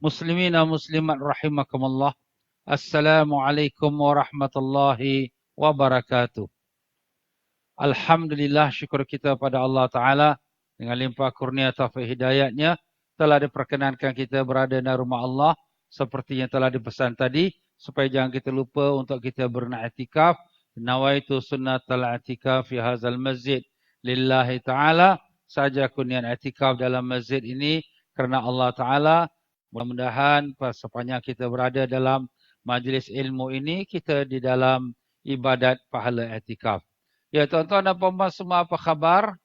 Muslimina muslimat rahimakumullah. Assalamualaikum warahmatullahi wabarakatuh. Alhamdulillah, syukur kita pada Allah Ta'ala dengan limpah kurnia taufik hidayatnya telah diperkenankan kita berada di rumah Allah seperti yang telah dipesan tadi, supaya jangan kita lupa untuk kita beriktikaf. Nawaitu sunnatal i'tikaf fi hadzal masjid lillahi ta'ala. Saja aku niat i'tikaf dalam masjid ini kerana Allah Ta'ala. Mudah-mudahan sepanjang kita berada dalam majlis ilmu ini, kita di dalam ibadat pahala i'tikaf. Ya tuan-tuan dan puan-puan semua, apa khabar?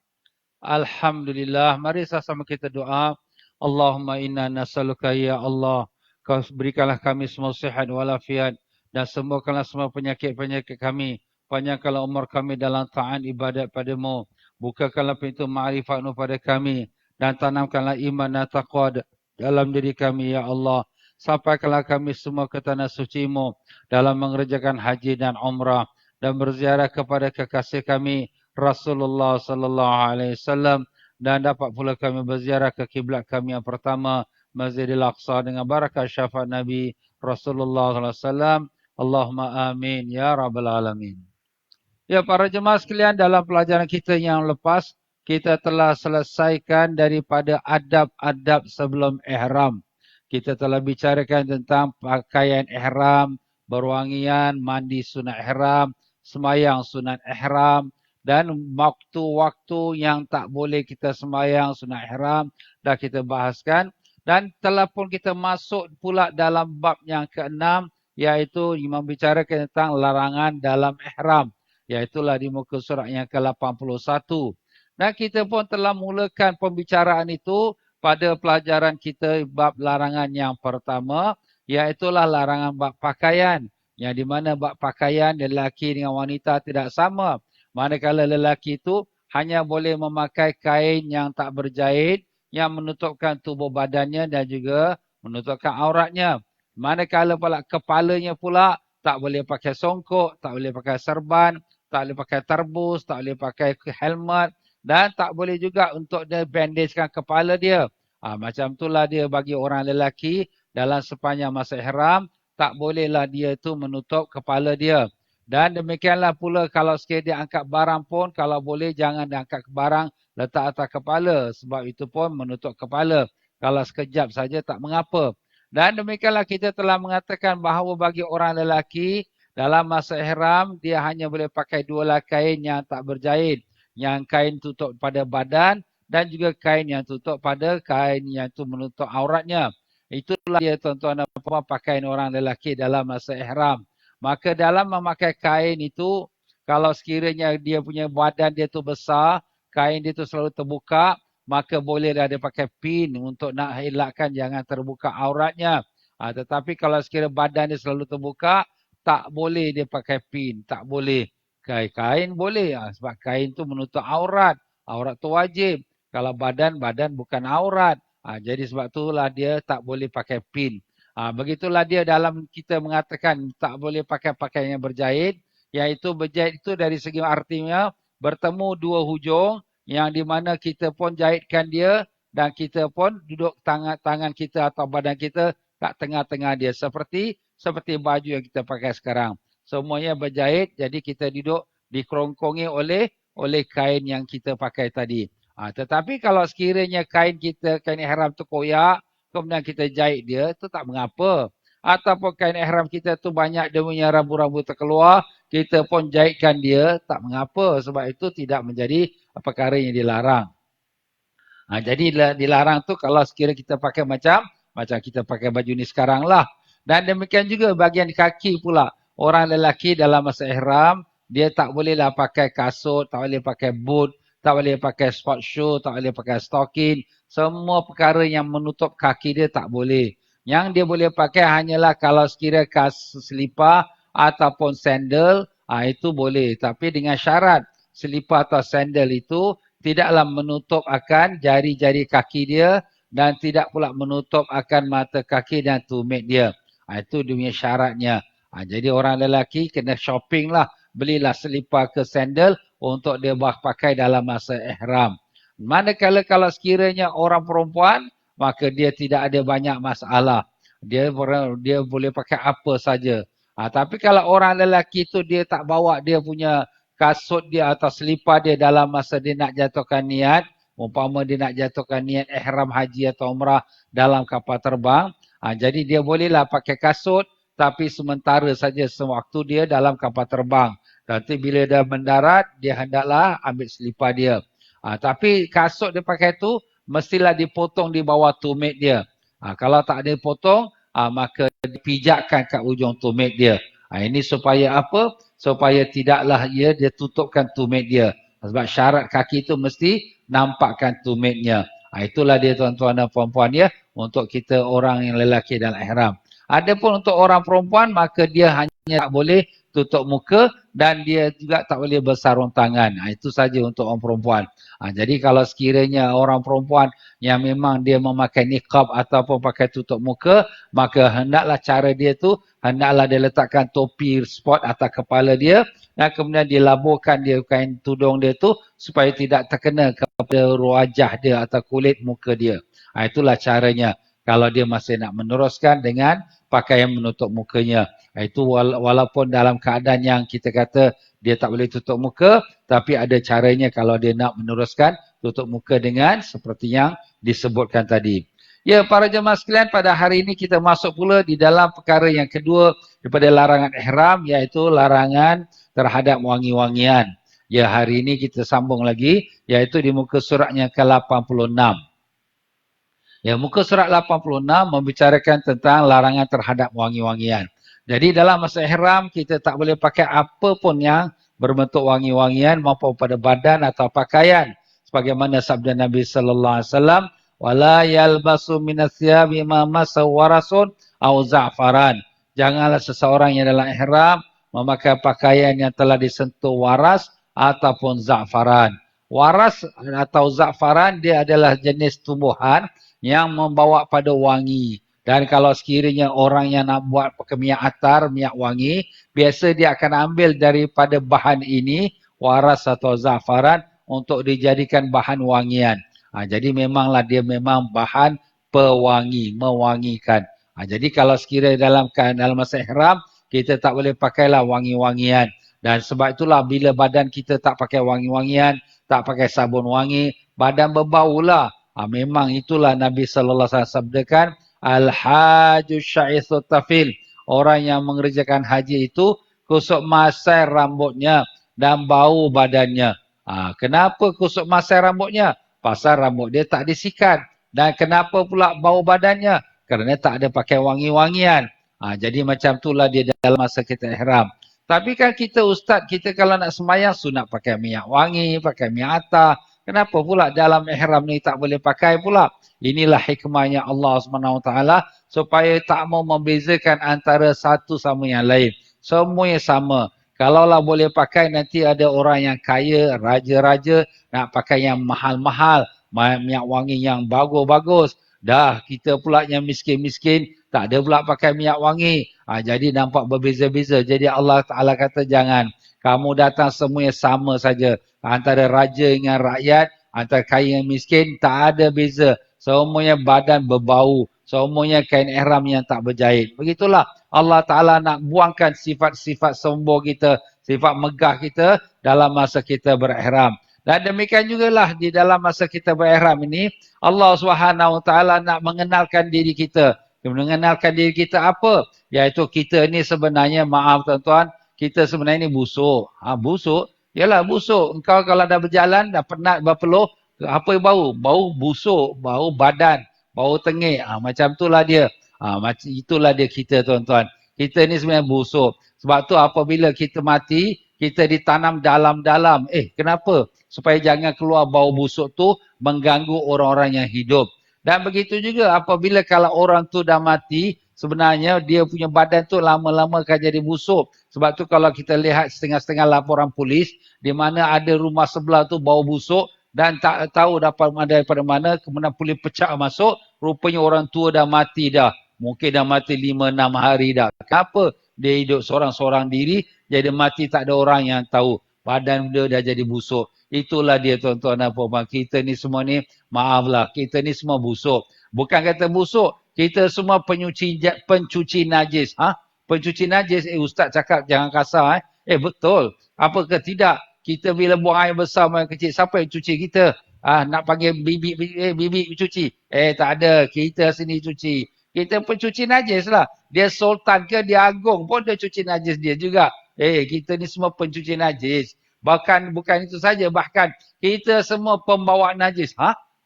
Alhamdulillah. Mari sama-sama kita doa. Allahumma inna nas'aluka ya Allah. Kau berikanlah kami semua sihat walafiat dan sembuhkanlah semua penyakit-penyakit kami. Panjangkanlah umur kami dalam taat ibadat padamu. Bukakanlah pintu ma'rifatmu pada kami dan tanamkanlah iman dan taqwa dalam diri kami ya Allah. Sampaikanlah kami semua ke tanah suci-Mu dalam mengerjakan haji dan umrah dan berziarah kepada kekasih kami Rasulullah sallallahu alaihi wasallam, dan dapat pula kami berziarah ke kiblat kami yang pertama Masjidil Aqsa dengan barakah syafaat Nabi Rasulullah sallallahu alaihi wasallam. Allahumma amin ya rabbal alamin. Ya para jemaah sekalian, dalam pelajaran kita yang lepas kita telah selesaikan daripada adab-adab sebelum ihram. Kita telah bicarakan tentang pakaian ihram, berwangian, mandi sunat ihram, sembahyang sunat ihram, dan waktu-waktu yang tak boleh kita sembahyang sunat ihram dah kita bahaskan. Dan telah pun kita masuk pula dalam bab yang ke-6, iaitu membicarakan tentang larangan dalam ihram, iaitulah di muka surat yang ke-81. Dan kita pun telah mulakan pembicaraan itu pada pelajaran kita bab larangan yang pertama, iaitulah larangan bab pakaian, yang di mana bab pakaian lelaki dengan wanita tidak sama. Manakala lelaki itu hanya boleh memakai kain yang tak berjahit, yang menutupkan tubuh badannya dan juga menutupkan auratnya. Manakala pula kepalanya pula tak boleh pakai songkok, tak boleh pakai serban, tak boleh pakai terbus, tak boleh pakai helmet, dan tak boleh juga untuk dia bandagekan kepala dia. Macam itulah dia bagi orang lelaki dalam sepanjang masa ihram, tak bolehlah dia itu menutup kepala dia. Dan demikianlah pula kalau sekiranya dia angkat barang pun, kalau boleh jangan dia angkat barang letak atas kepala. Sebab itu pun menutup kepala. Kalau sekejap saja tak mengapa. Dan demikianlah kita telah mengatakan bahawa bagi orang lelaki dalam masa ihram, dia hanya boleh pakai dua kain yang tak berjahit. Yang kain tutup pada badan dan juga kain yang tutup pada kain yang itu menutup auratnya. Itulah dia tuan-tuan dan puan pakaian orang lelaki dalam masa ihram. Maka dalam memakai kain itu, kalau sekiranya dia punya badan dia tu besar, kain dia tu selalu terbuka, maka bolehlah dia pakai pin untuk nak elakkan jangan terbuka auratnya. Tetapi kalau sekiranya badan dia selalu terbuka, tak boleh dia pakai pin, tak boleh. Kain boleh, sebab kain tu menutup aurat. Aurat tu wajib. Kalau badan bukan aurat. Jadi sebab itulah dia tak boleh pakai pin. Begitulah dia dalam kita mengatakan tak boleh pakai pakaian yang berjahit. Iaitu berjahit itu dari segi artinya bertemu dua hujung yang di mana kita pun jahitkan dia dan kita pun duduk tangan kita atau badan kita kat tengah-tengah dia. Seperti baju yang kita pakai sekarang. Semuanya berjahit, jadi kita duduk dikerongkongi oleh kain yang kita pakai tadi. Tetapi kalau sekiranya kain ihram tu koyak, kemudian kita jahit dia, itu tak mengapa. Ataupun kain ihram kita tu banyak dia punya rambu-rambu terkeluar, kita pun jahitkan dia, tak mengapa. Sebab itu tidak menjadi perkara yang dilarang. Jadi dilarang tu kalau sekiranya kita pakai macam kita pakai baju ni sekarang lah. Dan demikian juga bahagian kaki pula. Orang lelaki dalam masa ihram, dia tak bolehlah pakai kasut, tak boleh pakai boot, tak boleh pakai sport shoe, tak boleh pakai stocking. Semua perkara yang menutup kaki dia tak boleh. Yang dia boleh pakai hanyalah kalau sekiranya selipar ataupun sandal, itu boleh. Tapi dengan syarat selipar atau sandal itu tidaklah menutup akan jari-jari kaki dia dan tidak pula menutup akan mata kaki dan tumit dia. Itu dia punya syaratnya. Jadi orang lelaki kena shopping lah. Belilah selipar ke sandal untuk dia pakai dalam masa ihram. Manakala kalau sekiranya orang perempuan maka dia tidak ada banyak masalah. Dia boleh pakai apa saja. Tapi kalau orang lelaki tu dia tak bawa dia punya kasut dia atau selipar dia dalam masa dia nak jatuhkan niat, umpama dia nak jatuhkan niat ihram haji atau umrah dalam kapal terbang, jadi dia bolehlah pakai kasut tapi sementara saja sewaktu dia dalam kapal terbang. Nanti bila dia mendarat, dia hendaklah ambil selipar dia. Tapi kasut dia pakai tu mestilah dipotong di bawah tumit dia. Kalau tak ada potong, maka dipijakkan kat ujung tumit dia. Ini supaya apa? Supaya tidaklah dia tutupkan tumit dia. Sebab syarat kaki tu mesti nampakkan tumitnya. Itulah dia tuan-tuan dan puan-puan ya, untuk kita orang yang lelaki dalam ihram. Adapun untuk orang perempuan, maka dia hanya tak boleh tutup muka dan dia juga tak boleh bersarung tangan. Itu saja untuk orang perempuan. Jadi kalau sekiranya orang perempuan yang memang dia memakai niqab ataupun pakai tutup muka, maka hendaklah cara dia tu, hendaklah dia letakkan topi spot atas kepala dia dan kemudian dilaburkan dia kain tudung dia tu supaya tidak terkena kepada wajah dia atau kulit muka dia. Itulah caranya kalau dia masih nak meneruskan dengan pakaian menutup mukanya. Itu walaupun dalam keadaan yang kita kata dia tak boleh tutup muka, tapi ada caranya kalau dia nak meneruskan tutup muka dengan seperti yang disebutkan tadi. Ya, para jemaah sekalian, pada hari ini kita masuk pula di dalam perkara yang kedua daripada larangan ihram, iaitu larangan terhadap wangi-wangian. Ya, hari ini kita sambung lagi, iaitu di muka suratnya ke-86. Ya, muka surat 86 membicarakan tentang larangan terhadap wangi-wangian. Jadi dalam masa ihram kita tak boleh pakai apa pun yang berbentuk wangi-wangian maupun pada badan atau pakaian. Sebagaimana sabda Nabi sallallahu alaihi wasallam, wala yalbasu minas thiyabi ma masawwarasun aw za'faran. Janganlah seseorang yang dalam ihram memakai pakaian yang telah disentuh waras ataupun za'faran. Waras atau za'faran dia adalah jenis tumbuhan yang membawa pada wangi. Dan kalau sekiranya orang yang nak buat pakai minyak atar, minyak wangi, biasa dia akan ambil daripada bahan ini, waras atau za'faran, untuk dijadikan bahan wangian. Jadi memanglah dia memang bahan pewangi, mewangikan. Jadi kalau sekiranya dalam masa ihram, kita tak boleh pakailah wangi-wangian. Dan sebab itulah bila badan kita tak pakai wangi-wangian, tak pakai sabun wangi, badan berbaulah. Memang itulah Nabi sallallahu alaihi wasallam sabdakan, al-haju sya'ithu tafil. Orang yang mengerjakan haji itu kusuk masai rambutnya dan bau badannya. Kenapa kusuk masai rambutnya? Pasal rambut dia tak disikat. Dan kenapa pula bau badannya? Kerana tak ada pakai wangi-wangian. Jadi macam itulah dia dalam masa kita ihram. Tapi kan kita ustaz, kita kalau nak sembahyang sunat pakai minyak wangi, pakai minyak atar. Kenapa pula dalam ihram ni tak boleh pakai pula? Inilah hikmahnya Allah SWT supaya tak mau membezakan antara satu sama yang lain. Semuanya sama. Kalaulah boleh pakai, nanti ada orang yang kaya, raja-raja nak pakai yang mahal-mahal, minyak wangi yang bagus-bagus. Dah kita pula yang miskin-miskin tak ada pula pakai minyak wangi. Jadi nampak berbeza-beza. Jadi Allah Ta'ala kata jangan. Kamu datang semuanya sama saja. Antara raja dengan rakyat, antara kaya dengan miskin, tak ada beza. Semuanya badan berbau. Semuanya kain ihram yang tak berjahit. Begitulah Allah Ta'ala nak buangkan sifat-sifat sombong kita, sifat megah kita dalam masa kita berihram. Dan demikian jugalah di dalam masa kita berihram ini, Allah SWT nak mengenalkan diri kita. Mengenalkan diri kita apa? Iaitu kita ni sebenarnya, maaf tuan-tuan, kita sebenarnya ni busuk. Busuk? Yalah busuk. Engkau kalau dah berjalan, dah penat berpeluh, apa yang bau? Bau busuk, bau badan, bau tengik. Macam itulah dia. Macam itulah dia kita tuan-tuan. Kita ni sebenarnya busuk. Sebab tu apabila kita mati, kita ditanam dalam-dalam. Kenapa? Supaya jangan keluar bau busuk tu mengganggu orang-orang yang hidup. Dan begitu juga apabila kalau orang tu dah mati, sebenarnya dia punya badan tu lama-lama akan jadi busuk. Sebab tu kalau kita lihat setengah-setengah laporan polis, di mana ada rumah sebelah tu bau busuk dan tak tahu daripada mana, kemudian polis pecah masuk, rupanya orang tua dah mati dah. Mungkin dah mati 5-6 hari dah. Kenapa? Dia hidup seorang-seorang diri, jadi mati tak ada orang yang tahu. Badan dia dah jadi busuk. Itulah dia tuan-tuan dan puan-puan. Kita ni semua ni, maaflah, kita ni semua busuk. Bukan kata busuk. Kita semua pencuci najis. Pencuci najis, ustaz cakap jangan kasar. Betul. Apa ke tidak? Kita bila buang air besar main kecil, siapa yang cuci kita? Nak panggil bibi cuci. Tak ada. Kita sini cuci. Kita pencuci najis lah. Dia sultan ke, dia agung pun dia cuci najis dia juga. Kita ni semua pencuci najis. Bukan itu saja. Bahkan kita semua pembawa najis.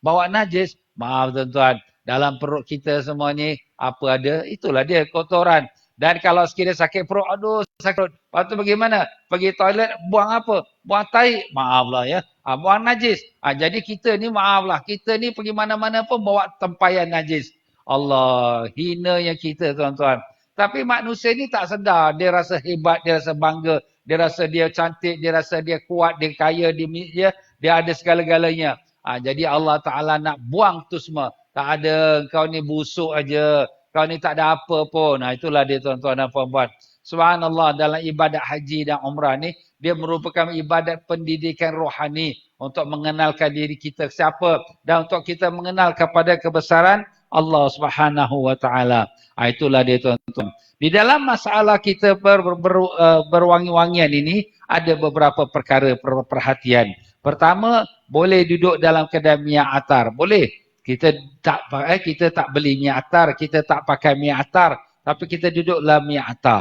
Bawa najis? Maaf tuan-tuan. Dalam perut kita semua ni, apa ada? Itulah dia kotoran. Dan kalau sekiranya sakit perut, aduh sakit perut. Lepas tu bagaimana? Pergi toilet, buang apa? Buang tai. Maaflah ya. Buang najis. Jadi kita ni maaflah. Kita ni pergi mana-mana pun bawa tempayan najis. Allah, hinanya kita tuan-tuan. Tapi manusia ni tak sedar. Dia rasa hebat, dia rasa bangga. Dia rasa dia cantik, dia rasa dia kuat, dia kaya, dia ada segala-galanya. Jadi Allah Ta'ala nak buang tu semua. Tak ada, kau ni busuk aja. Kau ni tak ada apa pun. Itulah dia tuan-tuan dan puan-puan. Subhanallah, dalam ibadat haji dan umrah ni, dia merupakan ibadat pendidikan rohani untuk mengenalkan diri kita siapa dan untuk kita mengenal kepada kebesaran Allah Subhanahu wa taala. Itulah dia tuan-tuan. Di dalam masalah kita berwangi-wangian ini ada beberapa perkara perhatian. Pertama, boleh duduk dalam kedai minyak atar. Boleh. Kita tak beli minyak atar, kita tak pakai minyak atar, tapi kita duduk dalam minyak atar.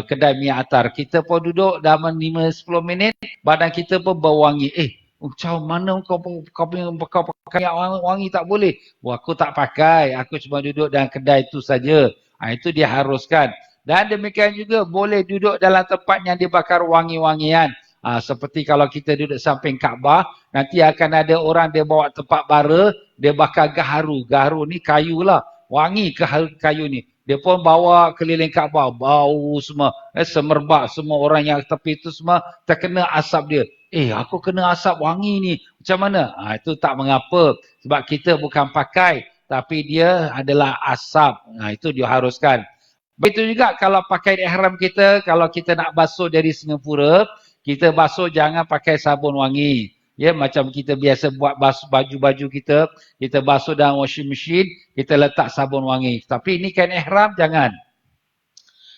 Kedai minyak atar. Kita pun duduk dalam 5-10 minit, badan kita pun berwangi. Macam mana kau pakai minyak wangi tak boleh? Aku tak pakai, aku cuma duduk dalam kedai itu saja. Itu diharuskan. Dan demikian juga boleh duduk dalam tempat yang dibakar wangi-wangian. Seperti kalau kita duduk samping Kaabah, nanti akan ada orang dia bawa tempat bara, dia bakar gaharu. Gaharu ni kayu lah. Wangi kayu ni. Dia pun bawa keliling Kaabah. Bau semua. Semerbak semua orang yang tepi tu semua terkena asap dia. Aku kena asap wangi ni. Macam mana? Itu tak mengapa. Sebab kita bukan pakai. Tapi dia adalah asap. Itu diharuskan. Begitu juga kalau pakai ihram kita, kalau kita nak basuh dari Singapura, kita basuh jangan pakai sabun wangi. Ya, macam kita biasa buat basuh baju-baju kita basuh dalam washing machine, kita letak sabun wangi. Tapi ini kan ihram, jangan.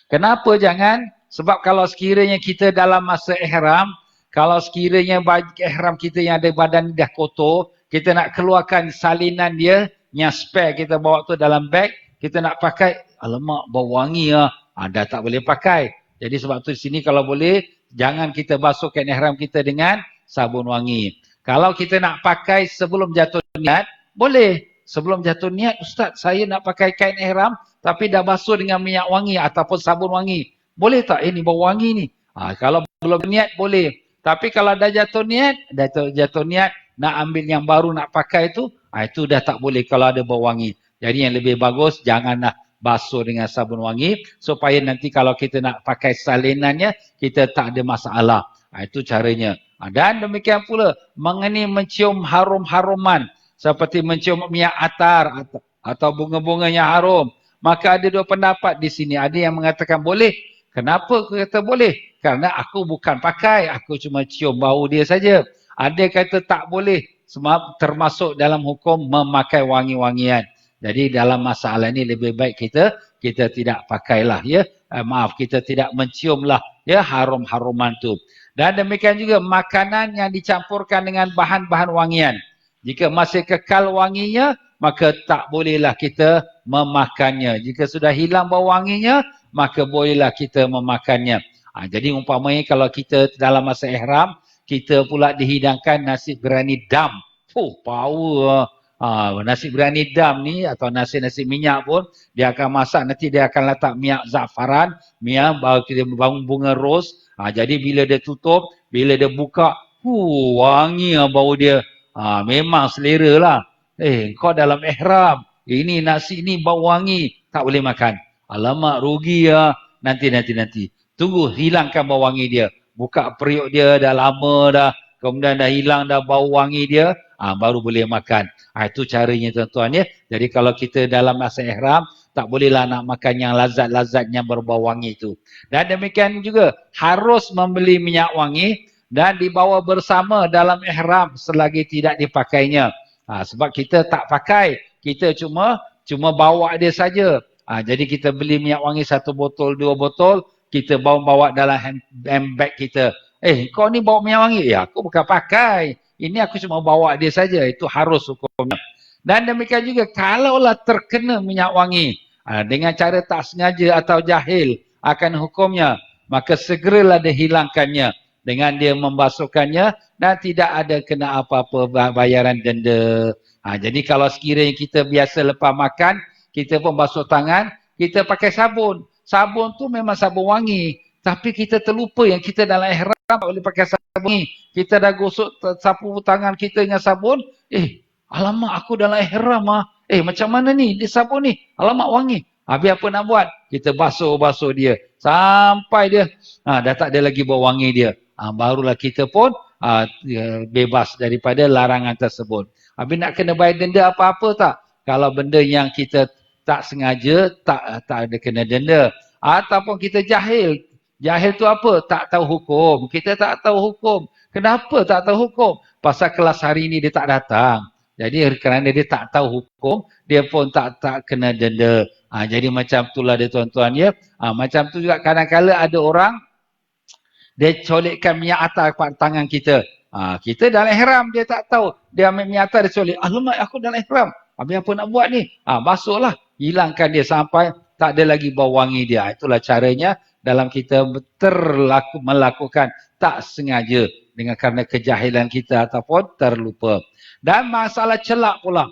Kenapa jangan? Sebab kalau sekiranya kita dalam masa ihram, kalau sekiranya ihram kita yang ada badan dah kotor, kita nak keluarkan salinan dia, yang spare kita bawa tu dalam beg, kita nak pakai, alamak bau wangi dah tak boleh pakai. Jadi sebab tu di sini kalau boleh, jangan kita basuhkan ihram kita dengan sabun wangi. Kalau kita nak pakai sebelum jatuh niat, boleh. Sebelum jatuh niat, Ustaz, saya nak pakai kain ihram, tapi dah basuh dengan minyak wangi ataupun sabun wangi. Boleh tak? Ini bau wangi ni. Kalau belum niat, boleh. Tapi kalau dah jatuh niat, nak ambil yang baru nak pakai itu dah tak boleh kalau ada bau wangi. Jadi yang lebih bagus, janganlah basuh dengan sabun wangi supaya nanti kalau kita nak pakai salinannya, kita tak ada masalah. Itu caranya. Dan demikian pula mengenai mencium harum-haruman seperti mencium minyak atar atau bunga-bunga yang harum. Maka ada dua pendapat di sini. Ada yang mengatakan boleh. Kenapa aku kata boleh? Karena aku bukan pakai, aku cuma cium bau dia saja. Ada kata tak boleh sebab termasuk dalam hukum memakai wangi-wangian. Jadi dalam masalah ini lebih baik kita tidak pakailah ya. Kita tidak menciumlah ya harum-haruman tu. Dan demikian juga makanan yang dicampurkan dengan bahan-bahan wangian. Jika masih kekal wanginya, maka tak bolehlah kita memakannya. Jika sudah hilang bau wanginya, maka bolehlah kita memakannya. Jadi umpamanya kalau kita dalam masa ihram, kita pula dihidangkan nasi biryani dam. Power. Nasi biryani dam ni atau nasi minyak pun, dia akan masak, nanti dia akan letak minyak za'faran, baru kita bangun bunga ros. Jadi bila dia tutup, bila dia buka, wangi bau dia. Memang selera lah. Kau dalam ihram, ini nasi ni bau wangi, tak boleh makan. Alamak, rugi ya. Nanti. Tunggu, hilangkan bau wangi dia. Buka periuk dia, dah lama dah. Kemudian dah hilang dah bau wangi dia, baru boleh makan. Itu caranya tuan-tuan ya. Jadi kalau kita dalam masa ihram, tak bolehlah nak makan yang lazat-lazat yang berbau wangi itu. Dan demikian juga, harus membeli minyak wangi dan dibawa bersama dalam ihram selagi tidak dipakainya. Sebab kita tak pakai, Kita cuma bawa dia saja. Jadi kita beli minyak wangi 1 botol, 2 botol, kita bawa dalam handbag kita. Kau ni bawa minyak wangi? Ya, aku bukan pakai. Ini aku cuma bawa dia saja. Itu harus hukumnya. Dan demikian juga kalaulah terkena minyak wangi dengan cara tak sengaja atau jahil akan hukumnya, maka segeralah dihilangkannya dengan dia membasuhkannya dan tidak ada kena apa-apa bayaran denda. Jadi kalau sekiranya kita biasa lepas makan, kita pun basuh tangan, kita pakai sabun. Sabun tu memang sabun wangi. Tapi kita terlupa yang kita dalam ihram tak boleh pakai sabun wangi. Kita dah gosok sapu tangan kita dengan sabun. Alamak aku dalam ihram macam mana ni? Dia sabun ni. Alamak wangi. Habis apa nak buat? Kita basuh dia. Sampai dia dah tak ada lagi bau wangi dia. Barulah kita pun bebas daripada larangan tersebut. Habis nak kena bayar denda apa-apa tak? Kalau benda yang kita tak sengaja, tak ada kena denda. Ataupun kita jahil. Jahil tu apa? Tak tahu hukum. Kita tak tahu hukum. Kenapa tak tahu hukum? Pasal kelas hari ni dia tak datang. Jadi kerana dia tak tahu hukum, dia pun tak kena denda. Jadi macam itulah dia tuan-tuan ya. Macam tu juga kadang-kadang ada orang dia colikkan minyak atar pada tangan kita. Kita dalam ihram, dia tak tahu. Dia ambil minyak atar, dia colik. Alamak, aku dalam ihram. Habis apa nak buat ni? Basuhlah. Hilangkan dia sampai tak ada lagi bau wangi dia. Itulah caranya dalam kita melakukan tak sengaja dengan kerana kejahilan kita ataupun terlupa. Dan masalah celak pula.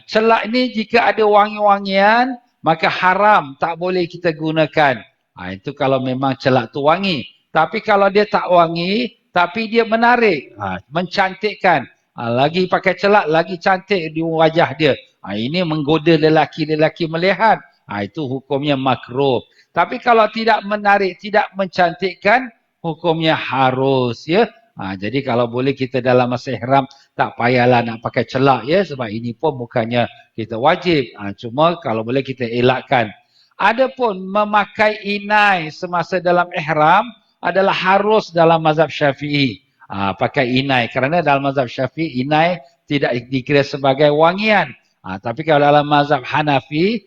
Celak ni jika ada wangi-wangian, maka haram. Tak boleh kita gunakan. Itu kalau memang celak tu wangi. Tapi kalau dia tak wangi, tapi dia menarik, mencantikkan. Lagi pakai celak, lagi cantik di wajah dia. Ini menggoda lelaki-lelaki melihat. Itu hukumnya makruh. Tapi kalau tidak menarik, tidak mencantikkan, hukumnya harus. Ya. Jadi kalau boleh kita dalam masa ihram, tak payahlah nak pakai celak. Ya. Sebab ini pun bukannya kita wajib. Cuma kalau boleh kita elakkan. Adapun memakai inai semasa dalam ihram, adalah harus dalam mazhab Syafi'i. Pakai inai. Kerana dalam mazhab Syafi'i, inai tidak dikira sebagai wangian. Tapi kalau dalam mazhab Hanafi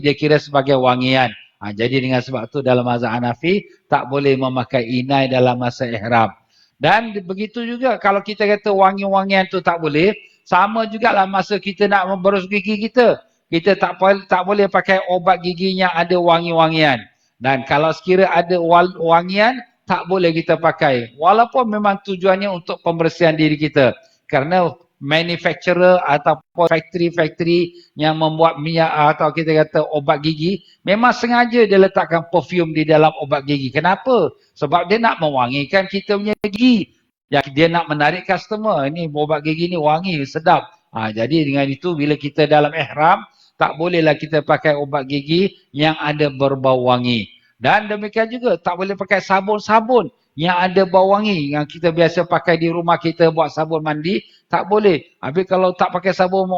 dia kira sebagai wangian. Jadi dengan sebab itu dalam mazhab Hanafi, tak boleh memakai inai dalam masa ihram. Dan begitu juga kalau kita kata wangi-wangian tu tak boleh, sama jugalah masa kita nak memberus gigi kita. Kita tak boleh pakai obat gigi yang ada wangi-wangian. Dan kalau sekira ada wangian, tak boleh kita pakai. Walaupun memang tujuannya untuk pembersihan diri kita. Kerana manufacturer ataupun factory yang membuat minyak atau kita kata obat gigi, memang sengaja dia letakkan perfume di dalam obat gigi. Kenapa? Sebab dia nak mewangikan kita punya gigi. Dia nak menarik customer. Ini obat gigi ni wangi, sedap. Jadi dengan itu bila kita dalam ihram, tak bolehlah kita pakai obat gigi yang ada berbau wangi. Dan demikian juga tak boleh pakai sabun-sabun yang ada bau wangi. Yang kita biasa pakai di rumah kita buat sabun mandi, tak boleh. Habis kalau tak pakai sabun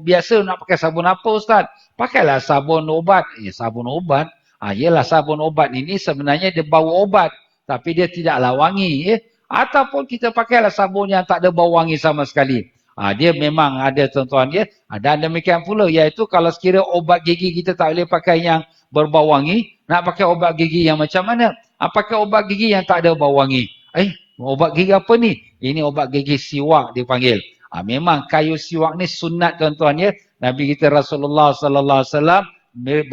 biasa, nak pakai sabun apa Ustaz? Pakailah sabun obat. Sabun obat? Yelah sabun obat ini sebenarnya dia bau obat. Tapi dia tidaklah wangi. Ataupun kita pakailah sabun yang tak ada bau wangi sama sekali. Dia memang ada tuan-tuan dia. Dan demikian pula iaitu kalau sekira obat gigi kita tak boleh pakai yang berbau wangi, nak pakai obat gigi yang macam mana? Pakai obat gigi yang tak ada bau wangi. Obat gigi apa ni? Ini obat gigi siwak dipanggil. Memang kayu siwak ni sunat tuan-tuan ya. Nabi kita Rasulullah sallallahu alaihi wasallam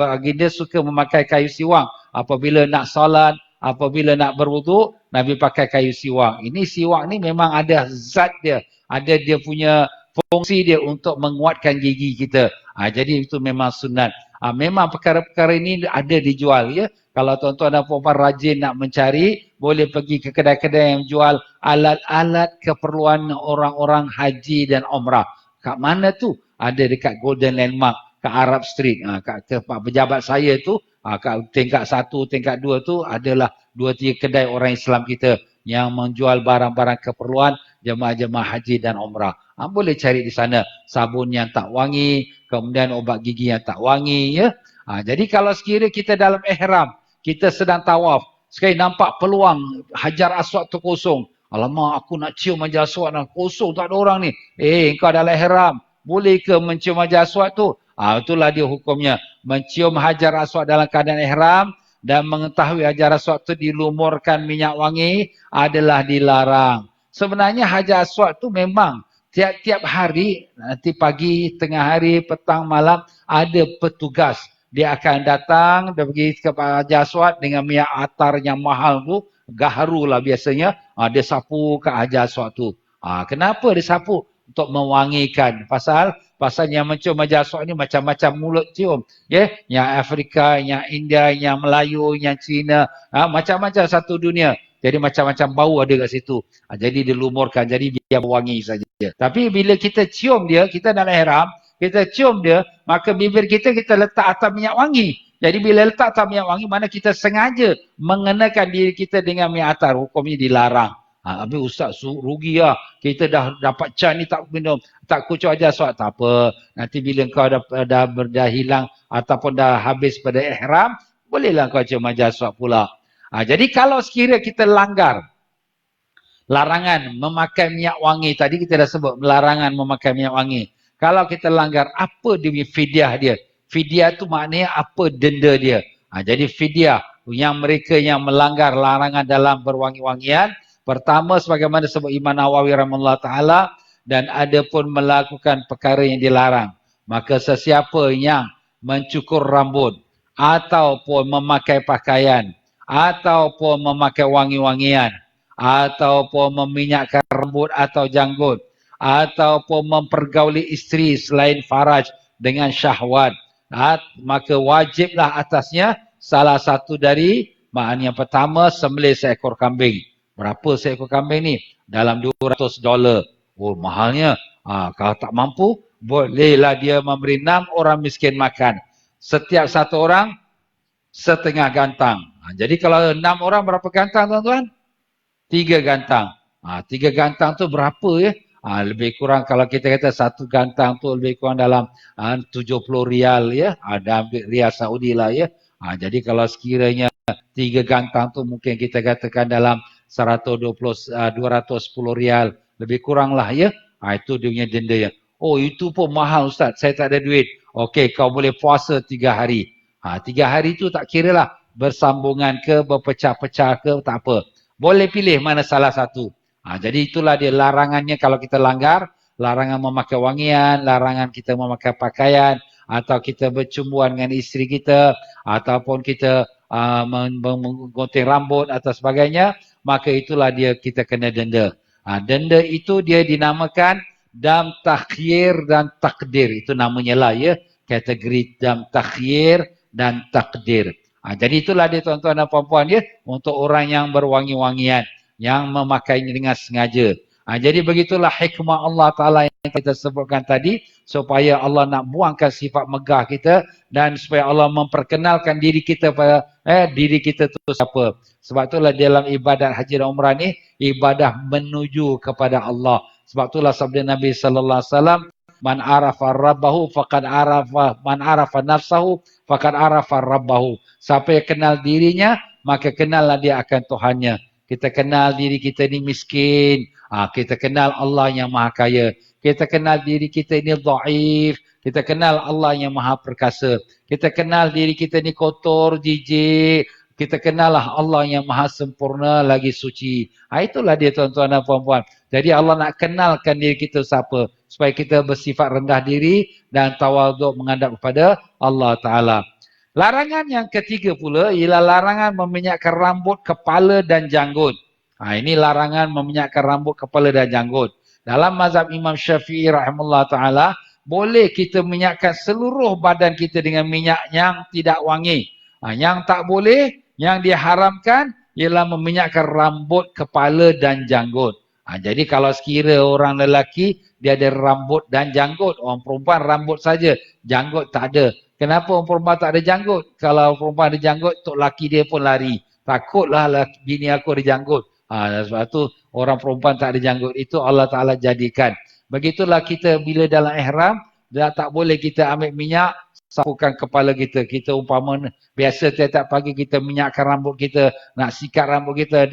baginda suka memakai kayu siwak apabila nak solat, apabila nak berwuduk, Nabi pakai kayu siwak. Ini siwak ni memang ada zat dia. Ada dia punya fungsi dia untuk menguatkan gigi kita. Jadi itu memang sunat. Memang perkara-perkara ini ada dijual ya. Kalau tuan-tuan dan puan-puan rajin nak mencari, boleh pergi ke kedai-kedai yang jual alat-alat keperluan orang-orang haji dan umrah. Kat mana tu? Ada dekat Golden Landmark, kat Arab Street. Kat tempat pejabat saya tu, kat tingkat 1, tingkat 2 tu adalah 2-3 kedai orang Islam kita yang menjual barang-barang keperluan jemaah-jemaah haji dan umrah. Boleh cari di sana sabun yang tak wangi, kemudian obat gigi yang tak wangi ya. Jadi kalau sekiranya kita dalam ihram, kita sedang tawaf, sekali nampak peluang Hajar Aswad tu kosong. Alamak aku nak cium Hajar Aswad, kosong tak ada orang ni. Engkau dalam ihram. boleh ke mencium hajar aswad tu? Itulah dia hukumnya. Mencium hajar aswad dalam keadaan ihram dan mengetahui hajar aswad tu dilumurkan minyak wangi adalah dilarang. Sebenarnya hajar aswad tu memang tiap-tiap hari, nanti pagi, tengah hari, petang, malam, ada petugas. Dia akan datang, dia pergi ke hajar aswad dengan minyak atar yang mahal tu, gaharu lah biasanya, dia sapu ke hajar aswad tu. Kenapa dia sapu? Untuk mewangikan. Pasal yang mencium hajar aswad ni macam-macam mulut cium. Yang Afrika, yang India, yang Melayu, yang Cina, macam-macam satu dunia. Jadi macam-macam bau ada kat situ. Jadi dilumurkan, jadi dia berwangi saja. Tapi bila kita cium dia, kita dalam ihram, kita cium dia, maka bibir kita letak atas minyak wangi. Jadi bila letak atas minyak wangi, mana kita sengaja mengenakan diri kita dengan minyak atar, hukumnya dilarang. Habis ustaz rugi lah. Kita dah dapat can ni tak minum. Tak kucuk aja aswad. Tak apa. Nanti bila kau dah hilang ataupun dah habis pada ihram, bolehlah kau cium hajar aswad pula. Jadi kalau sekiranya kita langgar larangan memakai minyak wangi. Tadi kita dah sebut larangan memakai minyak wangi. Kalau kita langgar, apa dia punya fidyah dia? Fidyah tu maknanya apa denda dia? Jadi fidyah yang mereka yang melanggar larangan dalam berwangi-wangian. Pertama sebagaimana sebut Imam Nawawi rahimahullah ta'ala. Dan ada pun melakukan perkara yang dilarang. Maka sesiapa yang mencukur rambut. Ataupun memakai pakaian. Ataupun memakai wangi-wangian. Ataupun meminyakkan rambut atau janggut. Ataupun mempergauli isteri selain faraj dengan syahwat. Maka wajiblah atasnya salah satu dari makna yang pertama sembelih seekor kambing. Berapa seekor kambing ni? Dalam $200. Oh mahalnya. Kalau tak mampu, bolehlah dia memberi 6 orang miskin makan. Setiap satu orang setengah gantang. Jadi kalau 6 orang berapa gantang tuan-tuan? 3 gantang. 3 gantang tu berapa ya? Lebih kurang kalau kita kata satu gantang tu lebih kurang dalam 70 rial ya. Ada ambil rial Saudi lah ya. Jadi kalau sekiranya 3 gantang tu mungkin kita katakan dalam 210 rial. Lebih kurang lah ya. Itu dia punya denda ya. Oh itu pun mahal ustaz. Saya tak ada duit. Okey kau boleh puasa 3 hari. 3 hari tu tak kira lah. Bersambungan ke, berpecah-pecah ke, tak apa. Boleh pilih mana salah satu. Jadi itulah dia larangannya kalau kita langgar. Larangan memakai wangian, larangan kita memakai pakaian. Atau kita bercumbuan dengan isteri kita. Ataupun kita menggunting rambut atau sebagainya. Maka itulah dia kita kena denda. Denda itu dia dinamakan dam takhir dan takdir. Itu namanya lah ya. Kategori dam takhir dan takdir. Jadi itulah dia tuan-tuan dan puan-puan ya. Untuk orang yang berwangi-wangian. Yang memakainya dengan sengaja. Jadi begitulah hikmah Allah Ta'ala yang kita sebutkan tadi. Supaya Allah nak buangkan sifat megah kita. Dan supaya Allah memperkenalkan diri kita pada diri kita tu siapa. Sebab itulah dalam ibadat haji dan umrah ni. Ibadah menuju kepada Allah. Sebab itulah sabda Nabi Sallallahu Alaihi Wasallam. Man arafa rabbahu faqad arafa. Man arafa nafsahu faqad arafa rabbahu. Siapa yang kenal dirinya, maka kenallah dia akan Tuhannya. Kita kenal diri kita ni miskin. Kita kenal Allah yang maha kaya. Kita kenal diri kita ni dhaif. Kita kenal Allah yang maha perkasa. Kita kenal diri kita ni kotor, jijik. Kita kenallah Allah yang maha sempurna lagi suci. Itulah dia tuan-tuan dan puan-puan. Jadi Allah nak kenalkan diri kita siapa. Supaya kita bersifat rendah diri dan tawaduk menghadap kepada Allah Ta'ala. Larangan yang ketiga pula ialah larangan meminyakkan rambut, kepala dan janggut. Ini larangan meminyakkan rambut, kepala dan janggut. Dalam mazhab Imam Syafi'i rahimahullah ta'ala, boleh kita minyakkan seluruh badan kita dengan minyak yang tidak wangi. Yang tak boleh, yang diharamkan ialah meminyakkan rambut, kepala dan janggut. Jadi kalau sekira orang lelaki, dia ada rambut dan janggut. Orang perempuan rambut saja, janggut tak ada. Kenapa orang perempuan tak ada janggut? Kalau perempuan ada janggut, tok laki dia pun lari. Takutlah bini aku ada janggut. Sebab tu orang perempuan tak ada janggut. Itu Allah Ta'ala jadikan. Begitulah kita bila dalam ihram, tak boleh kita ambil minyak, sapukan kepala kita. Kita umpama biasa tiap-tiap pagi kita minyakkan rambut kita, nak sikat rambut kita.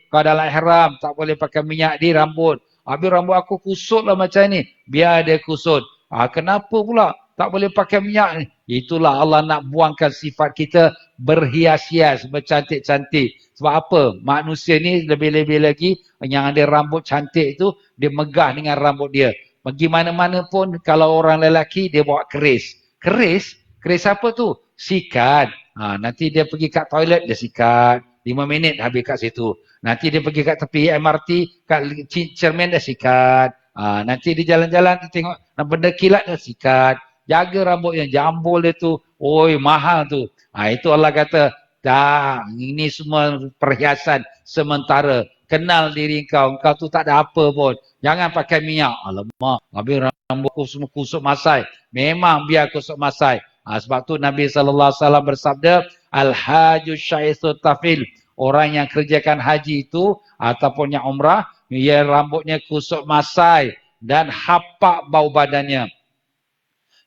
Kau dalam ihram, tak boleh pakai minyak di rambut. Habis rambut aku kusut lah macam ni. Biar dia kusut. Kenapa pula tak boleh pakai minyak ni? Itulah Allah nak buangkan sifat kita berhias-hias, bercantik-cantik. Sebab apa? Manusia ni lebih-lebih lagi yang ada rambut cantik tu, dia megah dengan rambut dia. Pergi mana-mana pun kalau orang lelaki dia bawa keris. Keris? Keris apa tu? Sikat. Nanti dia pergi kat toilet dia sikat. 5 minit habis kat situ. Nanti dia pergi kat tepi MRT, kat cermin dia sikat. Nanti dia jalan-jalan dia tengok benda kilat dia sikat. Jaga rambut yang jambul dia tu. Oi, mahal tu. Itu Allah kata, dah, ini semua perhiasan sementara. Kenal diri kau tu tak ada apa pun. Jangan pakai minyak. Alamak, habis rambutku semua kusut masai. Memang biar kusut masai. Sebab tu Nabi SAW bersabda, Al-haju syaitu tafil. Orang yang kerjakan haji itu, ataupun yang umrah, ia rambutnya kusut masai dan hapak bau badannya.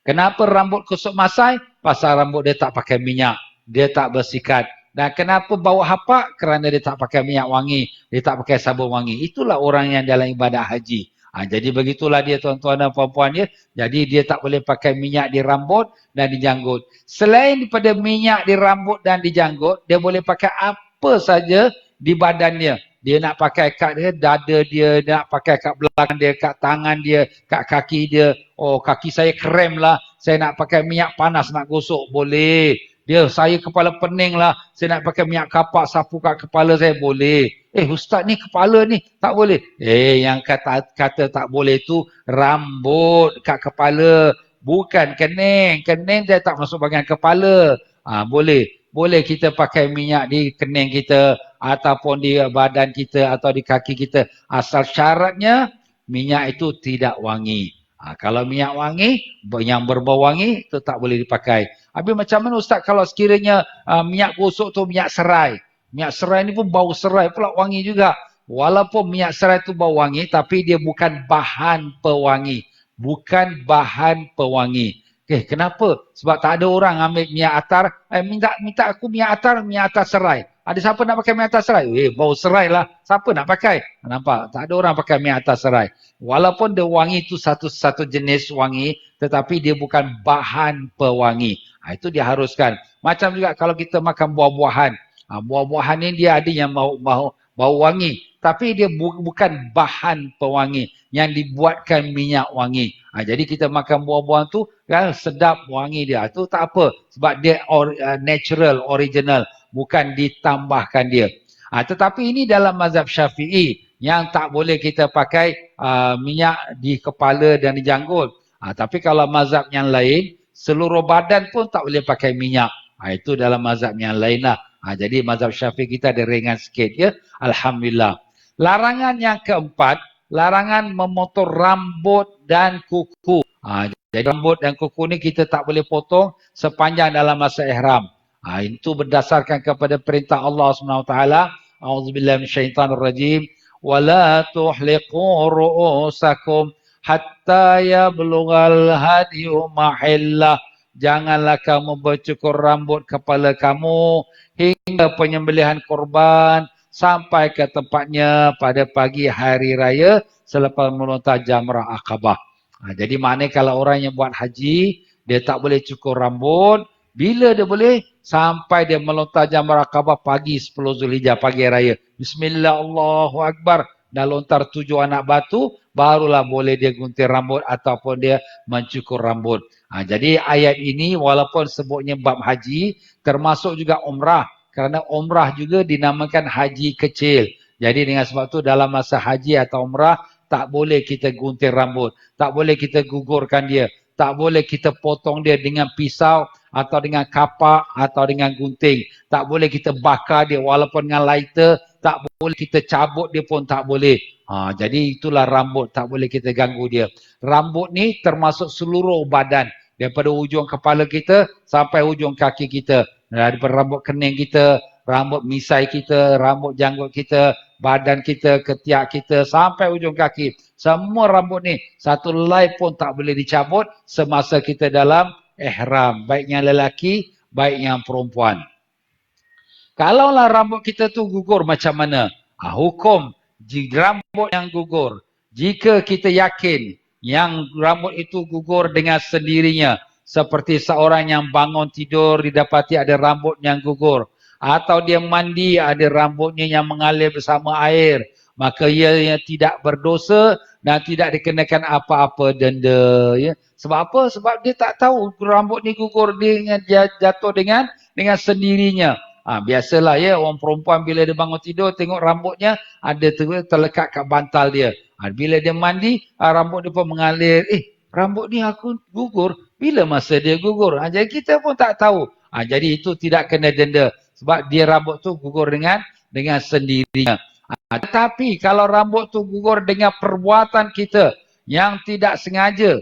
Kenapa rambut kusut masai? Pasal rambut dia tak pakai minyak. Dia tak bersikat. Dan kenapa bau hapak? Kerana dia tak pakai minyak wangi. Dia tak pakai sabun wangi. Itulah orang yang dalam ibadah haji. Jadi begitulah dia tuan-tuan dan puan-puan dia. Jadi dia tak boleh pakai minyak di rambut dan di janggut. Selain daripada minyak di rambut dan di janggut, dia boleh pakai apa saja di badannya. Dia nak pakai kat dia, dada dia, dia nak pakai kat belakang dia, kat tangan dia, kat kaki dia. Oh, kaki saya krem lah. Saya nak pakai minyak panas nak gosok. Boleh. Dia, saya kepala pening lah. Saya nak pakai minyak kapak sapu kat kepala saya. Boleh. Ustaz ni kepala ni tak boleh. Yang kata tak boleh tu rambut kat kepala. Bukan kening. Kening dia tak masuk bahagian kepala. Boleh. Boleh kita pakai minyak di kening kita ataupun di badan kita atau di kaki kita. Asal syaratnya minyak itu tidak wangi. Kalau minyak wangi, yang berbau wangi, itu tak boleh dipakai. Habis macam mana Ustaz kalau sekiranya minyak gosok tu minyak serai? Minyak serai ni pun bau serai pula wangi juga. Walaupun minyak serai tu bau wangi, tapi dia bukan bahan pewangi. Bukan bahan pewangi. Kenapa? Sebab tak ada orang ambil minyak atar, minta aku minyak atar serai. Ada siapa nak pakai minyak atar serai? Bau serai lah. Siapa nak pakai? Nampak? Tak ada orang pakai minyak atar serai. Walaupun dia wangi itu satu jenis wangi, tetapi dia bukan bahan pewangi. Itu diharuskan. Macam juga kalau kita makan buah-buahan. Buah-buahan ni dia ada yang bau wangi. Tapi dia bukan bahan pewangi yang dibuatkan minyak wangi. Jadi kita makan buah-buahan tu kan sedap wangi dia. Itu tak apa. Sebab dia natural, original. Bukan ditambahkan dia. Tetapi ini dalam mazhab Syafi'i yang tak boleh kita pakai minyak di kepala dan di janggut. Tapi kalau mazhab yang lain, seluruh badan pun tak boleh pakai minyak. Itu dalam mazhab yang lain lah. Jadi mazhab Syafi'i kita ada ringan sikit ya. Alhamdulillah. Larangan yang keempat, larangan memotong rambut dan kuku. Jadi rambut dan kuku ni kita tak boleh potong sepanjang dalam masa ihram. Itu berdasarkan kepada perintah Allah SWT. A'udzubillahi minasyaitanirrajim. Wala tuhliqu ru'usakum hatta yablughal hadyu mahillah. Janganlah kamu bercukur rambut kepala kamu hingga penyembelihan korban sampai ke tempatnya pada pagi hari raya selepas melontar jamrah Aqabah. Jadi maknanya kalau orang yang buat haji, dia tak boleh cukur rambut. Bila dia boleh? Sampai dia melontar jamrah Aqabah pagi 10 Zulhijjah, pagi raya. Bismillah, Allahu Akbar. Dah lontar 7 anak batu, barulah boleh dia gunting rambut ataupun dia mencukur rambut. Jadi ayat ini walaupun sebutnya bab haji, termasuk juga umrah. Kerana umrah juga dinamakan haji kecil. Jadi dengan sebab tu dalam masa haji atau umrah, tak boleh kita gunting rambut. Tak boleh kita gugurkan dia. Tak boleh kita potong dia dengan pisau atau dengan kapak atau dengan gunting. Tak boleh kita bakar dia walaupun dengan lighter. Tak boleh kita cabut dia pun tak boleh. Jadi itulah rambut. Tak boleh kita ganggu dia. Rambut ni termasuk seluruh badan. Daripada ujung kepala kita sampai ujung kaki kita. Daripada rambut kening kita, rambut misai kita, rambut janggut kita, badan kita, ketiak kita, sampai ujung kaki. Semua rambut ni, satu helai pun tak boleh dicabut semasa kita dalam ihram. Baik yang lelaki, baik yang perempuan. Kalaulah rambut kita tu gugur macam mana? Hukum rambut yang gugur Jika kita yakin yang rambut itu gugur dengan sendirinya, seperti seorang yang bangun tidur didapati ada rambut yang gugur, atau dia mandi ada rambutnya yang mengalir bersama air, maka ia tidak berdosa dan tidak dikenakan apa-apa denda. Ya. Sebab apa? Sebab dia tak tahu rambut ni gugur dia jatuh dengan sendirinya. Biasalah ya, orang perempuan bila dia bangun tidur tengok rambutnya ada terlekat kat bantal dia. Bila dia mandi, rambut dia pun mengalir. Rambut ni aku gugur. Bila masa dia gugur? Jadi kita pun tak tahu. Jadi itu tidak kena denda. Sebab dia rambut tu gugur dengan sendirinya. Tetapi kalau rambut tu gugur dengan perbuatan kita yang tidak sengaja,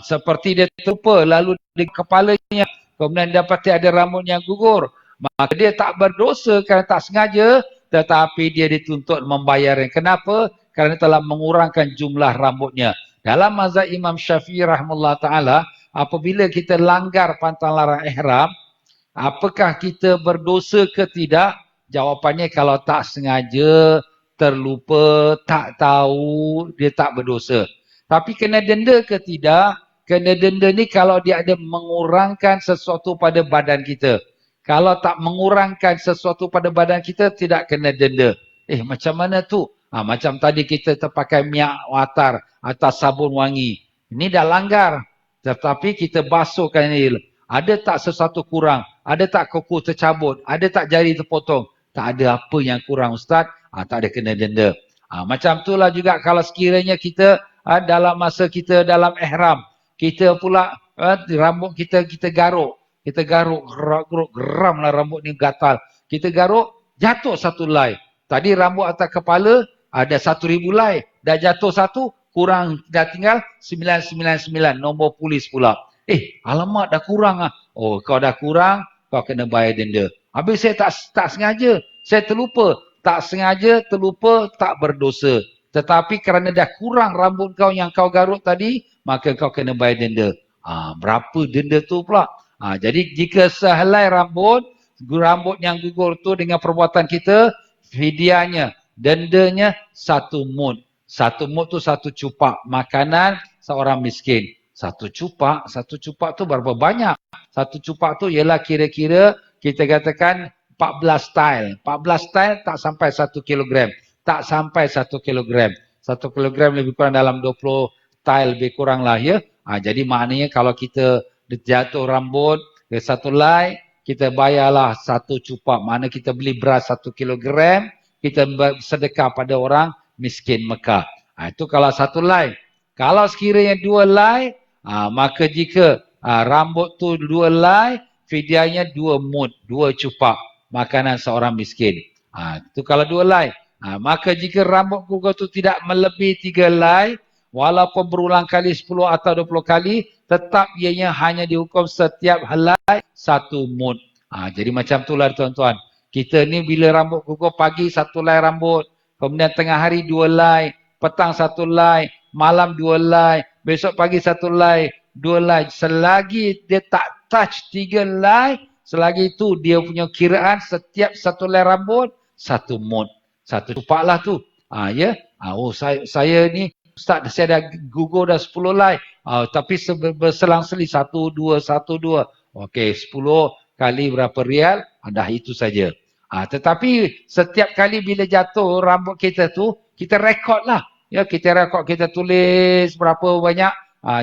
seperti dia terlupa lalu di kepalanya, kemudian dapati ada rambut yang gugur, maka dia tak berdosa kerana tak sengaja, tetapi dia dituntut membayarnya. Kenapa? Kerana telah mengurangkan jumlah rambutnya. Dalam mazhab Imam Syafi'i rahimahullah ta'ala, apabila kita langgar pantang larang ihram, apakah kita berdosa ke tidak? Jawapannya kalau tak sengaja, terlupa, tak tahu, dia tak berdosa. Tapi kena denda ke tidak? Kena denda ni kalau dia ada mengurangkan sesuatu pada badan kita. Kalau tak mengurangkan sesuatu pada badan kita, tidak kena denda. Macam mana tu? Macam tadi kita terpakai minyak watar atau sabun wangi. Ini dah langgar. Tetapi kita basuhkan ini. Ada tak sesuatu kurang? Ada tak kuku tercabut? Ada tak jari terpotong? Tak ada apa yang kurang, Ustaz. Tak ada kena denda. Macam itulah juga kalau sekiranya kita dalam masa kita dalam ihram, kita pula rambut kita garuk. Kita garuk, geramlah rambut ni gatal. Kita garuk, jatuh satu helai. Tadi rambut atas kepala ada 1,000 helai. Dah jatuh satu, kurang, dah tinggal 999. Nombor polis pula. Alamak dah kurang . Oh, kau dah kurang, kau kena bayar denda. Habis saya tak sengaja. Saya terlupa. Tak sengaja, terlupa, tak berdosa. Tetapi kerana dah kurang rambut kau yang kau garuk tadi, maka kau kena bayar denda. Berapa denda tu pula? Jadi jika sehelai rambut yang gugur tu dengan perbuatan kita, fidyahnya, dendanya 1 mud. 1 mud tu 1 cupak makanan seorang miskin. 1 cupak tu berapa banyak? 1 cupak tu ialah kira-kira kita katakan 14 style. 14 style tak sampai 1 kilogram. Tak sampai 1 kilogram. 1 kilogram lebih kurang dalam 20 style lebih kurang lah ya. Jadi maknanya kalau kita jatuh rambut ke 1 helai, kita bayarlah 1 cupak. Mana kita beli beras 1 kilogram, kita sedekah pada orang miskin Mekah. Itu kalau 1 helai. Kalau sekiranya 2 helai, maka jika rambut tu 2 helai, fidyahnya 2 mud, 2 cupak makanan seorang miskin. Itu kalau 2 helai. Maka jika rambut gugur tu tidak melebihi 3 helai, walaupun berulang kali 10 atau 20 kali, tetap ianya hanya dihukum setiap helai 1 mud. Jadi macam itulah tuan-tuan. Kita ni bila rambut gugur pagi 1 helai rambut, kemudian tengah hari 2 helai, petang 1 helai, malam 2 helai, besok pagi 1 helai, 2 helai. Selagi dia tak touch 3 helai, selagi itu dia punya kiraan setiap 1 helai rambut 1 mud. 1 cupak lah tu. Ya. Saya ni Ustaz, saya dah gugur dah 10 helai. Tapi berselang-seli 1, 2, 1, 2. Okey, 10 kali berapa rial? Dah itu saja. Tetapi setiap kali bila jatuh rambut kita tu, kita rekod lah. Ya, kita rekod, kita tulis berapa banyak.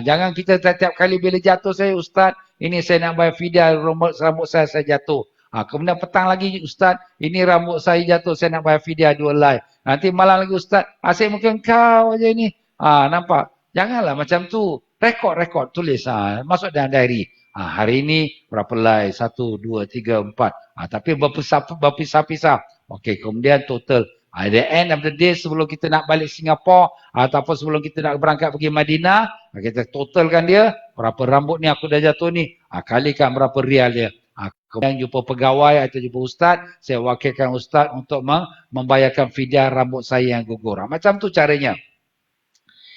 Jangan kita setiap kali bila jatuh saya, Ustaz, ini saya nak bayar fidyah, rambut saya jatuh. Kemudian petang lagi, Ustaz, ini rambut saya jatuh, saya nak bayar fidyah 2 helai. Nanti malam lagi, Ustaz, asyik mungkin kau aja ni. Nampak? Janganlah macam tu. Rekod, tulis. Masuk dalam diary. Hari ini berapa helai? 1, 2, 3, 4. Tapi berpisah-pisah. Okey, kemudian total. At the end of the day, sebelum kita nak balik Singapura, ataupun sebelum kita nak berangkat pergi Madinah, kita totalkan dia, berapa rambut ni aku dah jatuh ni. Kalikan berapa rial dia. Kemudian jumpa pegawai atau jumpa ustaz, saya wakilkan ustaz untuk membayarkan fidyah rambut saya yang gugur. Macam tu caranya.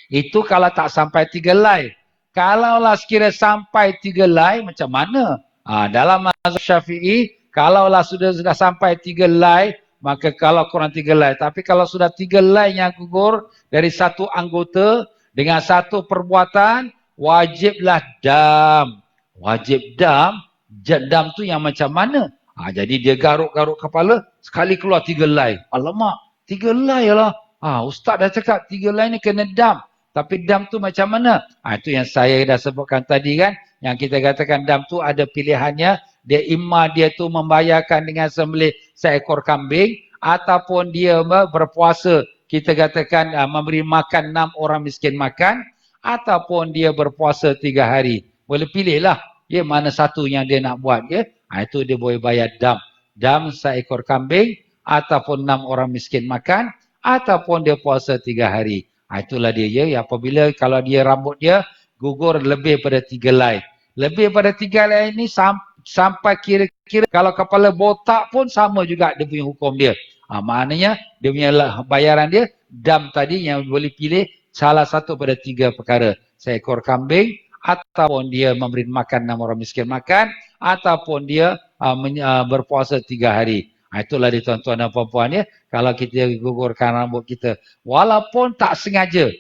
Itu kalau tak sampai 3 helai. Kalaulah sekiranya sampai 3 helai, macam mana? Dalam mazhab Syafi'i, kalaulah sudah sampai 3 helai, maka kalau kurang 3 helai. Tapi kalau sudah 3 helai yang gugur dari satu anggota dengan satu perbuatan, wajiblah dam. Wajib dam. Dam tu yang macam mana? Jadi dia garuk-garuk kepala, sekali keluar 3 helai. Alamak, 3 helai lah. Ustaz dah cakap 3 helai ni kena dam. Tapi dam tu macam mana? Itu yang saya dah sebutkan tadi kan. Yang kita katakan dam tu ada pilihannya. Dia dia tu membayarkan dengan sembelih seekor kambing. Ataupun dia berpuasa. Kita katakan memberi makan 6 orang miskin makan. Ataupun dia berpuasa 3 hari. Boleh pilih lah. Ya, mana satu yang dia nak buat. Ya? Itu dia boleh bayar dam. Dam seekor kambing. Ataupun 6 orang miskin makan. Ataupun dia puasa 3 hari. Itulah dia ya. Apabila kalau dia rambut dia gugur lebih pada 3 helai. Lebih pada 3 helai ini sampai kira-kira kalau kepala botak pun sama juga dia punya hukum dia. Maknanya dia punya bayaran dia dam tadi yang boleh pilih salah satu pada 3 perkara. Seekor kambing ataupun dia memberi makan 6 orang miskin makan ataupun dia berpuasa 3 hari. Itulah dia tuan-tuan dan puan-puan ya. Kalau kita gugurkan rambut kita. Walaupun tak sengaja.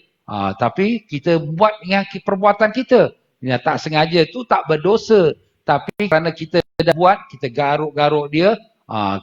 Tapi kita buat dengan perbuatan kita. Yang tak sengaja tu tak berdosa. Tapi kerana kita dah buat, kita garuk-garuk dia.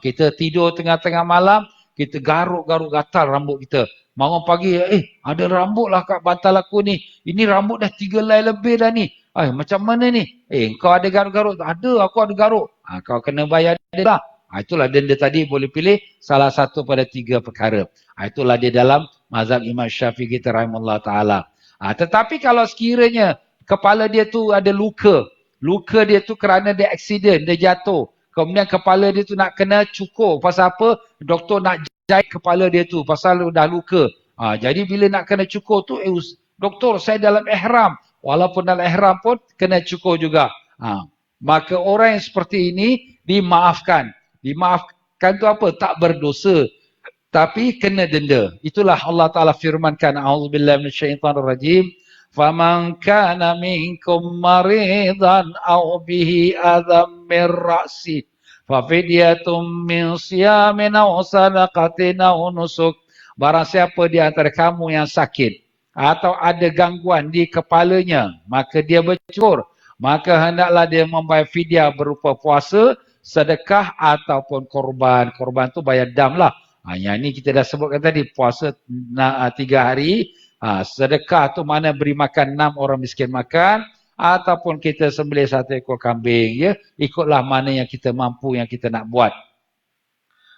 Kita tidur tengah-tengah malam. Kita garuk-garuk gatal rambut kita. Bangun pagi, ada rambut lah kat bantal aku ni. Ini rambut dah 3 helai lebih dah ni. Macam mana ni? Kau ada garuk-garuk? Ada, aku ada garuk. Kau kena bayar dia lah. Itulah denda tadi boleh pilih salah satu pada 3 perkara. Itulah dia dalam mazhab Imam Syafi'i kita rahimahullah ta'ala. Tetapi kalau sekiranya kepala dia tu ada luka. Luka dia tu kerana dia aksiden, dia jatuh. Kemudian kepala dia tu nak kena cukur. Pasal apa? Doktor nak jahit kepala dia tu. Pasal dah luka. Jadi bila nak kena cukur tu, doktor saya dalam ihram. Walaupun dalam ihram pun kena cukur juga. Maka orang yang seperti ini dimaafkan. Dimaafkan tu apa? Tak berdosa. Tapi kena denda. Itulah Allah Ta'ala firmankan. A'udzubillah minasyaitanirrajim. Faman kana minkum maridan aw bihi adam min ra'si. Fafidyatum min siyamin aw sadaqatin aw nusuk. Barang siapa di antara kamu yang sakit. Atau ada gangguan di kepalanya. Maka dia bercukur. Maka hendaklah dia membayar fidyah berupa puasa, sedekah ataupun korban. Korban tu bayar dam lah. Yang ni kita dah sebutkan tadi. Puasa 3 hari. Sedekah tu mana beri makan 6 orang miskin makan. Ataupun kita sembelih 1 ekor kambing. Ya? Ikutlah mana yang kita mampu yang kita nak buat.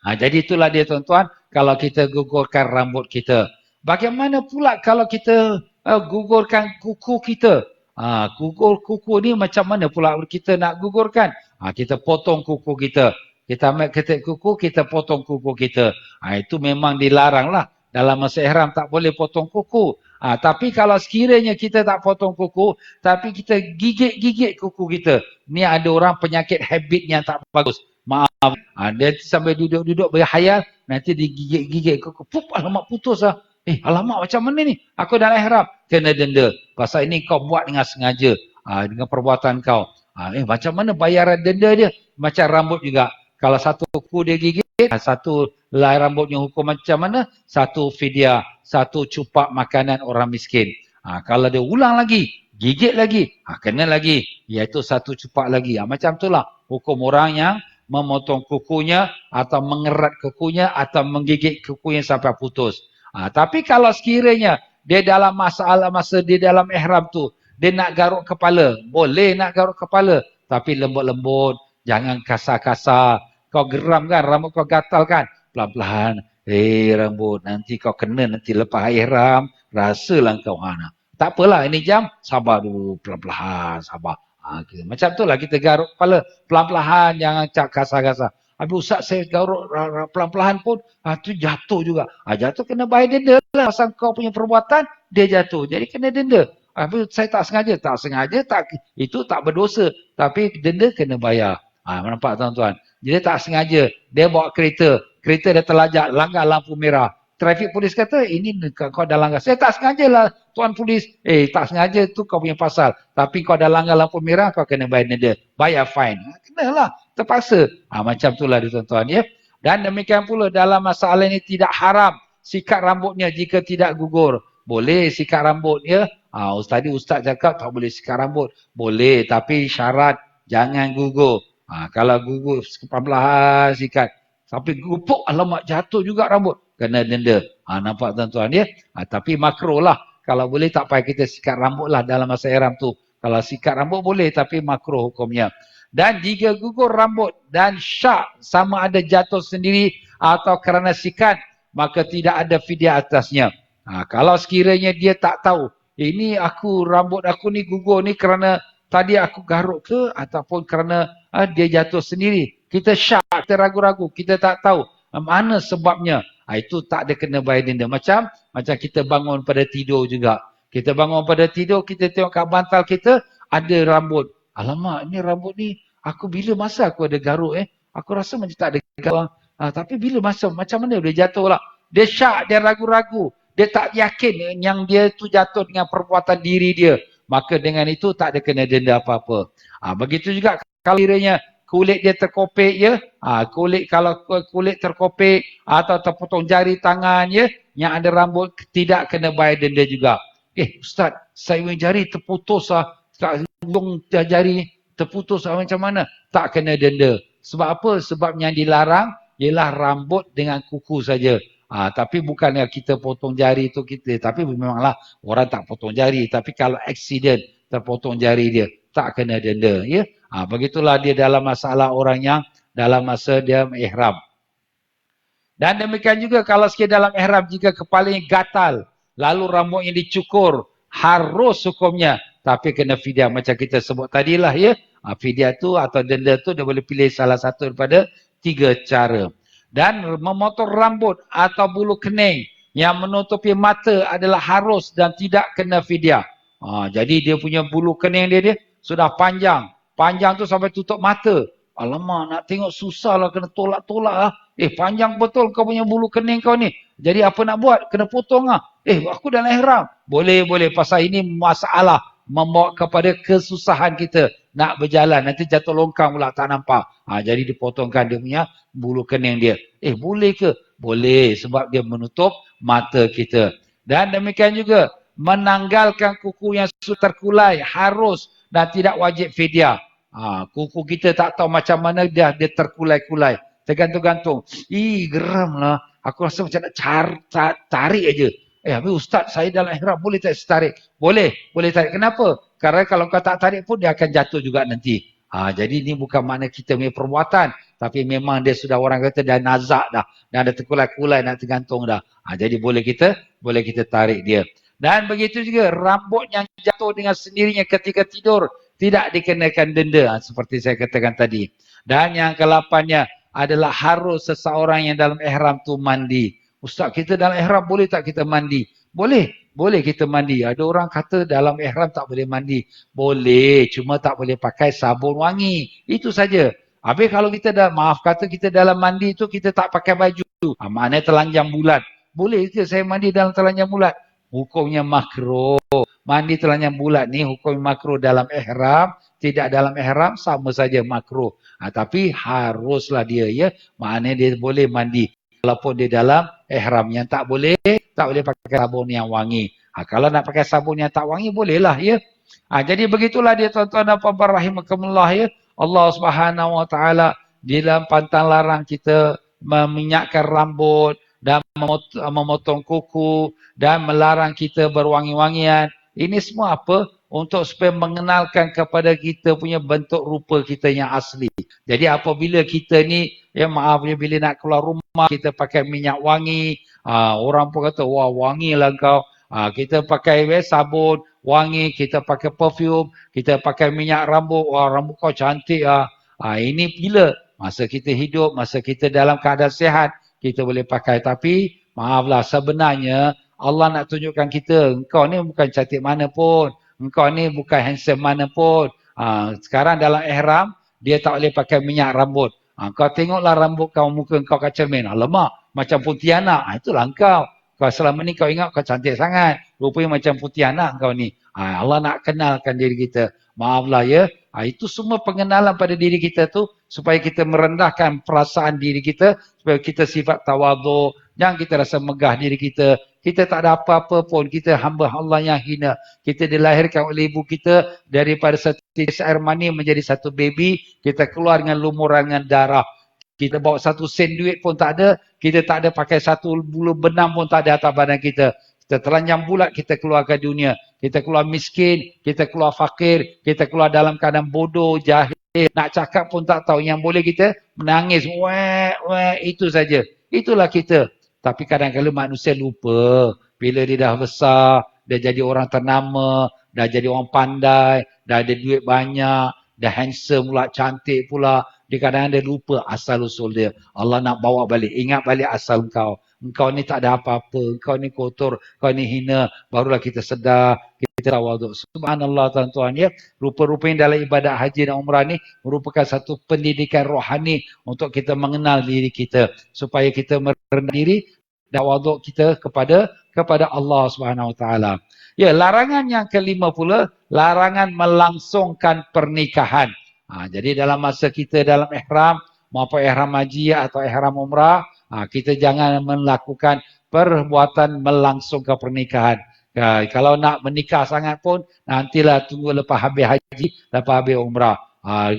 Jadi itulah dia tuan-tuan. Kalau kita gugurkan rambut kita. Bagaimana pula kalau kita gugurkan kuku kita. Gugur kuku ni macam mana pula kita nak gugurkan? Kita potong kuku kita. Kita ambil ketik kuku, kita potong kuku kita. Itu memang dilarang lah. Dalam masa ihram tak boleh potong kuku. Tapi kalau sekiranya kita tak potong kuku, tapi kita gigit-gigit kuku kita. Ni ada orang penyakit habit yang tak bagus. Maaf. Dia sampai duduk-duduk berhayal, nanti digigit-gigit kuku. Alamak putus lah. Alamak macam mana ni? Aku dalam ihram. Kena denda. Pasal ini kau buat dengan sengaja. Dengan perbuatan kau. Macam mana bayaran denda dia? Macam rambut juga. Kalau satu kuku dia gigit, satu helai rambutnya hukum macam mana? Satu fidyah. Satu cupak makanan orang miskin. Kalau dia ulang lagi, gigit lagi, kena lagi. Iaitu satu cupak lagi. Macam itulah hukum orang yang memotong kukunya atau mengerat kukunya atau menggigit kukunya sampai putus. Tapi kalau sekiranya dia dalam masa dia dalam ihram tu, dia nak garuk kepala. Boleh nak garuk kepala. Tapi lembut-lembut. Jangan kasar-kasar. Kau geram kan, rambut kau gatal kan. Pelan-pelan. Rambut, nanti kau kena nanti lepas ihram. Rasalah kau. Tak apalah, ini jam. Sabar dulu, pelan-pelan. Sabar. Macam tu lah kita garuk kepala. Pelan-pelan, jangan cak kasar-kasar. Habis Ustaz saya garuk pelan-pelan pun tu jatuh juga. Jatuh kena bayar denda lah. Pasal kau punya perbuatan dia jatuh. Jadi kena denda. Habis saya tak sengaja. Tak sengaja itu tak berdosa. Tapi denda kena bayar. Nampak tuan-tuan. Jadi tak sengaja. Dia bawa kereta. Kereta dia terlajak. Langgar lampu merah. Trafik polis kata ini kau dah langgar. Saya tak sengaja lah tuan polis. Tak sengaja tu kau punya pasal. Tapi kau dah langgar lampu merah kau kena bayar denda. Bayar fine. Kenalah. Terpaksa. Macam itulah dia tuan-tuan ya. Dan demikian pula dalam masalah ini tidak haram sikat rambutnya jika tidak gugur. Boleh sikat rambut ya. Tadi Ustaz cakap tak boleh sikat rambut. Boleh, tapi syarat jangan gugur. Kalau gugur perlahan sikat. Sampai gupuk, alamak jatuh juga rambut. Kena denda. Nampak tuan-tuan ya. Tapi makruh lah. Kalau boleh tak payah kita sikat rambut lah dalam masa ihram tu. Kalau sikat rambut boleh, tapi makruh hukumnya. Dan jika gugur rambut dan syak sama ada jatuh sendiri atau kerana sikat, maka tidak ada fidyah atasnya. Kalau sekiranya dia tak tahu, ini rambut aku ni gugur ni kerana tadi aku garuk ke ataupun kerana dia jatuh sendiri. Kita syak, kita ragu-ragu, kita tak tahu mana sebabnya. Itu tak ada kena bayar denda. Macam kita bangun pada tidur juga. Kita bangun pada tidur, kita tengok kat bantal kita ada rambut. Alamak, ni rambut ni aku bila masa aku ada garuk Aku rasa macam tak ada garuk. Tapi bila masa macam mana dia jatuh lah. Dia syak, dia ragu-ragu. Dia tak yakin yang dia tu jatuh dengan perbuatan diri dia. Maka dengan itu tak ada kena denda apa-apa. Begitu juga kalau kiranya kulit dia terkopek ya. Kalau kulit terkopek atau terpotong jari tangan ya. Yang ada rambut tidak kena bayar denda juga. Ustaz, saya punya jari terputus hujung jari terputus macam mana? Tak kena denda. Sebab apa? Sebab yang dilarang ialah rambut dengan kuku saja. Tapi bukannya kita potong jari tu kita. Tapi memanglah orang tak potong jari. Tapi kalau accident terpotong jari dia, tak kena denda. Ya? Begitulah dia dalam masalah orang yang dalam masa dia ihram. Dan demikian juga kalau sekiranya dalam ihram jika kepalanya gatal, lalu rambutnya dicukur, harus hukumnya. Tapi kena fidyah macam kita sebut tadilah ya. Fidyah tu atau denda tu dia boleh pilih salah satu daripada 3 cara. Dan memotong rambut atau bulu kening yang menutupi mata adalah harus dan tidak kena fidyah. Jadi dia punya bulu kening dia sudah panjang. Panjang tu sampai tutup mata. Alamak, nak tengok susah lah, kena tolak-tolak lah. Panjang betul kau punya bulu kening kau ni. Jadi apa nak buat? Kena potong lah. Aku dalam ihram. Boleh. Pasal ini masalah membawa kepada kesusahan kita nak berjalan. Nanti jatuh longkang pula tak nampak. Jadi dipotongkan dia punya bulu kening dia. Boleh ke? Boleh sebab dia menutup mata kita. Dan demikian juga menanggalkan kuku yang sudah terkulai harus dan tidak wajib fidyah. Kuku kita tak tahu macam mana dia terkulai-kulai. Tergantung-gantung. Geram lah. Aku rasa macam nak tarik aja. Habis Ustaz, saya dalam ihram boleh tak tarik? Boleh tarik. Kenapa? Karena kalau kau tak tarik pun dia akan jatuh juga nanti. Jadi ini bukan makna kita punya perbuatan. Tapi memang dia sudah orang kata dah nazak dah. Dah ada terkulai-kulai nak tergantung dah. Jadi boleh kita tarik dia. Dan begitu juga rambut yang jatuh dengan sendirinya ketika tidur tidak dikenakan denda seperti saya katakan tadi. Dan yang ke-8-nya adalah harus seseorang yang dalam ihram tu mandi. Ustaz, kita dalam ihram boleh tak kita mandi? Boleh kita mandi. Ada orang kata dalam ihram tak boleh mandi. Boleh, cuma tak boleh pakai sabun wangi. Itu saja. Habis kalau kita kita dalam mandi tu kita tak pakai baju. Maknanya telanjang bulat. Boleh ke saya mandi dalam telanjang bulat? Hukumnya makruh. Mandi telanjang bulat ni hukum makruh dalam ihram, tidak dalam ihram sama saja makruh. Tapi haruslah dia ya. Maknanya dia boleh mandi walaupun dia dalam ihram. Yang tak boleh pakai sabun yang wangi. Kalau nak pakai sabun yang tak wangi bolehlah ya. Jadi begitulah dia tuan-tuan dan puan-puan rahimakumullah ya. Allah Subhanahu wa taala dalam pantang larang kita meminyakkan rambut dan memotong kuku dan melarang kita berwangi-wangian. Ini semua apa? Untuk supaya mengenalkan kepada kita punya bentuk rupa kita yang asli. Jadi apabila kita ni, bila nak keluar rumah, kita pakai minyak wangi. Orang pun kata, wah wangilah kau. Kita pakai sabun, wangi, kita pakai perfume, kita pakai minyak rambut. Wah rambut kau cantik lah. Ini bila? Masa kita hidup, masa kita dalam keadaan sihat, kita boleh pakai. Tapi maaflah, sebenarnya Allah nak tunjukkan kita, engkau ni bukan cantik mana pun. Engkau ni bukan handsome mana pun. Sekarang dalam ihram, dia tak boleh pakai minyak rambut. Kau tengoklah rambut kau, muka kau kat cermin. Alamak, macam putih anak. Itulah engkau. Kau selama ni kau ingat kau cantik sangat. Rupanya macam putih anak kau ni. Allah nak kenalkan diri kita. Maaflah ya. Itu semua pengenalan pada diri kita tu supaya kita merendahkan perasaan diri kita, supaya kita sifat tawaduk, jangan kita rasa megah diri kita. Kita tak ada apa-apa pun, kita hamba Allah yang hina. Kita dilahirkan oleh ibu kita daripada setetes air mani menjadi satu baby, kita keluar dengan lumuran dengan darah. Kita bawa satu sen duit pun tak ada, kita tak ada pakai satu bulu benang pun tak ada atas badan kita. Kita telanjang bulat, kita keluar ke dunia. Kita keluar miskin, kita keluar fakir, kita keluar dalam keadaan bodoh, jahil. Nak cakap pun tak tahu. Yang boleh kita menangis. Weh, itu saja. Itulah kita. Tapi kadang-kadang manusia lupa. Bila dia dah besar, dia jadi orang ternama, dah jadi orang pandai, dah ada duit banyak, dah handsome pula, cantik pula. Dia kadang-kadang dia lupa asal-usul dia. Allah nak bawa balik. Ingat balik asal engkau. Engkau ni tak ada apa-apa. Engkau ni kotor. Engkau ni hina. Barulah kita sedar. Kita tawaduk. Subhanallah tuan-tuan ya. Rupa-rupanya dalam ibadat haji dan umrah ni merupakan satu pendidikan rohani untuk kita mengenal diri kita. Supaya kita merendah diri dan tawaduk kita kepada Allah Subhanahu Wa Taala. Ya, larangan yang kelima pula, larangan melangsungkan pernikahan. Jadi dalam masa kita dalam ihram, maupun ihram haji atau ihram umrah, kita jangan melakukan perbuatan melangsungkan pernikahan. Kalau nak menikah sangat pun, nantilah tunggu lepas habis haji, lepas habis umrah.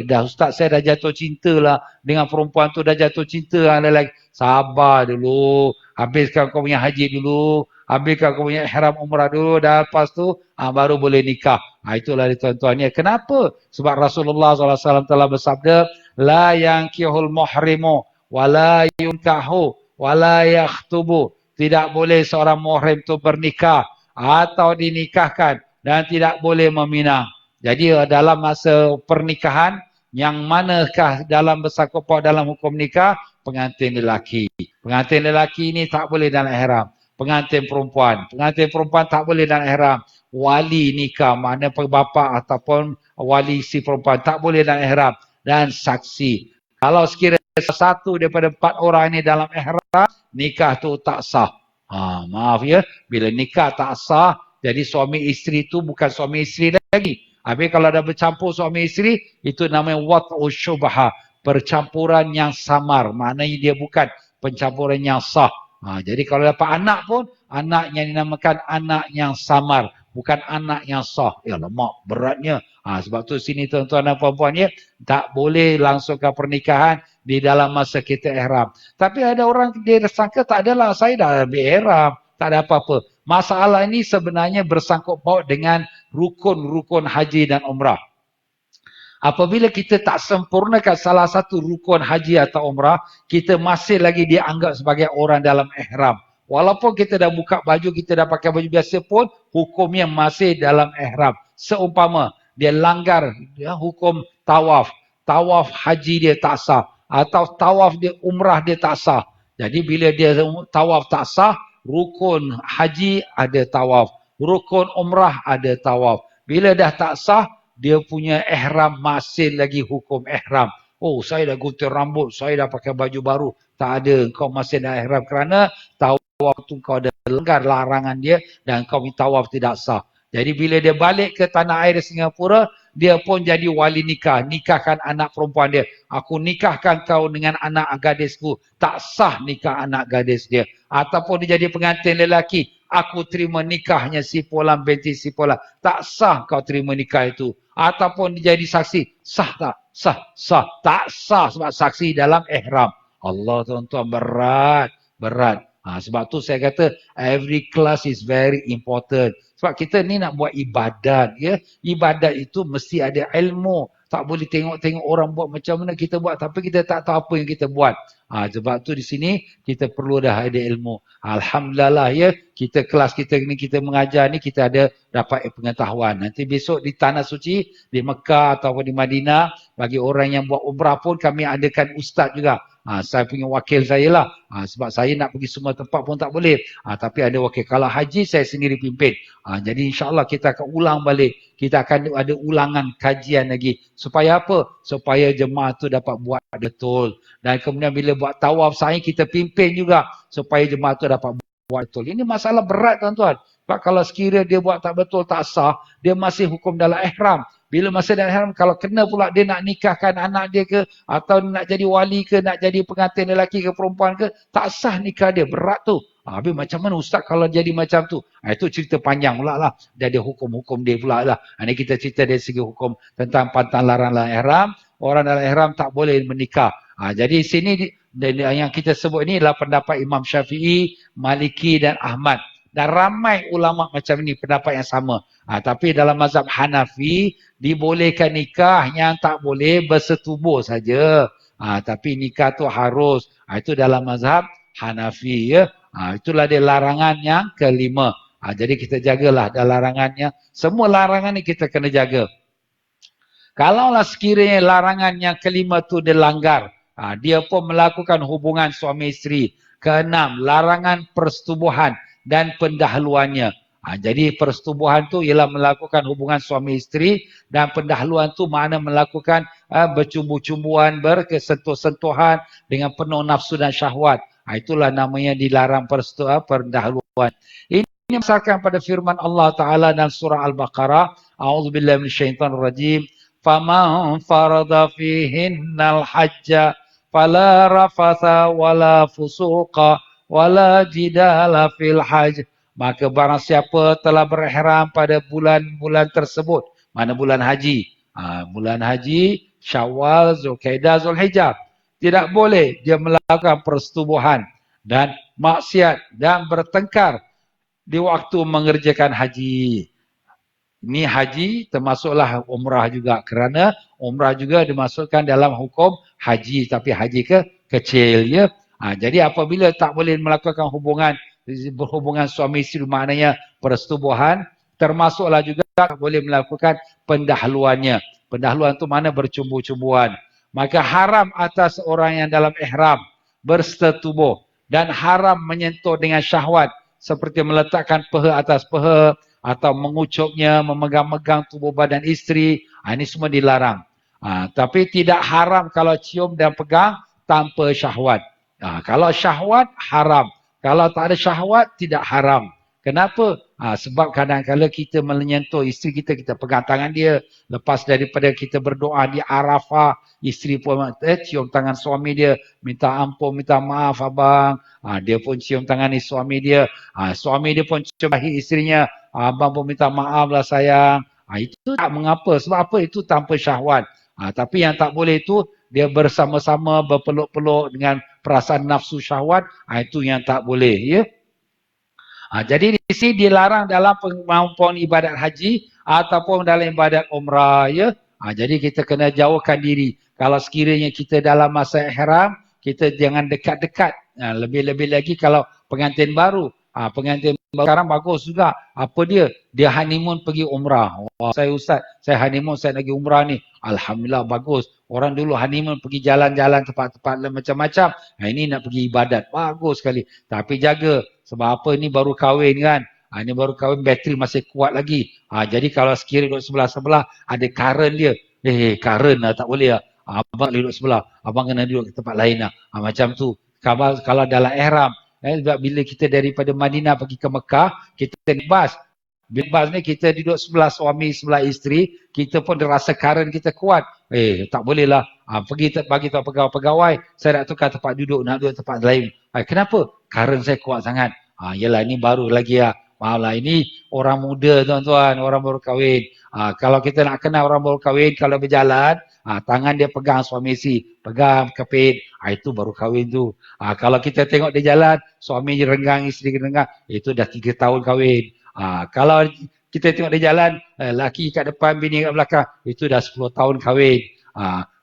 Dah ustaz saya dah jatuh cinta lah dengan perempuan tu, dah jatuh cinta lah. Sabar dulu, habiskan kau punya haji dulu, habiskan kau punya ihram umrah dulu, dah lepas tu baru boleh nikah. Itulah tuan-tuan ya. Kenapa? Sebab Rasulullah SAW telah bersabda, la yankihul muhrimu wa la yunkahu wa la yakhtubu. Tidak boleh seorang muhrim tu bernikah atau dinikahkan dan tidak boleh meminang. Jadi dalam masa pernikahan, yang manakah dalam bersangkut paut dalam hukum nikah? Pengantin lelaki. Pengantin lelaki ini tak boleh dalam ihram. Pengantin perempuan tak boleh dalam ihram. Wali nikah, mana bapa ataupun wali si perempuan tak boleh dalam ihram. Dan saksi. Kalau sekiranya satu daripada 4 orang ini dalam ihram, nikah tu tak sah. Maaf ya, bila nikah tak sah, jadi suami isteri tu bukan suami isteri lagi. Habis kalau dah bercampur suami isteri, itu namanya wat'u syubha, percampuran yang samar. Maknanya dia bukan pencampuran yang sah. Jadi kalau dapat anak pun, anak yang dinamakan anak yang samar, bukan anak yang sah. Ya lemak, beratnya. Sebab tu sini tuan-tuan dan puan-puan ya, tak boleh langsungkan pernikahan di dalam masa kita ihram. Tapi ada orang dia sangka tak adalah, saya dah ihram, tak ada apa-apa. Masalah ini sebenarnya bersangkut paut dengan rukun-rukun haji dan umrah. Apabila kita tak sempurnakan salah satu rukun haji atau umrah, kita masih lagi dianggap sebagai orang dalam ihram. Walaupun kita dah buka baju, kita dah pakai baju biasa pun, hukumnya masih dalam ihram. Seumpama dia langgar hukum tawaf. Tawaf haji dia tak sah. Atau tawaf dia umrah dia tak sah. Jadi bila dia tawaf tak sah, rukun haji ada tawaf. Rukun umrah ada tawaf. Bila dah tak sah, dia punya ihram masih lagi hukum ihram. Oh, saya dah gunting rambut, saya dah pakai baju baru. Tak ada, kau masih dah ihram kerana tawaf tu kau dah langgar larangan dia dan kau punya tawaf tidak sah. Jadi bila dia balik ke tanah air Singapura, dia pun jadi wali nikah. Nikahkan anak perempuan dia. Aku nikahkan kau dengan anak gadisku. Tak sah nikah anak gadis dia. Ataupun dia jadi pengantin lelaki. Aku terima nikahnya si Polan binti si Polan. Tak sah kau terima nikah itu. Ataupun dia jadi saksi. Sah tak? Sah. Sah. Tak sah sebab saksi dalam ihram. Allah tuan-tuan, berat. Sebab tu saya kata every class is very important. Sebab kita ni nak buat ibadat ya. Ibadat itu mesti ada ilmu. Tak boleh tengok-tengok orang buat macam mana kita buat tapi kita tak tahu apa yang kita buat. Sebab tu di sini kita perlu dah ada ilmu. Alhamdulillah ya, kita kelas kita ni kita mengajar ni kita ada dapat pengetahuan. Nanti besok di Tanah Suci, di Mekah ataupun di Madinah, bagi orang yang buat umrah pun kami adakan ustaz juga. Saya punya wakil saya lah. Sebab saya nak pergi semua tempat pun tak boleh. Tapi ada wakil. Kalau haji saya sendiri pimpin. Jadi insyaAllah kita akan ulang balik. Kita akan ada ulangan kajian lagi. Supaya apa? Supaya jemaah tu dapat buat betul. Dan kemudian bila buat tawaf sa'i kita pimpin juga. Supaya jemaah tu dapat buat betul. Ini masalah berat tuan-tuan. Sebab kalau sekiranya dia buat tak betul, tak sah, dia masih hukum dalam ihram. Bila masih dalam ihram, kalau kena pula dia nak nikahkan anak dia ke, atau nak jadi wali ke, nak jadi pengantin lelaki ke perempuan ke, tak sah nikah dia, berat tu. Habis macam mana ustaz kalau jadi macam tu? Itu cerita panjang pula lah. Dia ada hukum-hukum dia pula lah. Ini kita cerita dari segi hukum tentang pantang larang dalam ihram. Orang dalam ihram tak boleh menikah. Jadi sini yang kita sebut ini adalah pendapat Imam Syafi'i, Maliki dan Ahmad. Dan ramai ulama macam ini pendapat yang sama. Tapi dalam mazhab Hanafi, dibolehkan nikah, yang tak boleh bersetubuh saja. Tapi nikah tu harus. Itu dalam mazhab Hanafi, ya. Itulah dia larangan yang kelima. Jadi kita jagalah ada larangannya. Semua larangan ni kita kena jaga. Kalaulah sekiranya larangan yang kelima tu dilanggar, dia pun melakukan hubungan suami isteri. Keenam, larangan persetubuhan dan pendahuluannya. Jadi persetubuhan tu ialah melakukan hubungan suami isteri, dan pendahuluan tu makna melakukan bercumbu-cumbuan, berkesentuh-sentuhan dengan penuh nafsu dan syahwat. Itulah namanya dilarang pendahuluan. Ini berdasarkan pada firman Allah Ta'ala dalam surah Al-Baqarah. A'udzubillahi minasyaitonirrajim. Faman farada fihinnal hajja fala rafatha wala fusuqa wala jidala fil hajj. Maka barang siapa telah berihram pada bulan-bulan tersebut. Mana bulan haji? Bulan haji, Syawal, Zulkaidah, Zulhijjah. Tidak boleh dia melakukan persetubuhan dan maksiat dan bertengkar di waktu mengerjakan haji. Ini haji termasuklah umrah juga, kerana umrah juga dimasukkan dalam hukum haji, tapi haji kecil, ya. Jadi apabila tak boleh melakukan berhubungan suami isteri, maknanya persetubuhan, termasuklah juga tak boleh melakukan pendahuluannya. Pendahuluan itu mana bercumbu-cumbuan. Maka haram atas orang yang dalam ihram bersetubuh, dan haram menyentuh dengan syahwat seperti meletakkan peha atas peha atau mengucupnya, memegang-megang tubuh badan isteri. Ini semua dilarang. Tapi tidak haram kalau cium dan pegang tanpa syahwat. Kalau syahwat haram, kalau tak ada syahwat tidak haram. Kenapa? Sebab kadang-kadang kita menyentuh isteri kita, kita pegang tangan dia. Lepas daripada kita berdoa di Arafah, isteri pun cium tangan suami dia, minta ampun, minta maaf abang. Dia pun cium tangan suami dia. Suami dia pun cium dahi isterinya. Abang pun minta maaf lah sayang. Itu tak mengapa. Sebab apa? Itu tanpa syahwat. Tapi yang tak boleh itu, dia bersama-sama berpeluk-peluk dengan perasaan nafsu syahwat. Itu yang tak boleh, ya. Jadi di sini dilarang dalam kemampuan ibadat haji ataupun dalam ibadat umrah, ya. Jadi kita kena jauhkan diri. Kalau sekiranya kita dalam masa ihram, kita jangan dekat-dekat. Lebih-lebih lagi kalau pengantin baru. Pengantin baru sekarang bagus juga. Apa dia? Dia honeymoon pergi umrah. Wah, saya ustaz, saya honeymoon, saya pergi umrah ni. Alhamdulillah bagus. Orang dulu honeymoon pergi jalan-jalan tempat-tempat macam-macam. Ini nak pergi ibadat. Bagus sekali. Tapi jaga. Sebab apa, ni baru kahwin kan. Ini baru kahwin, bateri masih kuat lagi. Jadi kalau sekiranya duduk sebelah-sebelah, ada current dia. Current lah, tak boleh lah. Abang duduk sebelah, abang kena duduk ke tempat lain lah. Macam tu. Kalau dalam ihram, sebab bila kita daripada Madinah pergi ke Mekah, kita naik bas. Bila bas ni kita duduk sebelah suami, sebelah isteri, kita pun rasa current kita kuat. Tak boleh lah. Pergi bagi tahu pegawai, saya nak tukar tempat duduk, nak duduk tempat lain. Kenapa? Current saya kuat sangat. Yelah, ini baru lagi lah. Maaflah, ini orang muda tuan-tuan, orang baru kahwin. Kalau kita nak kenal orang baru kahwin, kalau berjalan, tangan dia pegang suami isteri, pegang kepit, itu baru kahwin tu. Kalau kita tengok dia jalan, suami renggang, isteri renggang, itu dah 3 tahun kahwin. Kalau kita tengok dia jalan, laki kat depan, bini kat belakang, itu dah 10 tahun kahwin.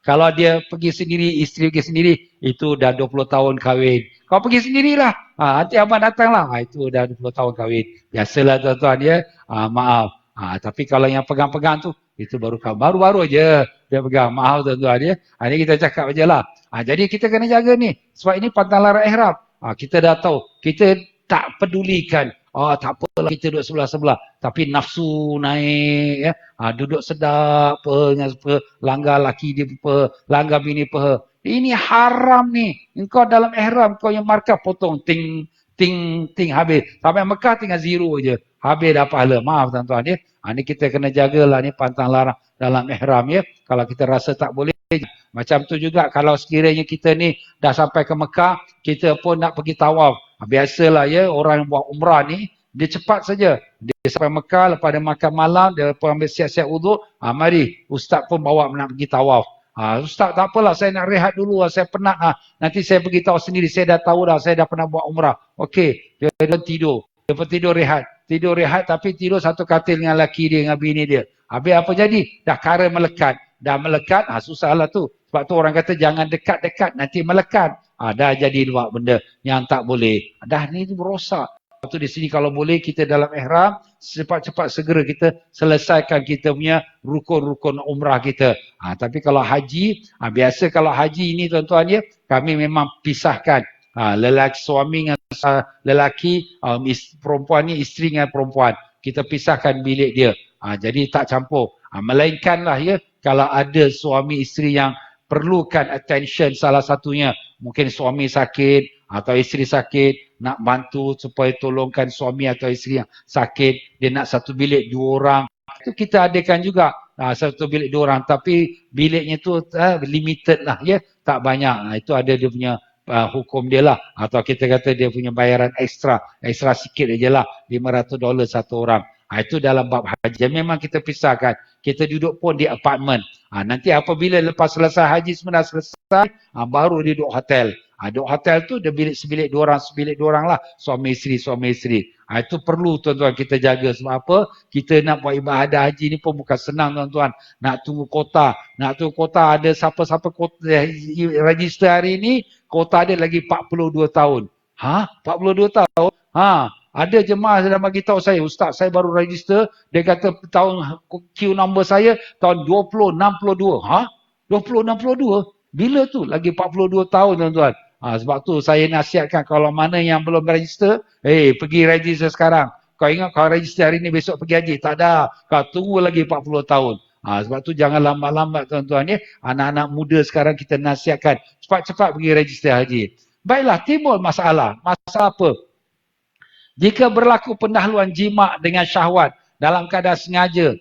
Kalau dia pergi sendiri, isteri pergi sendiri, itu dah 20 tahun kahwin. Kau pergi sendirilah. Nanti abang datanglah. Itu dah 20 tahun kahwin. Biasalah tuan-tuan, ya. Maaf. Tapi kalau yang pegang-pegang tu, itu baru kahwin. Baru-baru je dia pegang. Maaf tuan-tuan, ya. Ini kita cakap je lah. Jadi kita kena jaga ni. Sebab ini pantang larang ihram. Kita dah tahu. Kita tak pedulikan. Tak apalah kita duduk sebelah-sebelah. Tapi nafsu naik, ya. Duduk sedap, langgar laki dia, langgar bini, Ini haram ni. Engkau dalam ihram, kau yang markah potong. Ting, ting habis. Sampai Mekah tinggal zero je. Habis dah pahala. Maaf tuan-tuan ya. Ni kita kena jagalah ni pantang larang dalam ihram ya. Kalau kita rasa tak boleh. Macam tu juga kalau sekiranya kita ni dah sampai ke Mekah, kita pun nak pergi tawaf. Biasalah ya, orang yang buat umrah ni, dia cepat saja. Dia sampai Mekah, lepas dia makan malam, dia pun ambil siap-siap uduk. Mari, ustaz pun bawa nak pergi tawaf. Ustaz tak apalah, saya nak rehat dulu, saya penat. Nanti saya pergi tawaf sendiri, saya dah tahu dah, saya dah pernah buat umrah. Okey, dia tidur. Dia pun tidur rehat. Tidur rehat tapi tidur satu katil dengan laki dia, dengan bini dia. Habis apa jadi? Dah kara melekat. Dah melekat, susahlah tu. Sebab tu orang kata jangan dekat-dekat, nanti melekat. Dah jadi buat benda yang tak boleh. Dah ni berosak. Sebab tu di sini kalau boleh kita dalam ihram, cepat-cepat segera kita selesaikan kita punya rukun-rukun umrah kita. Tapi kalau haji, biasa kalau haji ini tuan-tuan ya, kami memang pisahkan. Lelaki suami dengan lelaki, perempuan ni isteri dengan perempuan. Kita pisahkan bilik dia. Jadi tak campur. Melainkanlah ya, kalau ada suami isteri yang perlukan attention salah satunya, mungkin suami sakit atau isteri sakit, nak bantu supaya tolongkan suami atau isteri yang sakit, dia nak satu bilik 2 orang, itu kita adakan juga satu bilik 2 orang, tapi biliknya tu limited lah ya, tak banyak. Itu ada dia punya hukum dia lah, atau kita kata dia punya bayaran ekstra sikit aja lah, $500 satu orang. Itu dalam bab haji. Memang kita pisahkan. Kita duduk pun di apartmen. Nanti apabila lepas selesai haji semua dah selesai, baru dia duduk hotel. Duduk hotel tu dia sebilik 2 orang lah. Suami isteri. Itu perlu tuan-tuan kita jaga. Sebab apa? Kita nak buat ibadah haji ni pun bukan senang tuan-tuan. Nak tunggu kota. Ada siapa-siapa register hari ni, kota dia lagi 42 tahun. 42 tahun? Ada jemaah yang bagi tahu saya, ustaz saya baru register, dia kata tahun queue number saya tahun 2062. 2062? Bila tu? Lagi 42 tahun tuan-tuan. Sebab tu saya nasihatkan kalau mana yang belum register, pergi register sekarang. Kau ingat kau register hari ni besok pergi haji? Tak ada. Kau tunggu lagi 40 tahun. Sebab tu jangan lambat-lambat tuan-tuan ya. Anak-anak muda sekarang kita nasihatkan cepat-cepat pergi register haji. Baiklah, timbul masalah. Masalah apa? Jika berlaku pendahuluan jima' dengan syahwat dalam keadaan sengaja,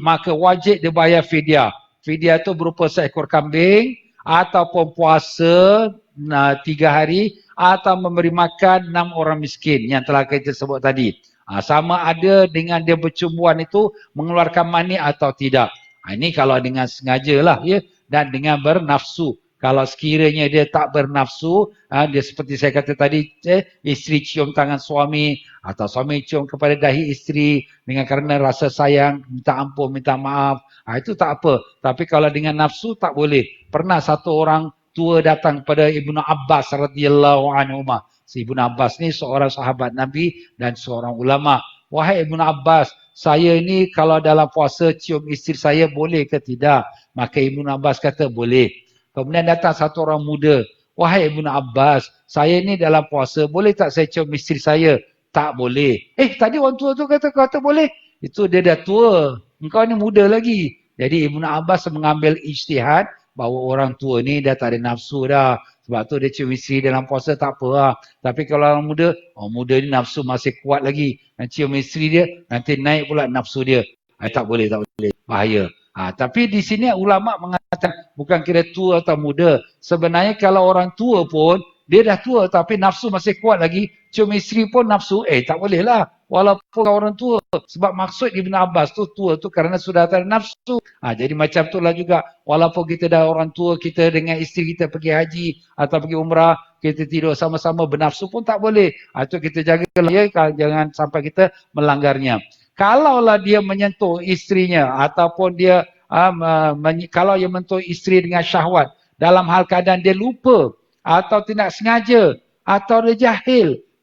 maka wajib dia bayar fidyah. Fidyah itu berupa seekor kambing ataupun puasa 3 hari atau memberi makan 6 orang miskin yang telah kita sebut tadi. Sama ada dengan dia bercumbuan itu mengeluarkan mani atau tidak. Ini kalau dengan sengaja lah ya, dan dengan bernafsu. Kalau sekiranya dia tak bernafsu, dia seperti saya kata tadi, isteri cium tangan suami atau suami cium kepada dahi isteri dengan kerana rasa sayang, minta ampun, minta maaf, itu tak apa. Tapi kalau dengan nafsu tak boleh. Pernah satu orang tua datang kepada Ibnu Abbas radhiyallahu anhu. Si Ibnu Abbas ni seorang sahabat Nabi dan seorang ulama. Wahai Ibnu Abbas, saya ini kalau dalam puasa cium isteri saya boleh ke tidak? Maka Ibnu Abbas kata boleh. Kemudian datang satu orang muda. Wahai Ibnu Abbas, saya ni dalam puasa, boleh tak saya cium isteri saya? Tak boleh. Tadi orang tua tu kata boleh. Itu dia dah tua. Engkau ni muda lagi. Jadi Ibnu Abbas mengambil ijtihad bahawa orang tua ni dah tak ada nafsu dah. Sebab tu dia cium isteri dalam puasa tak apa lah. Tapi kalau orang muda ni nafsu masih kuat lagi. Dan cium isteri dia, nanti naik pula nafsu dia. Tak boleh. Bahaya. Tapi di sini ulama mengatakan bukan kira tua atau muda. Sebenarnya kalau orang tua pun, dia dah tua tapi nafsu masih kuat lagi. Cium isteri pun nafsu, tak boleh lah. Walaupun orang tua. Sebab maksud Ibn Abbas tu tua tu kerana sudah tak ada nafsu. Jadi macam itulah juga. Walaupun kita dah orang tua, kita dengan isteri kita pergi haji atau pergi umrah, kita tidur sama-sama bernafsu pun tak boleh. Itu kita jagalah ya, jangan sampai kita melanggarnya. Kalaulah dia menyentuh isterinya ataupun dia kalau dia menyentuh isteri dengan syahwat dalam hal keadaan dia lupa atau tidak sengaja atau dia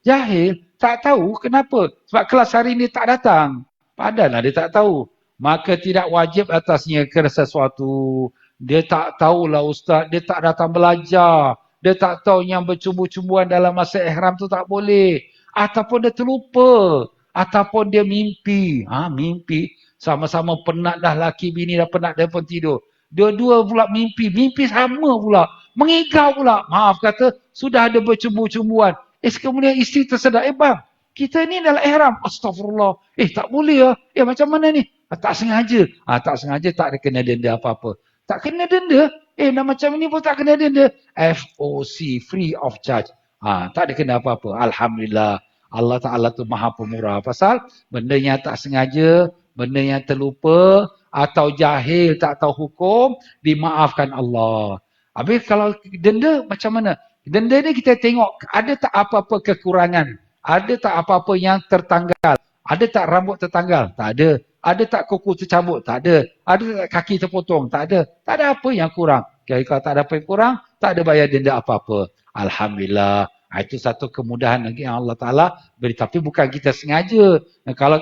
jahil tak tahu kenapa, sebab kelas hari ini tak datang, padahal dia tak tahu, maka tidak wajib atasnya kena sesuatu. Dia tak tahulah ustaz, dia tak datang belajar, dia tak tahu yang bercumbu-cumbuan dalam masa ihram tu tak boleh, ataupun dia terlupa, ataupun dia mimpi. Mimpi. Sama-sama penat dah, laki bini dah penat, dia pun tidur. Dua-dua pula mimpi sama pula. Mengigau pula. Maaf kata, sudah ada bercumbu-cumbuan. Kemudian isteri tersedak, bang, kita ni dalam ihram. Astagfirullah. Tak boleh lah. Macam mana ni? Tak sengaja. Tak sengaja tak ada kena denda apa-apa. Tak kena denda. Dah macam ni pun tak kena denda. FOC, free of charge. Tak ada kena apa-apa. Alhamdulillah. Allah Ta'ala tu maha pemurah. Pasal benda yang tak sengaja, benda yang terlupa, atau jahil tak tahu hukum, dimaafkan Allah. Habis kalau denda macam mana? Denda ni kita tengok, ada tak apa-apa kekurangan? Ada tak apa-apa yang tertanggal? Ada tak rambut tertanggal? Tak ada. Ada tak kuku tercabut? Tak ada. Ada tak kaki terpotong? Tak ada. Tak ada apa yang kurang. Jadi kalau tak ada apa yang kurang, tak ada bayar denda apa-apa. Alhamdulillah. Itu satu kemudahan lagi yang Allah Ta'ala beri. Tapi bukan kita sengaja. Kalau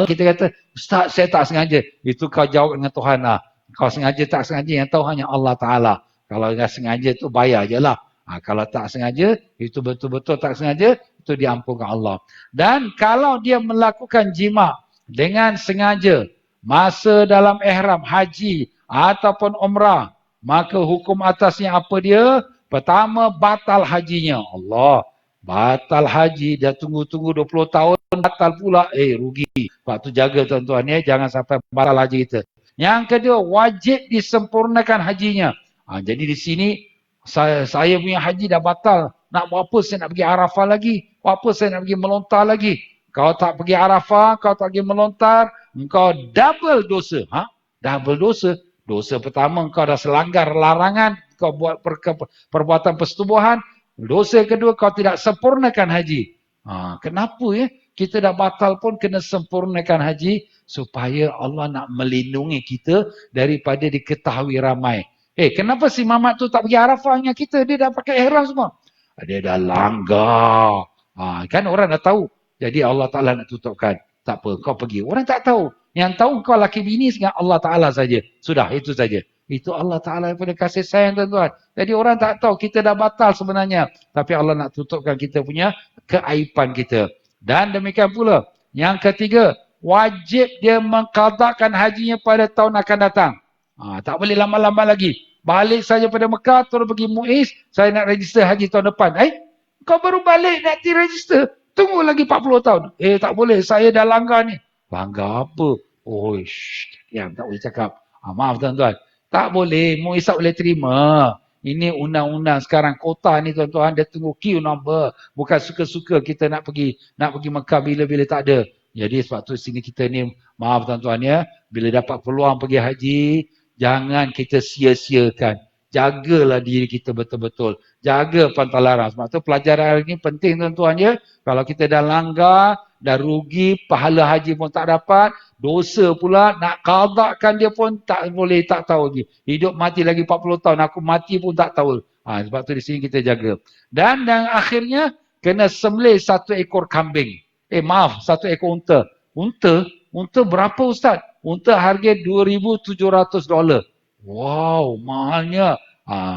kita kata, Ustaz saya tak sengaja. Itu kau jawab dengan Tuhan lah. Kau sengaja tak sengaja, yang tahu hanya Allah Ta'ala. Kalau dah sengaja tu bayar je lah. Kalau tak sengaja, itu betul-betul tak sengaja, itu diampunkan Allah. Dan kalau dia melakukan jima dengan sengaja, masa dalam ihram, haji ataupun umrah, maka hukum atasnya apa dia? Pertama, batal hajinya. Allah, batal haji, dah tunggu-tunggu 20 tahun, batal pula. Rugi. Sebab tu jaga tuan-tuan ya, jangan sampai batal haji kita. Yang kedua, wajib disempurnakan hajinya. Jadi di sini, saya punya haji dah batal. Nak buat apa saya nak pergi Arafah lagi? Buat apa saya nak pergi melontar lagi? Kau tak pergi Arafah, kau tak pergi melontar, engkau double dosa. Double dosa. Dosa pertama, engkau dah selanggar larangan, kau buat perbuatan persetubuhan. Dosa kedua, kau tidak sempurnakan haji. Kenapa ya? Kita dah batal pun kena sempurnakan haji supaya Allah nak melindungi kita daripada diketahui ramai. Kenapa si Mamat tu tak pergi Arafah dengan kita? Dia dah pakai ihram semua. Dia dah langgar. Kan orang dah tahu. Jadi Allah Ta'ala nak tutupkan. Tak apa, kau pergi. Orang tak tahu. Yang tahu kau laki bini dengan Allah Ta'ala saja. Sudah, itu saja. Itu Allah Ta'ala yang punya kasih sayang tuan-tuan. Jadi orang tak tahu kita dah batal sebenarnya. Tapi Allah nak tutupkan kita punya keaiban kita. Dan demikian pula. Yang ketiga, wajib dia mengqadakkan hajinya pada tahun akan datang. Tak boleh lama-lama lagi. Balik saja pada Mekah, terus pergi Muiz, saya nak register haji tahun depan. Kau baru balik nak register? Tunggu lagi 40 tahun. Tak boleh, saya dah langgar ni. Langgar apa? Tak boleh cakap. Maaf tuan-tuan. Tak boleh, Muiz tak boleh terima. Ini undang-undang sekarang, kota ni tuan-tuan, dia tunggu queue number. Bukan suka-suka kita nak pergi Mekah bila-bila tak ada. Jadi sebab tu sini kita ni, maaf tuan-tuan ya, bila dapat peluang pergi haji, jangan kita sia-siakan. Jagalah diri kita betul-betul. Jaga pantalaran. Sebab tu pelajaran ini penting tuan-tuan ya. Kalau kita dah langgar, dah rugi, pahala haji pun tak dapat, dosa pula, nak qadakkan dia pun tak boleh, tak tahu lagi. Hidup mati lagi 40 tahun, aku mati pun tak tahu. Sebab tu di sini kita jaga. Dan akhirnya, kena sembelih 1 ekor kambing. Maaf, 1 ekor unta. Unta berapa Ustaz? Unta harga $2,700. Wow, mahalnya.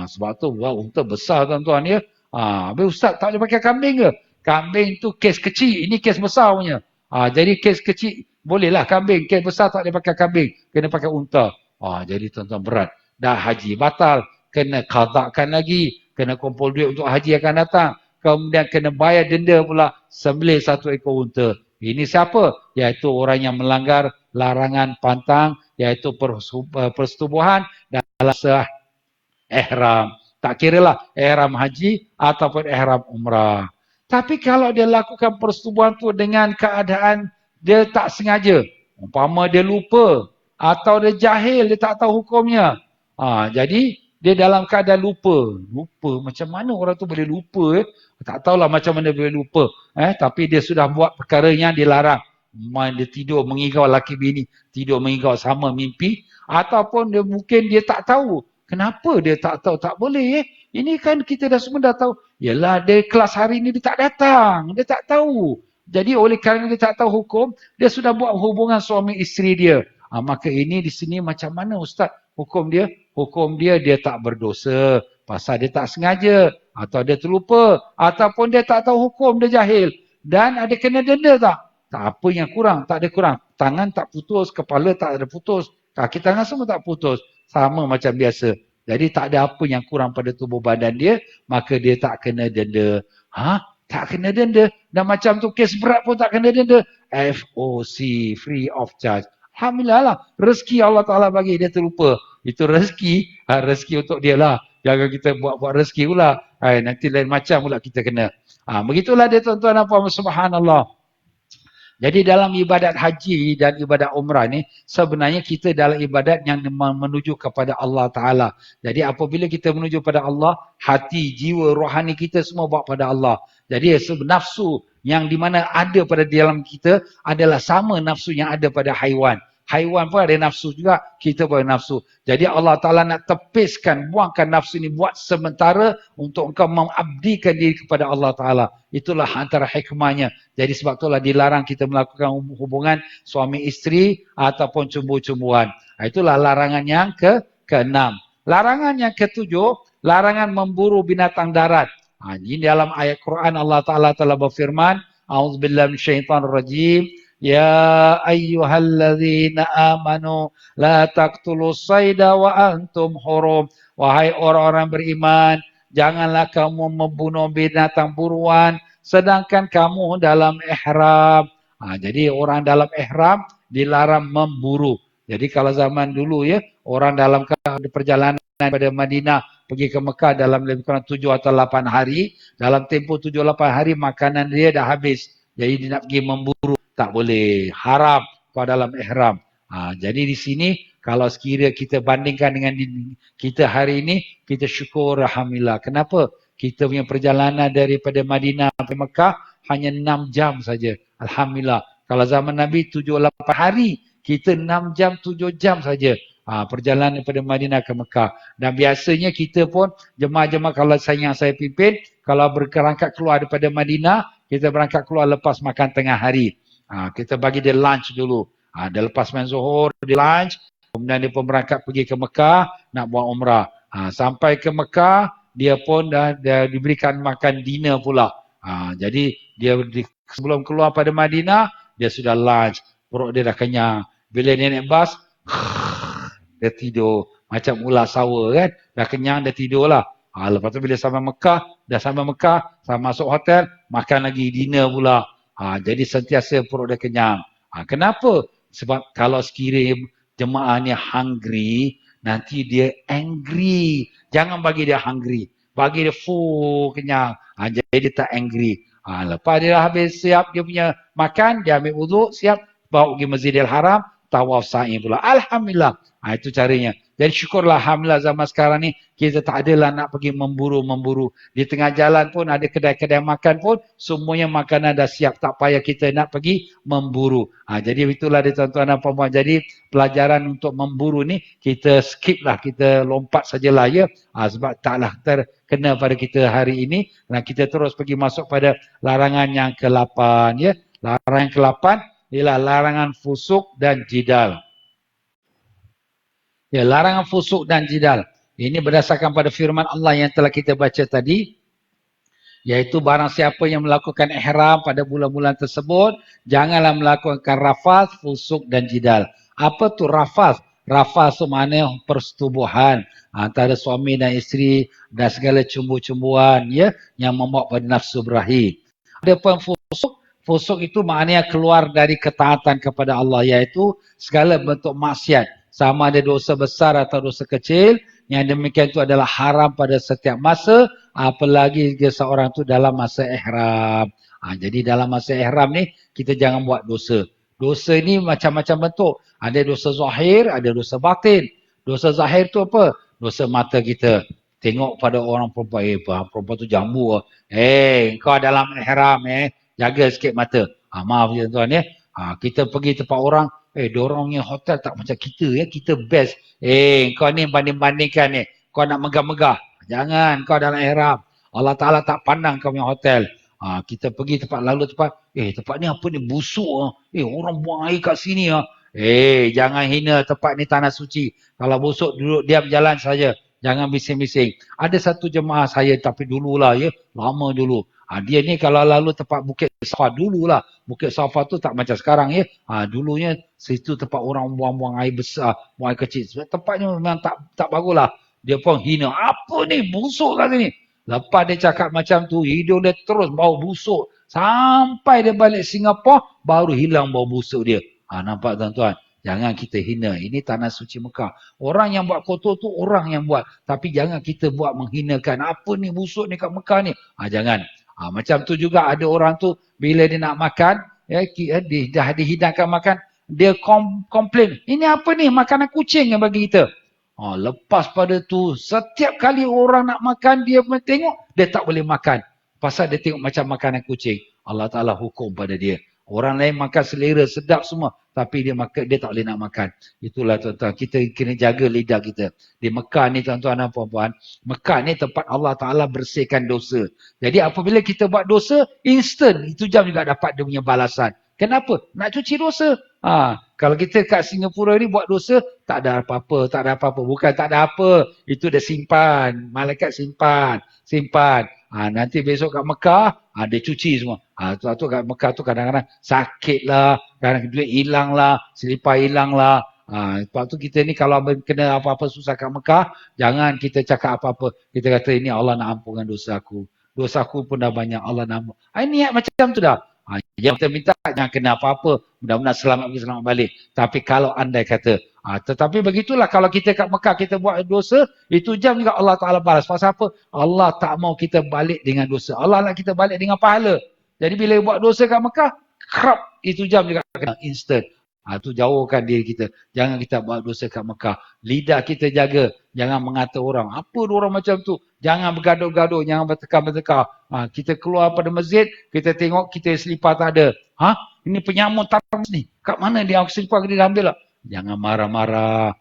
Sebab tu, unta besar tuan-tuan ya. Habis Ustaz tak boleh pakai kambing ke? Kambing tu kes kecil, ini kes besar punya. Jadi kes kecil, bolehlah kambing. Kes besar tak boleh pakai kambing. Kena pakai unta. Jadi tuan-tuan berat. Dah haji batal. Kena qadakkan lagi. Kena kumpul duit untuk haji akan datang. Kemudian kena bayar denda pula. Sembelih 1 ekor unta. Ini siapa? Iaitu orang yang melanggar larangan pantang. Iaitu persetubuhan dalam sah ihram. Tak kira lah ihram haji ataupun ihram umrah. Tapi kalau dia lakukan persetubuhan tu dengan keadaan dia tak sengaja. Umpama dia lupa. Atau dia jahil, dia tak tahu hukumnya. Jadi dia dalam keadaan lupa. Lupa, macam mana orang tu boleh lupa? Tak tahulah macam mana boleh lupa. Tapi dia sudah buat perkara yang dilarang. Dia tidur mengigau laki bini. Tidur mengigau sama mimpi. Ataupun mungkin dia tak tahu. Kenapa dia tak tahu? Tak boleh. Ini kan kita dah semua dah tahu. Yalah, dia kelas hari ni dia tak datang. Dia tak tahu. Jadi oleh kerana dia tak tahu hukum, dia sudah buat hubungan suami isteri dia. Maka ini di sini macam mana Ustaz hukum dia? Hukum dia tak berdosa. Pasal dia tak sengaja. Atau dia terlupa. Ataupun dia tak tahu hukum, dia jahil. Dan ada kena denda tak? Tak apa yang kurang. Tak ada kurang. Tangan tak putus, kepala tak ada putus. Kaki tangan semua tak putus. Sama macam biasa. Jadi tak ada apa yang kurang pada tubuh badan dia, maka dia tak kena denda. Tak kena denda. Dan macam tu kes berat pun tak kena denda. FOC, free of charge. Alhamdulillah lah. Rezeki Allah Ta'ala bagi, dia terlupa. Itu rezeki, rezeki untuk dia lah. Jangan kita buat-buat rezeki pula. Nanti lain macam pula kita kena. Begitulah dia tuan-tuan dan puan, subhanallah. Jadi dalam ibadat haji dan ibadat umrah ni, sebenarnya kita dalam ibadat yang menuju kepada Allah Ta'ala. Jadi apabila kita menuju pada Allah, hati, jiwa, rohani kita semua bawa pada Allah. Jadi nafsu yang di mana ada pada dalam kita adalah sama nafsu yang ada pada haiwan. Haiwan pun ada nafsu juga, kita pun ada nafsu. Jadi Allah Ta'ala nak tepiskan, buangkan nafsu ini buat sementara untuk engkau mengabdikan diri kepada Allah Ta'ala. Itulah antara hikmahnya. Jadi sebab itulah dilarang kita melakukan hubungan suami isteri ataupun cumbu-cumbuan. Itulah larangan yang ke-6. Larangan yang ke-7, larangan memburu binatang darat. Ini dalam ayat Quran Allah Ta'ala telah berfirman, A'udzubillahi minasyaitanirrajim. Ya ayyuhalladzina amanu la taqtulus sayda wa antum hurum. Wahai orang-orang beriman, janganlah kamu membunuh binatang buruan sedangkan kamu dalam ihram. Jadi orang dalam ihram dilarang memburu. Jadi kalau zaman dulu ya, orang dalam perjalanan pada Madinah pergi ke Mekah dalam lebih kurang 7 atau 8 hari, dalam tempoh 7-8 hari makanan dia dah habis. Jadi dia nak pergi memburu. Tak boleh. Haram kau dalam ihram. Jadi di sini kalau sekiranya kita bandingkan dengan kita hari ini, kita syukur alhamdulillah. Kenapa? Kita punya perjalanan daripada Madinah ke Mekah hanya 6 jam saja. Alhamdulillah. Kalau zaman Nabi 7-8 hari, kita 6 jam, 7 jam saja. Perjalanan daripada Madinah ke Mekah. Dan biasanya kita pun, jemaah-jemaah kalau yang saya pimpin, kalau berangkat keluar daripada Madinah, kita berangkat keluar lepas makan tengah hari. Kita bagi dia lunch dulu. Dia lepas main zuhur, dia lunch. Kemudian dia pun berangkat pergi ke Mekah, nak buat umrah. Sampai ke Mekah, dia pun dah diberikan makan dinner pula. Jadi dia sebelum keluar pada Madinah, dia sudah lunch. Perut dia dah kenyang. Bila dia naik bas, dia tidur. Macam ular sawa kan. Dah kenyang, dia tidur lah. Lepas tu bila sampai Mekah, masuk hotel, makan lagi dinner pula. Jadi sentiasa perut dia kenyang. Kenapa? Sebab kalau sekiranya jemaah ni hungry, nanti dia angry. Jangan bagi dia hungry. Bagi dia full kenyang. Jadi dia tak angry. Lepas dia dah habis siap dia punya makan, dia ambil wuduk, siap. Bawa pergi Masjidil Haram, tawaf sa'i pula. Alhamdulillah. Itu caranya. Jadi syukurlah alhamdulillah zaman sekarang ni kita tak adalah nak pergi memburu-memburu. Di tengah jalan pun ada kedai-kedai makan pun semuanya makanan dah siap. Tak payah kita nak pergi memburu. Jadi itulah dia tuan-tuan dan puan-puan. Jadi pelajaran untuk memburu ni kita skip lah. Kita lompat sajalah ya. Sebab taklah terkena pada kita hari ini. Dan kita terus pergi masuk pada larangan yang ke-8 ya. Larangan yang ke-8 ialah larangan fusuk dan jidal. Ya, larangan fusuk dan jidal. Ini berdasarkan pada firman Allah yang telah kita baca tadi. Iaitu barang siapa yang melakukan ihram pada bulan-bulan tersebut, janganlah melakukan rafas, fusuk dan jidal. Apa tu rafas? Rafas tu maknanya persetubuhan antara suami dan isteri dan segala cumbu-cumbuan ya, yang membawa pada nafsu berahi. Adapun fusuk, fusuk itu maknanya keluar dari ketaatan kepada Allah, iaitu segala bentuk maksiat. Sama ada dosa besar atau dosa kecil, yang demikian itu adalah haram pada setiap masa, apalagi jika seorang itu dalam masa ihram. Jadi dalam masa ihram ni, kita jangan buat dosa. Dosa ni macam-macam bentuk. Ada dosa zahir, ada dosa batin. Dosa zahir tu apa? Dosa mata kita. Tengok pada orang perempuan, perempuan tu jambu. Kau dalam ihram, jaga sikit mata. Maaf je tuan ya. Kita pergi tempat orang, diorangnya hotel tak macam kita ya, kita best. Kau ni banding-bandingkan ni, kau nak megah-megah. Jangan, kau dalam ihram. Allah Ta'ala tak pandang kau punya hotel. Kita pergi tempat tempat ni apa ni, busuk. Orang buang air kat sini. Jangan hina tempat ni tanah suci. Kalau busuk, duduk diam jalan saja. Jangan bising-bising. Ada satu jemaah saya, tapi dululah ya, lama dulu. Dia ni kalau lalu tempat Bukit Safa dululah. Bukit Safa tu tak macam sekarang ya. Dulunya situ tempat orang buang-buang air besar, buang air kecil. Tempatnya memang tak baguslah. dia pun hina. Apa ni? Busuk kata ni. Lepas dia cakap macam tu, hidung dia terus bau busuk. Sampai dia balik Singapura, baru hilang bau busuk dia. Nampak tuan-tuan? Jangan kita hina. Ini tanah suci Mekah. Orang yang buat kotor tu orang yang buat. Tapi jangan kita buat menghinakan. Apa ni busuk ni kat Mekah ni? Jangan. Macam tu juga ada orang tu, bila dia nak makan, dah dihidangkan makan, dia komplain. Ini apa ni? Makanan kucing yang bagi kita. Lepas pada tu, setiap kali orang nak makan, dia tengok, dia tak boleh makan. Pasal dia tengok macam makanan kucing. Allah Ta'ala hukum pada dia. Orang lain makan selera, sedap semua. Tapi dia tak boleh nak makan. Itulah tuan-tuan. Kita kena jaga lidah kita. Di Mekah ni tuan-tuan dan puan-puan. Mekah ni tempat Allah Ta'ala bersihkan dosa. Jadi apabila kita buat dosa, instant. Itu jam juga dapat dia punya balasan. Kenapa? Nak cuci dosa. Kalau kita kat Singapura ni buat dosa, tak ada apa-apa. Tak ada apa-apa. Bukan tak ada apa. Itu dah simpan. Malaikat simpan. Nanti besok kat Mekah, dia cuci semua. Sebab tu kat Mekah tu kadang-kadang sakit lah, kadang-kadang duit hilang lah, selipar hilang lah. Sebab tu kita ni kalau kena apa-apa susah kat Mekah, jangan kita cakap apa-apa. Kita kata ini Allah nak ampunkan dosa aku. Dosa aku pun dah banyak, Allah nak ampun. Niat macam tu dah. Yang kita minta jangan kena apa-apa. Mudah-mudahan selamat balik. Tapi kalau andai kata, tetapi begitulah kalau kita kat Mekah kita buat dosa, itu jam juga Allah Ta'ala balas. Pasal apa? Allah tak mau kita balik dengan dosa. Allah nak kita balik dengan pahala. Jadi bila buat dosa kat Mekah, itu jam juga kena instant. Itu jauhkan diri kita. Jangan kita buat dosa kat Mekah. Lidah kita jaga. Jangan mengata orang. Apa orang macam tu? Jangan bergaduh-gaduh. Jangan bertekar-bertekar. Kita keluar pada masjid. Kita tengok kita selipar tak ada. Ini penyamun tarmas ni. Kat mana dia selipar dia ambil lah. Jangan marah-marah.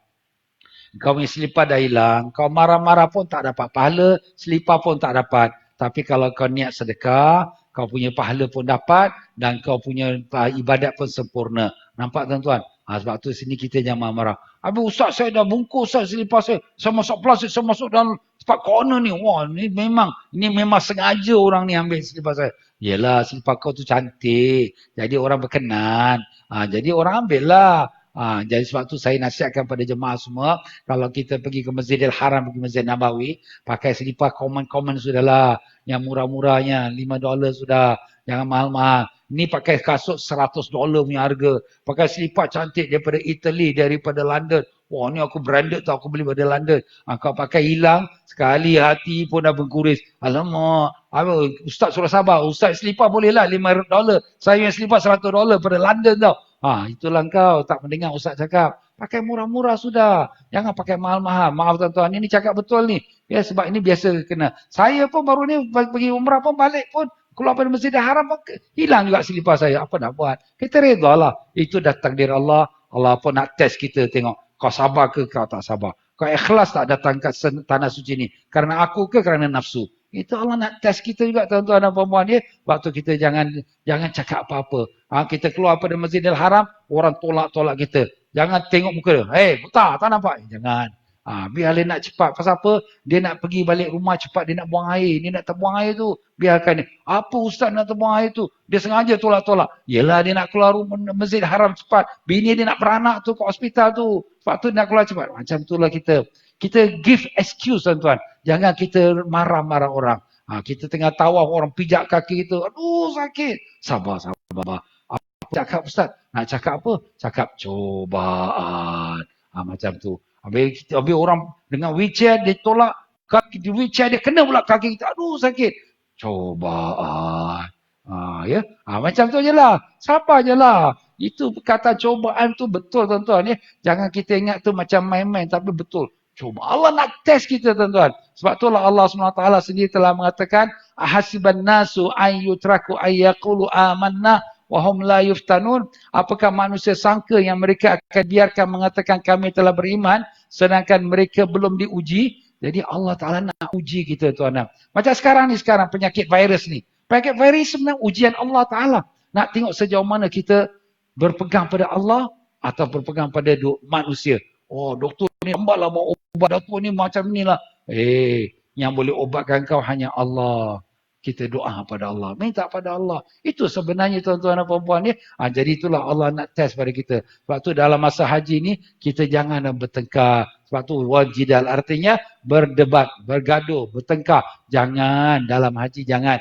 Kau punya selipar dah hilang. Kau marah-marah pun tak dapat pahala. Selipar pun tak dapat. Tapi kalau kau niat sedekah, kau punya pahala pun dapat dan kau punya ibadat pun sempurna. Nampak tuan-tuan? Sebab tu sini kita jangan marah. Habis ustaz saya dah bungkus ustaz selipar saya. Saya masuk plastik, saya masuk dalam tempat corner ni. Wah, ini memang sengaja orang ni ambil selipar saya. Yelah, selipar kau tu cantik. Jadi orang berkenan. Jadi orang ambil lah. Jadi sebab tu saya nasihatkan pada jemaah semua, kalau kita pergi ke Masjidil Haram, pergi Masjid Nabawi, pakai selipar common sudahlah. Yang murah-murahnya, $5 sudah. Jangan mahal-mahal. Ni pakai kasut $100 punya harga. Pakai selipar cantik daripada Italy, daripada London. Wah, ni aku branded tau, aku beli daripada London. Kau pakai hilang, sekali hati pun dah berguris. Alamak, ustaz suruh sabar. Ustaz selipar bolehlah $5. Saya yang selipar $100 pada London tau. Itulah kau tak mendengar ustaz cakap. Pakai murah-murah sudah. Jangan pakai mahal-mahal. Maaf tuan-tuan, ini cakap betul ni. Ya, sebab ini biasa kena. Saya pun baru ni pergi umrah pun balik pun. Keluar pada Masjidil Haram pun hilang juga selipar saya. Apa nak buat? Kita redha lah. Itu dah takdir Allah. Allah pun nak test kita tengok. Kau sabar ke kau tak sabar? Kau ikhlas tak datang ke tanah suci ni? Kerana aku ke kerana nafsu? Itu Allah nak test kita juga tuan-tuan dan puan-puan dia. Waktu kita jangan cakap apa-apa. Kita keluar pada Masjidil Haram, orang tolak-tolak kita. Jangan tengok muka dia. Hei, tak nampak. Jangan. Biar dia nak cepat. Pasal apa? Dia nak pergi balik rumah cepat. Dia nak buang air. Dia nak terbuang air tu. Biarkan dia. Apa ustaz nak terbuang air tu? Dia sengaja tolak-tolak. Yelah dia nak keluar rumah Masjid Haram cepat. Bini dia nak beranak tu ke hospital tu. Sebab tu dia nak keluar cepat. Macam itulah kita. Kita give excuse tuan-tuan. Jangan kita marah-marah orang. Kita tengah tawaf orang pijak kaki kita. Aduh sakit. Sabar. Apa cakap ustaz? Nak cakap apa? Cakap cobaan. Macam tu. Habis orang dengan wheelchair dia tolak kaki di wheelchair dia kena pula kaki kita. Aduh sakit. Cobaan. Ya. Macam tu je lah. Sabar je lah. Itu kata cobaan tu betul tuan-tuan ya. Jangan kita ingat tu macam main-main tapi betul. Coba Allah nak test kita tuan-tuan. Sebab itulah Allah SWT sendiri telah mengatakan ahasiban nasu ayyutraku ayyaqulu amanna wahum la yuftanun. Apakah manusia sangka yang mereka akan biarkan mengatakan kami telah beriman sedangkan mereka belum diuji? Jadi Allah Ta'ala nak uji kita tuan-tuan. Macam sekarang penyakit virus ni. Penyakit virus sebenarnya ujian Allah Ta'ala. Nak tengok sejauh mana kita berpegang pada Allah atau berpegang pada manusia. Oh doktor ni lambatlah bawa ubat, doktor ni macam ni lah. Yang boleh obatkan kau hanya Allah. Kita doa pada Allah. Minta pada Allah. Itu sebenarnya tuan-tuan dan puan-puan ya. Jadi itulah Allah nak test pada kita. Sebab tu dalam masa haji ni, kita jangan bertengkar. Sebab tu wajidal artinya berdebat, bergaduh, bertengkar. Jangan dalam haji, jangan.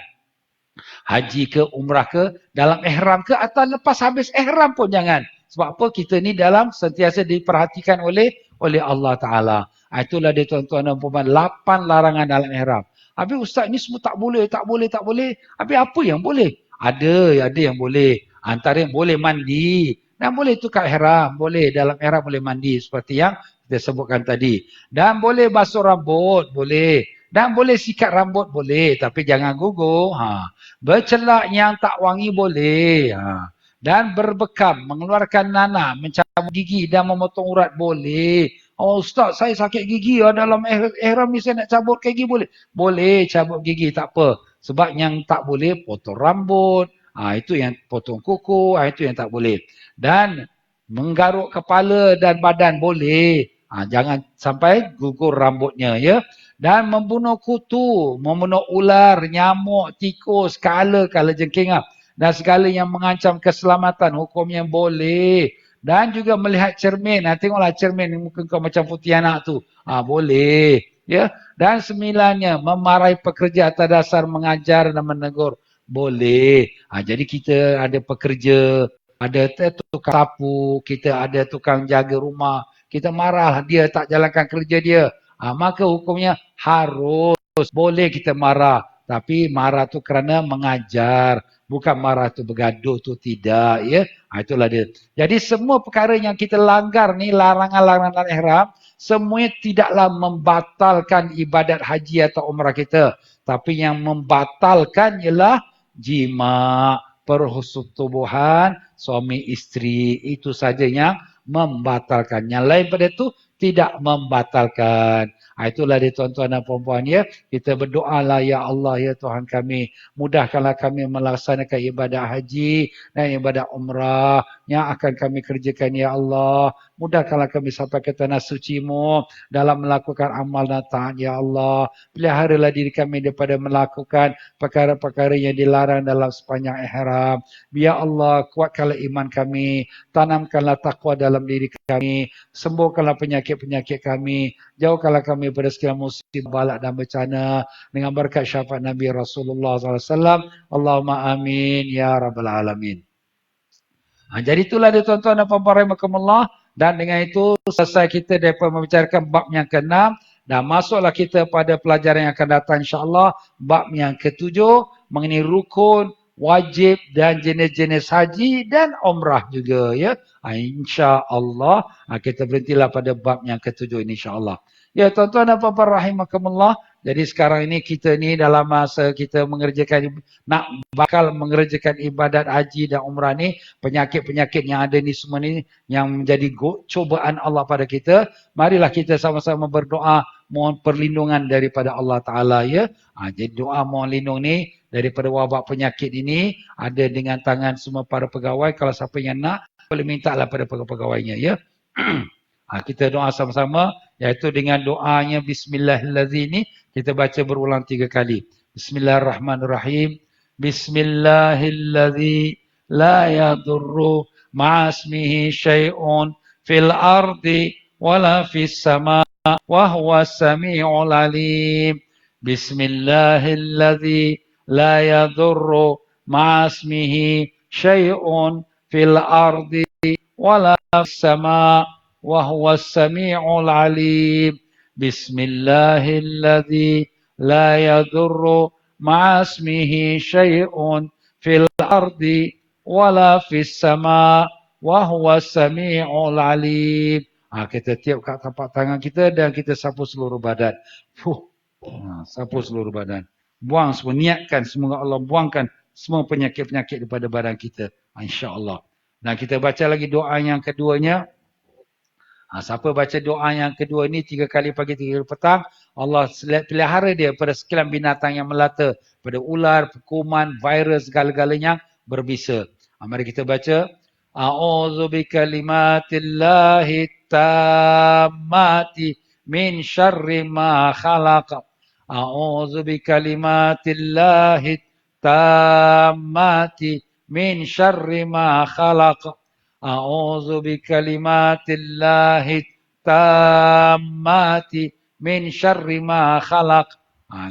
Haji ke, umrah ke, dalam ihram ke, atau lepas habis ihram pun jangan. Sebab apa? Kita ni dalam sentiasa diperhatikan oleh Allah Ta'ala. Itulah dia tuan-tuan dan puan-puan, 8 larangan dalam ihram. Habis ustaz ni semua tak boleh, tak boleh, tak boleh. Habis apa yang boleh? Ada yang boleh. Antara yang boleh mandi. Dan boleh tukar ihram. Boleh, dalam ihram boleh mandi. Seperti yang kita sebutkan tadi. Dan boleh basuh rambut. Boleh. Dan boleh sikat rambut. Boleh. Tapi jangan gugur. Bercelak yang tak wangi boleh. Dan berbekam, mengeluarkan nanah, mencabut gigi dan memotong urat boleh. Oh ustaz, saya sakit gigi dalam ihram ni saya nak cabut gigi boleh? Boleh cabut gigi, tak apa. Sebab yang tak boleh potong rambut, itu yang potong kuku, itu yang tak boleh. Dan menggaruk kepala dan badan boleh. Jangan sampai gugur rambutnya ya. Dan membunuh kutu, membunuh ular, nyamuk, tikus, kala jengking dan segala yang mengancam keselamatan hukumnya boleh. Dan juga melihat cermin. Tengoklah cermin muka kau macam putih anak tu. Boleh. Ya. Dan sembilannya memarahi pekerja atas dasar mengajar dan menegur. Boleh. Jadi kita ada pekerja, ada tukang sapu, kita ada tukang jaga rumah. Kita marah dia tak jalankan kerja dia. Maka hukumnya harus. Boleh kita marah. Tapi marah tu kerana mengajar. Bukan marah tu bergaduh tu tidak. Ya. Itulah dia. Jadi semua perkara yang kita langgar ni, larangan-larangan ihram, semuanya tidaklah membatalkan ibadat haji atau umrah kita. Tapi yang membatalkan ialah jima, persetubuhan suami isteri. Itu saja yang membatalkan. Yang lain pada itu tidak membatalkan. Itulah dia tuan-tuan dan puan-puan ya. Kita berdoalah ya Allah ya Tuhan kami. Mudahkanlah kami melaksanakan ibadah haji dan ibadah umrah yang akan kami kerjakan ya Allah. Mudahkanlah kami sampai ke tanah suci-Mu dalam melakukan amal dan taat ya Allah. Peliharalah diri kami daripada melakukan perkara-perkara yang dilarang dalam sepanjang ihram. Ya Allah, kuatkanlah iman kami. Tanamkanlah takwa dalam diri kami. Sembuhkanlah penyakit-penyakit kami. Jauhkanlah kami pada segala musibah, balak dan bencana dengan berkat syafaat Nabi Rasulullah SAW. Allahumma amin ya rabbal alamin. Jadi itulah dia tuan-tuan dan puan-puan rahimakumullah. Dan dengan itu selesai kita daripada membicarakan bab yang ke-6 dan masuklah kita pada pelajaran yang akan datang insya-Allah bab yang ke-7 mengenai rukun, wajib dan jenis-jenis haji dan umrah juga ya. Insya-Allah kita berhentilah pada bab yang ke-7 ini insya-Allah. Ya tuan-tuan dan puan-puan rahimakumullah. Jadi sekarang ini kita ni dalam masa kita bakal mengerjakan ibadat haji dan umrah ni, penyakit-penyakit yang ada ni semua ni yang menjadi cobaan Allah pada kita. Marilah kita sama-sama berdoa mohon perlindungan daripada Allah Ta'ala ya. Jadi doa mohon lindung ni daripada wabak penyakit ini ada dengan tangan semua para pegawai. Kalau siapa yang nak boleh minta lah pada pegawainya ya. Kita doa sama-sama iaitu dengan doanya Bismillahirrahmanirrahim ni kita baca berulang 3 kali. Bismillahirrahmanirrahim. Bismillahirrahmanirrahim. La yadurru ma'asmihi syai'un fil ardi wala fis sama wa huwa sami'ul alim. Bismillahirrahmanirrahim. La yadurru ma'asmihi syai'un fil ardi wala fis sama wa huwa sami'ul alim. Bismillahirrahmanirrahim. La yadurru ma'asmihi syai'un fil ardi wala fis sama wa huwa sami'ul alim. Kita tiup kat tapak tangan kita dan kita sapu seluruh badan. Sapu seluruh badan. Buang semua, niatkan semoga Allah buangkan semua penyakit-penyakit daripada badan kita. InsyaAllah. Dan kita baca lagi doa yang keduanya. Siapa baca doa yang kedua ni 3 kali pagi 3 kali petang, Allah pelihara dia pada sekian binatang yang melata, pada ular, kuman, virus, segala-galanya berbisa. Mari kita baca. A'udzu bikalimatillahi tammati min syarri ma khalaq. A'udzu bikalimatillahi tammati min syarri ma khalaq. A'udzu bikalimatillahi tammati min syarri ma khalaq.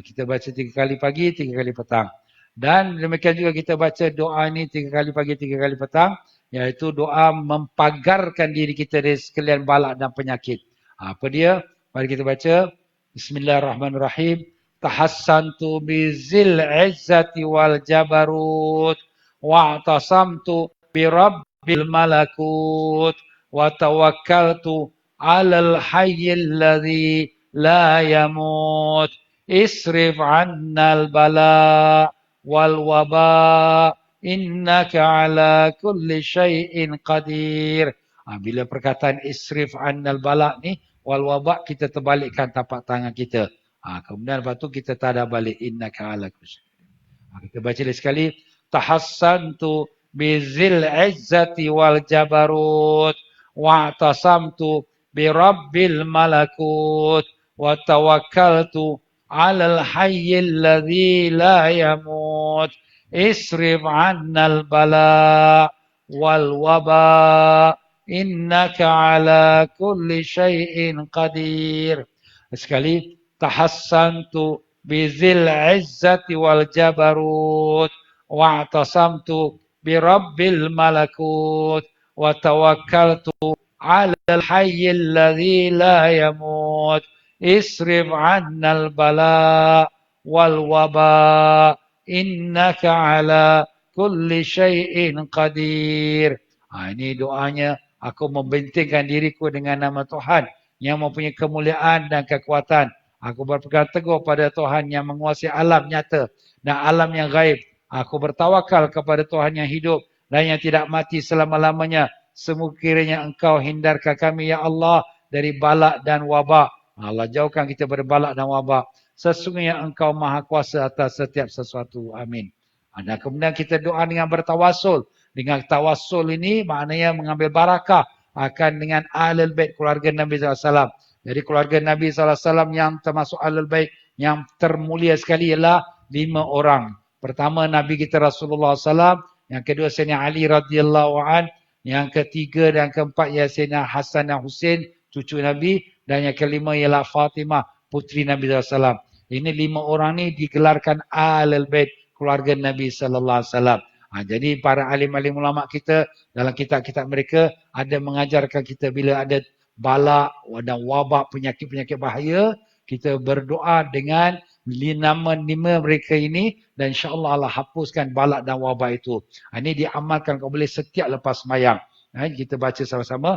Kita baca 3 kali pagi, 3 kali petang. Dan demikian juga kita baca doa ini 3 kali pagi, 3 kali petang. Iaitu doa mempagarkan diri kita dari sekalian balak dan penyakit. Apa dia? Mari kita baca. Bismillahirrahmanirrahim. Tahassantu bizil izzati wal jabarut. Wa'tasamtu birabbil malakut. Wa tawakkaltu alal hayyil ladzi la yamut. Isrif annal bala wal waba innaka ala kulli syai'in qadir. Bila perkataan isrif annal bala ni wal waba, kita terbalikkan tapak tangan kita. Kemudian lepas tu kita tada balik innaka ala kulli syai'in. Kita baca lagi sekali. Tahassantu bizil izzati wal jabarut wa'tasamtu birabbil malakut wa tawakkaltu alal hayyil ladzi la yamut. Isrif annal bala wal waba innaka ala kulli syai'in qadir. Sekali. Tahassantu bizil izzati wal jabarut wa'tasamtu birabbil malakut wa tawakkaltu alal hayyil ladzi la yamut. Isrif annal bala wal waba innaka ala kulli syai'in qadir. Ini doanya. Aku membentingkan diriku dengan nama Tuhan yang mempunyai kemuliaan dan kekuatan. Aku berpegang teguh pada Tuhan yang menguasai alam nyata dan alam yang gaib. Aku bertawakal kepada Tuhan yang hidup dan yang tidak mati selama-lamanya. Semoga kiranya Engkau hindarkan kami ya Allah dari balak dan wabak. Allah jauhkan kita dari balak dan wabak. Sesungguhnya Engkau maha kuasa atas setiap sesuatu. Amin. Dan kemudian kita doa dengan bertawasul. Dengan tawasul ini maknanya mengambil barakah akan dengan Ahlul Bait keluarga Nabi SAW. Jadi keluarga Nabi SAW yang termasuk Ahlul Bait yang termulia sekali ialah 5 orang. Pertama Nabi kita Rasulullah SAW. Yang kedua Sayyidina Ali radhiyallahu an. Yang ketiga dan keempat ialah Sayyidina Hasan dan Husain, cucu Nabi. Dan yang kelima ialah Fatimah, putri Nabi SAW. Ini 5 orang ni digelarkan Ahlul Bait keluarga Nabi SAW. Jadi para alim-alim ulama kita dalam kitab-kitab mereka ada mengajarkan kita bila ada balak dan wabak, penyakit-penyakit bahaya, kita berdoa dengan nama 5 mereka ini dan insya-Allah Allah hapuskan balak dan wabak itu. Ini diamalkan kau boleh setiap lepas sembahyang. Kita baca sama-sama.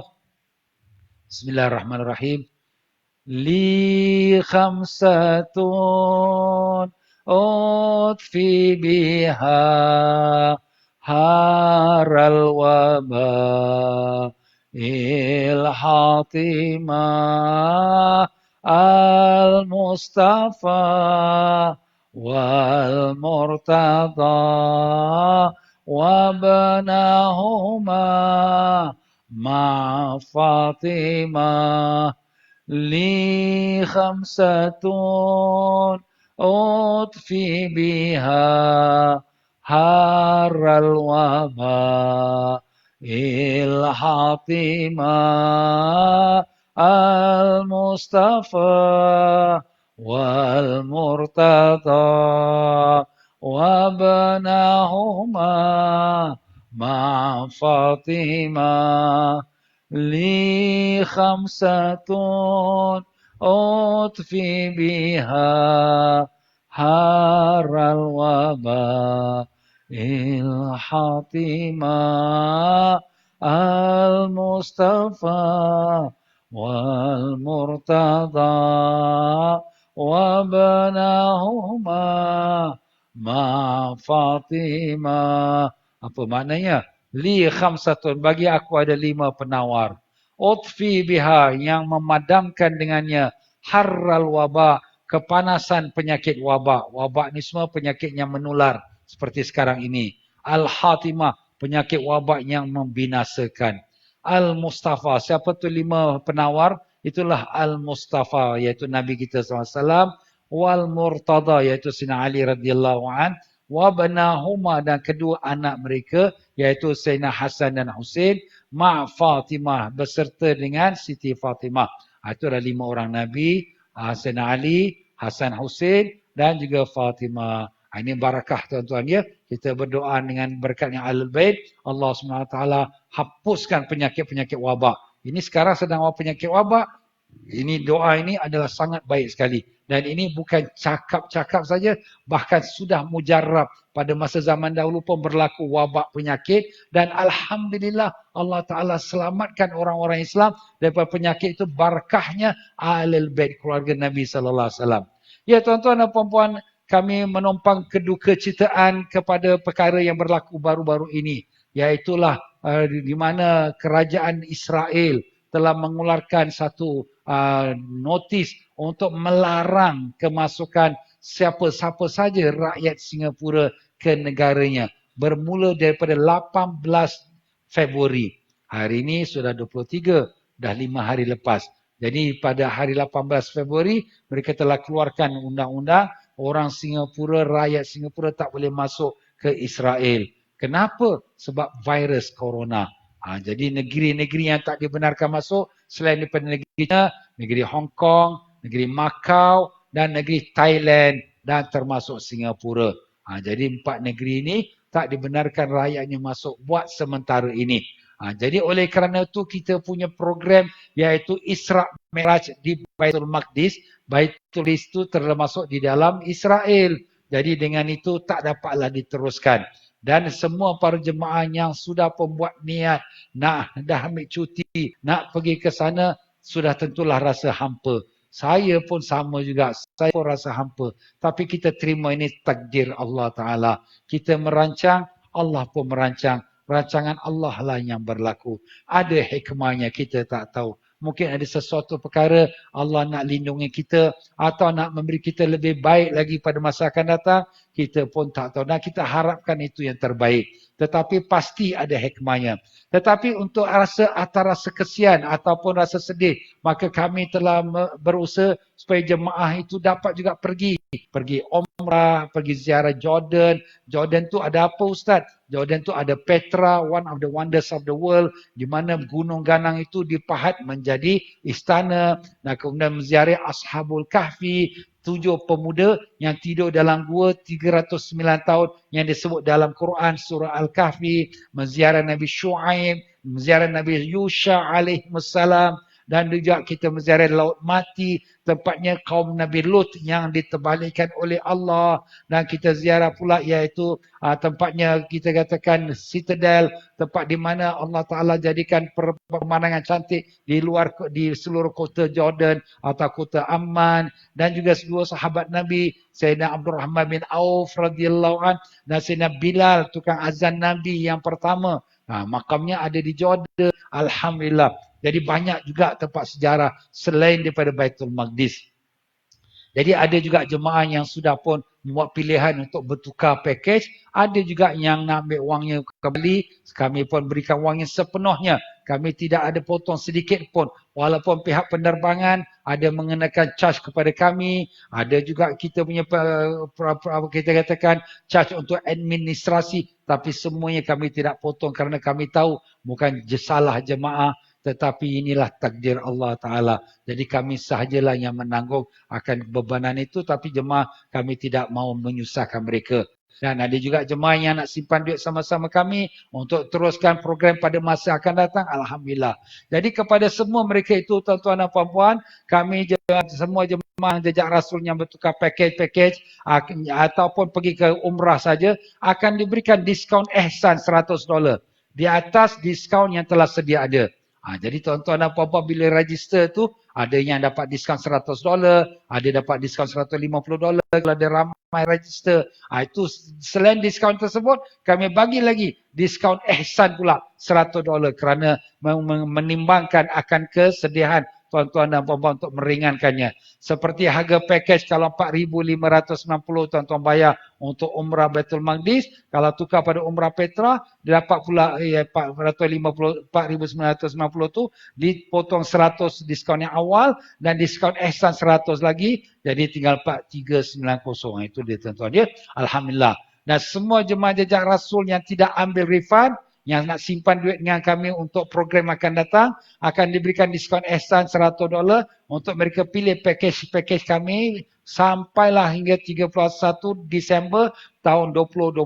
Bismillahirrahmanirrahim. Li khamsatun utfi biha haral waba ilhatima al-mustafa wal murtada wabnahuma ma Fatimah. Li khamsatun utfi biha haral waba ilhatima al-mustafa wal murtada wabnahuma ma Fatimah. Li khamsatun utfi biha haral waba ilhatima al-mustafa wal murtada wabnahuma ma Fatimah. Apa maknanya? Li khamsatun, bagi aku ada 5 penawar. Utfi biha, yang memadamkan dengannya. Harral waba, kepanasan penyakit wabak. Wabak ni semua penyakit yang menular seperti sekarang ini. Al-Hatimah, penyakit wabak yang membinasakan. Al-Mustafa, siapa tu 5 penawar? Itulah Al-Mustafa, iaitu Nabi kita SAW. Wal Murtada, iaitu Sayyidina Ali radhiyallahu an. Wabnahuma, dan kedua anak mereka, iaitu Sayyidina Hasan dan Husain. Ma Fatimah, beserta dengan Siti Fatimah. Itu ada 5 orang Nabi, Sayyidina Ali, Hasan Hussein dan juga Fatimah. Ini barakah tuan-tuan ya. Kita berdoa dengan berkat yang Ahlul Bait, Allah SWT hapuskan penyakit-penyakit wabak. Ini sekarang sedang penyakit wabak. Ini doa ini adalah sangat baik sekali. Dan ini bukan cakap-cakap saja, bahkan sudah mujarab. Pada masa zaman dahulu pun berlaku wabak penyakit. Dan Alhamdulillah Allah Ta'ala selamatkan orang-orang Islam daripada penyakit itu, barakahnya Ahlul Bait, keluarga Nabi SAW. Ya tuan-tuan dan puan-puan, kami menumpang kedukecitaan kepada perkara yang berlaku baru-baru ini. Iaitulah di mana kerajaan Israel telah mengeluarkan satu notis untuk melarang kemasukan siapa-siapa saja rakyat Singapura ke negaranya. Bermula daripada 18 Februari. Hari ini sudah 23, dah 5 hari lepas. Jadi pada hari 18 Februari mereka telah keluarkan undang-undang orang Singapura, rakyat Singapura tak boleh masuk ke Israel. Kenapa? Sebab virus corona. Jadi negeri-negeri yang tak dibenarkan masuk selain daripada negeri Hong Kong, negeri Macau dan negeri Thailand dan termasuk Singapura. Jadi 4 negeri ini tak dibenarkan rakyatnya masuk buat sementara ini. Jadi oleh kerana itu kita punya program iaitu Isra' Mi'raj di Baitul Maqdis. Baitul Maqdis itu termasuk di dalam Israel. Jadi dengan itu tak dapatlah diteruskan. Dan semua para jemaah yang sudah pembuat niat nak dah ambil cuti, nak pergi ke sana, sudah tentulah rasa hampa. Saya pun sama juga, saya pun rasa hampa. Tapi kita terima ini takdir Allah Ta'ala. Kita merancang, Allah pun merancang. Rancangan Allah lah yang berlaku. Ada hikmahnya, kita tak tahu. Mungkin ada sesuatu perkara Allah nak lindungi kita atau nak memberi kita lebih baik lagi pada masa akan datang. Kita pun tak tahu. Dan kita harapkan itu yang terbaik. Tetapi pasti ada hikmahnya. Tetapi untuk rasa kesian ataupun rasa sedih, maka kami telah berusaha supaya jemaah itu dapat juga pergi umrah, pergi ziarah Jordan. Jordan tu ada apa Ustaz? Jordan tu ada Petra, one of the wonders of the world, di mana gunung ganang itu dipahat menjadi istana. Dan kemudian menziarah Ashabul Kahfi, 7 pemuda yang tidur dalam gua 309 tahun yang disebut dalam Quran surah Al-Kahfi, menziarah Nabi Shu'aib, menziarah Nabi Yusha alaihissalam, dan juga kita menziarah Laut Mati, tempatnya kaum Nabi Lut yang diterbalikan oleh Allah. Dan kita ziarah pula iaitu tempatnya kita katakan Citadel, tempat di mana Allah Ta'ala jadikan pemandangan cantik di seluruh kota Jordan atau kota Amman. Dan juga dua sahabat Nabi, Sayyidina Abdul Rahman bin Auf radhiyallahu an dan Sayyidina Bilal, tukang azan Nabi yang pertama. Makamnya ada di Jordan. Alhamdulillah. Jadi banyak juga tempat sejarah selain daripada Baitul Maqdis. Jadi ada juga jemaah yang sudah pun membuat pilihan untuk bertukar pakej. Ada juga yang nak ambil wangnya kembali. Kami pun berikan wangnya sepenuhnya. Kami tidak ada potong sedikit pun. Walaupun pihak penerbangan ada mengenakan charge kepada kami. Ada juga kita punya kita katakan charge untuk administrasi. Tapi semuanya kami tidak potong kerana kami tahu bukan salah jemaah. Tetapi inilah takdir Allah Ta'ala. Jadi kami sahajalah yang menanggung akan bebanan itu. Tapi jemaah kami tidak mau menyusahkan mereka. Dan ada juga jemaah yang nak simpan duit sama-sama kami untuk teruskan program pada masa akan datang. Alhamdulillah. Jadi kepada semua mereka itu tuan-tuan dan puan-puan, kami semua jemaah jejak Rasul yang bertukar pakej-pakej ataupun pergi ke umrah saja akan diberikan diskaun ihsan $100 di atas diskaun yang telah sedia ada. Jadi tuan-tuan dan puan-puan bila register tu ada yang dapat diskaun $100, ada dapat diskaun $150 kalau ada ramai register. Itu selain diskaun tersebut kami bagi lagi diskaun ihsan pula $100 kerana menimbangkan akan kesediaan tuan-tuan dan puan-puan untuk meringankannya. Seperti harga pakej kalau 4,560 tuan-tuan bayar untuk umrah Baitul Maqdis, kalau tukar pada umrah Petra, dia dapat pula 4,990 tu dipotong 100 diskaun yang awal dan diskaun ihsan 100 lagi, jadi tinggal 4,390. Itu dia tuan-tuan dia. Alhamdulillah. Dan semua jemaah jejak Rasul yang tidak ambil refund, Yang nak simpan duit dengan kami untuk program akan datang, akan diberikan diskaun ihsan $100 untuk mereka pilih package kami sampailah hingga 31 Disember tahun 2021.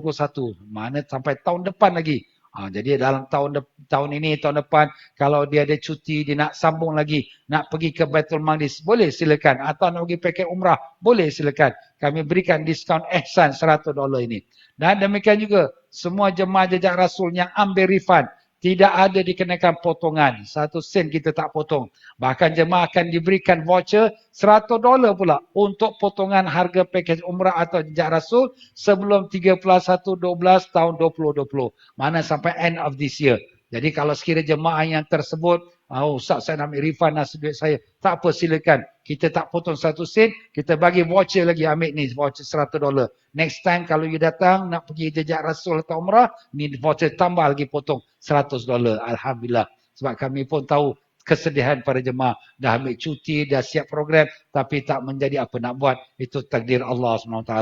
Mana sampai tahun depan lagi. Jadi dalam tahun ini, tahun depan, kalau dia ada cuti, dia nak sambung lagi, nak pergi ke Baitul Maqdis, boleh silakan. Atau nak pergi paket umrah, boleh silakan. Kami berikan diskaun ihsan $100 ini. Dan demikian juga, semua jemaah jejak Rasul yang ambil refund, tidak ada dikenakan potongan. 1 sen kita tak potong. Bahkan jemaah akan diberikan voucher $100 pula untuk potongan harga pakej umrah atau jejak Rasul sebelum 31/12 tahun 2020. Mana sampai end of this year. Jadi kalau sekiranya jemaah yang tersebut, Ustaz saya nak ambil refund nasi duit saya. Tak apa silakan. Kita tak potong 1 sen, kita bagi voucher lagi, ambil ni voucher $100. Next time kalau you datang nak pergi jejak Rasul atau umrah, ni voucher tambah lagi potong $100. Alhamdulillah. Sebab kami pun tahu kesedihan para jemaah. Dah ambil cuti, dah siap program, tapi tak menjadi apa nak buat. Itu takdir Allah SWT.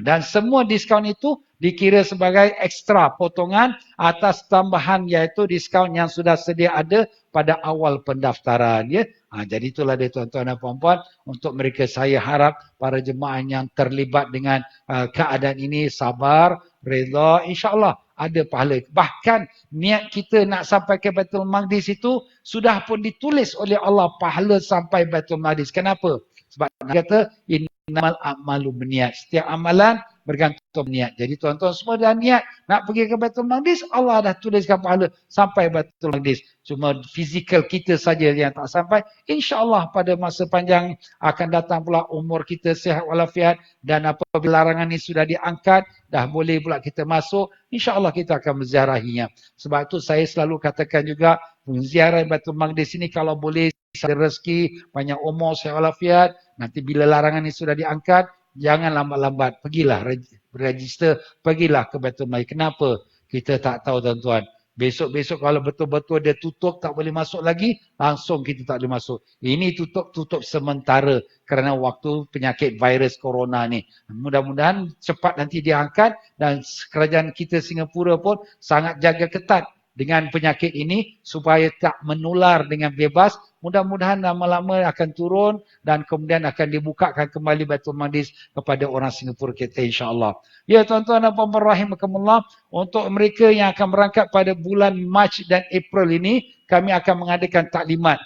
Dan semua diskaun itu dikira sebagai ekstra potongan atas tambahan, iaitu diskaun yang sudah sedia ada pada awal pendaftaran. Ya. Jadi itulah dia tuan-tuan dan puan-puan. Untuk mereka saya harap para jemaah yang terlibat dengan keadaan ini sabar, reda, insya-Allah ada pahala. Bahkan niat kita nak sampai ke Baitul Maqdis itu sudah pun ditulis oleh Allah pahala sampai Baitul Maqdis. Kenapa? Sebab dia kata innamal a'malu binniat. Setiap amalan bergantung niat. Jadi tuan-tuan semua dah niat nak pergi ke Baitul Maqdis, Allah dah tuliskan pahala sampai Baitul Maqdis. Cuma fizikal kita saja yang tak sampai. InsyaAllah pada masa panjang akan datang pula umur kita sihat walafiat, dan apabila larangan ini sudah diangkat, dah boleh pula kita masuk, InsyaAllah kita akan menziarahinya. Sebab itu saya selalu katakan juga, ziarah Baitul Maqdis ini kalau boleh ada rezeki, banyak umur, sihat walafiat, nanti bila larangan ini sudah diangkat, jangan lambat-lambat, pergilah register, pergilah ke Baitul Maqdis. Kenapa? Kita tak tahu tuan-tuan. Besok-besok kalau betul-betul dia tutup, tak boleh masuk lagi, langsung kita tak boleh masuk. Ini tutup sementara kerana waktu penyakit virus corona ni. Mudah-mudahan cepat nanti diangkat, dan kerajaan kita Singapura pun sangat jaga ketat dengan penyakit ini supaya tak menular dengan bebas. Mudah-mudahan lama-lama akan turun dan kemudian akan dibukakan kembali Baitul Maqdis kepada orang Singapura kita, insya-Allah. Ya tuan-tuan dan puan-puan rahimakumullah, untuk mereka yang akan berangkat pada bulan Mac dan April ini, kami akan mengadakan taklimat.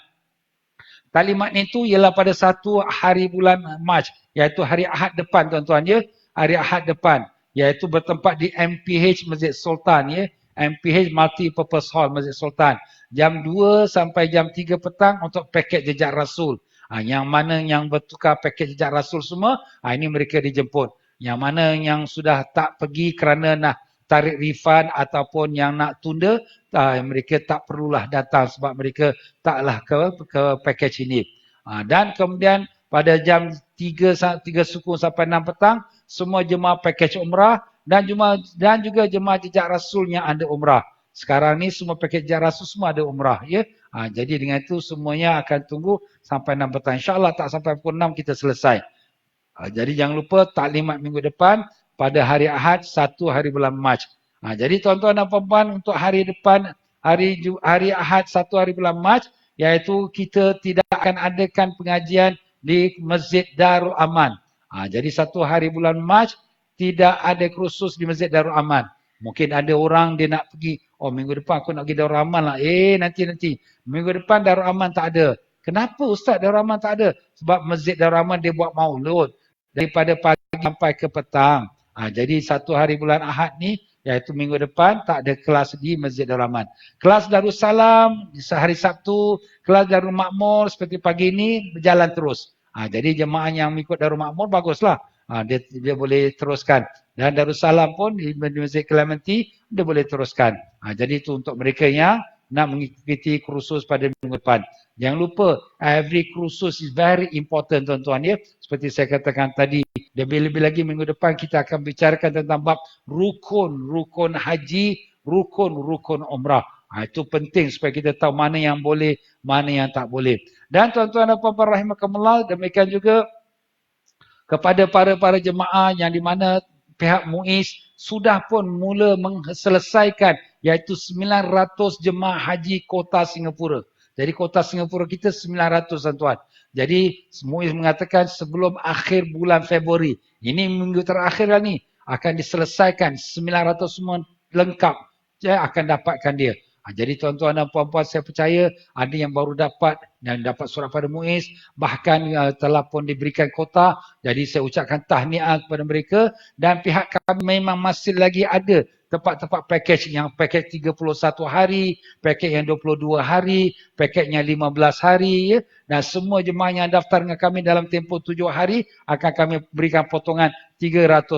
Taklimat itu ialah pada 1 hari bulan Mac, iaitu hari Ahad depan tuan-tuan ya, hari Ahad depan, iaitu bertempat di MPH Masjid Sultan ya. MPH Multi Purpose Hall Masjid Sultan. Jam 2 sampai jam 3 petang untuk paket jejak Rasul. Yang mana yang bertukar paket jejak Rasul semua, ini mereka dijemput. Yang mana yang sudah tak pergi kerana nak tarik refund ataupun yang nak tunda, mereka tak perlulah datang sebab mereka taklah ke package ini. Dan kemudian pada jam 3 suku sampai 6 petang, semua jemaah package umrah dan juga jemaah jejak Rasul yang ada umrah. Sekarang ni semua paket jejak Rasul semua ada umrah ya. Jadi dengan itu semuanya akan tunggu sampai 6 petang. InsyaAllah tak sampai pukul 6 kita selesai. Jadi jangan lupa taklimat minggu depan pada hari Ahad 1 hari bulan Mac. Jadi tuan-tuan dan puan-puan, untuk hari depan hari Ahad 1 hari bulan Mac, iaitu kita tidak akan adakan pengajian di Masjid Darul Aman. Jadi 1 hari bulan Mac tidak ada kursus di Masjid Darul Aman. Mungkin ada orang dia nak pergi, minggu depan aku nak pergi Darul Aman lah. Nanti. Minggu depan Darul Aman tak ada. Kenapa Ustaz Darul Aman tak ada? Sebab Masjid Darul Aman dia buat maulud daripada pagi sampai ke petang. Jadi 1 hari bulan Ahad ni, iaitu minggu depan, tak ada kelas di Masjid Darul Aman. Kelas Darussalam sehari Sabtu, kelas Darul Makmur seperti pagi ni berjalan terus. Jadi jemaah yang mengikut Darul Makmur baguslah. Dia boleh teruskan. Dan Darussalam pun di Masjid Clementi dia boleh teruskan. Jadi itu untuk mereka yang nak mengikuti kursus pada minggu depan. Jangan lupa, every kursus is very important tuan-tuan ya. Seperti saya katakan tadi, lebih-lebih lagi minggu depan kita akan bicarakan tentang bab rukun haji, rukun umrah. Itu penting supaya kita tahu mana yang boleh, mana yang tak boleh. Dan tuan-tuan dan puan-puan rahimakumullah, demikian juga kepada para jemaah yang di mana pihak MUIS sudah pun mula selesaikan iaitu 900 jemaah haji kota Singapura. Jadi kota Singapura kita 900 tuan-tuan. Jadi MUIS mengatakan sebelum akhir bulan Februari, ini minggu terakhir lah ni, akan diselesaikan 900 semua lengkap. Akan dapatkan dia. Jadi tuan-tuan dan puan-puan, saya percaya ada yang baru dapat dan dapat surat pada MUIS, bahkan telah pun diberikan kota. Jadi saya ucapkan tahniah kepada mereka, dan pihak kami memang masih lagi ada tempat-tempat pakej yang pakej 31 hari, pakej yang 22 hari, pakej yang 15 hari, ya. Dan semua jemaah yang daftar dengan kami dalam tempoh 7 hari akan kami berikan potongan $300.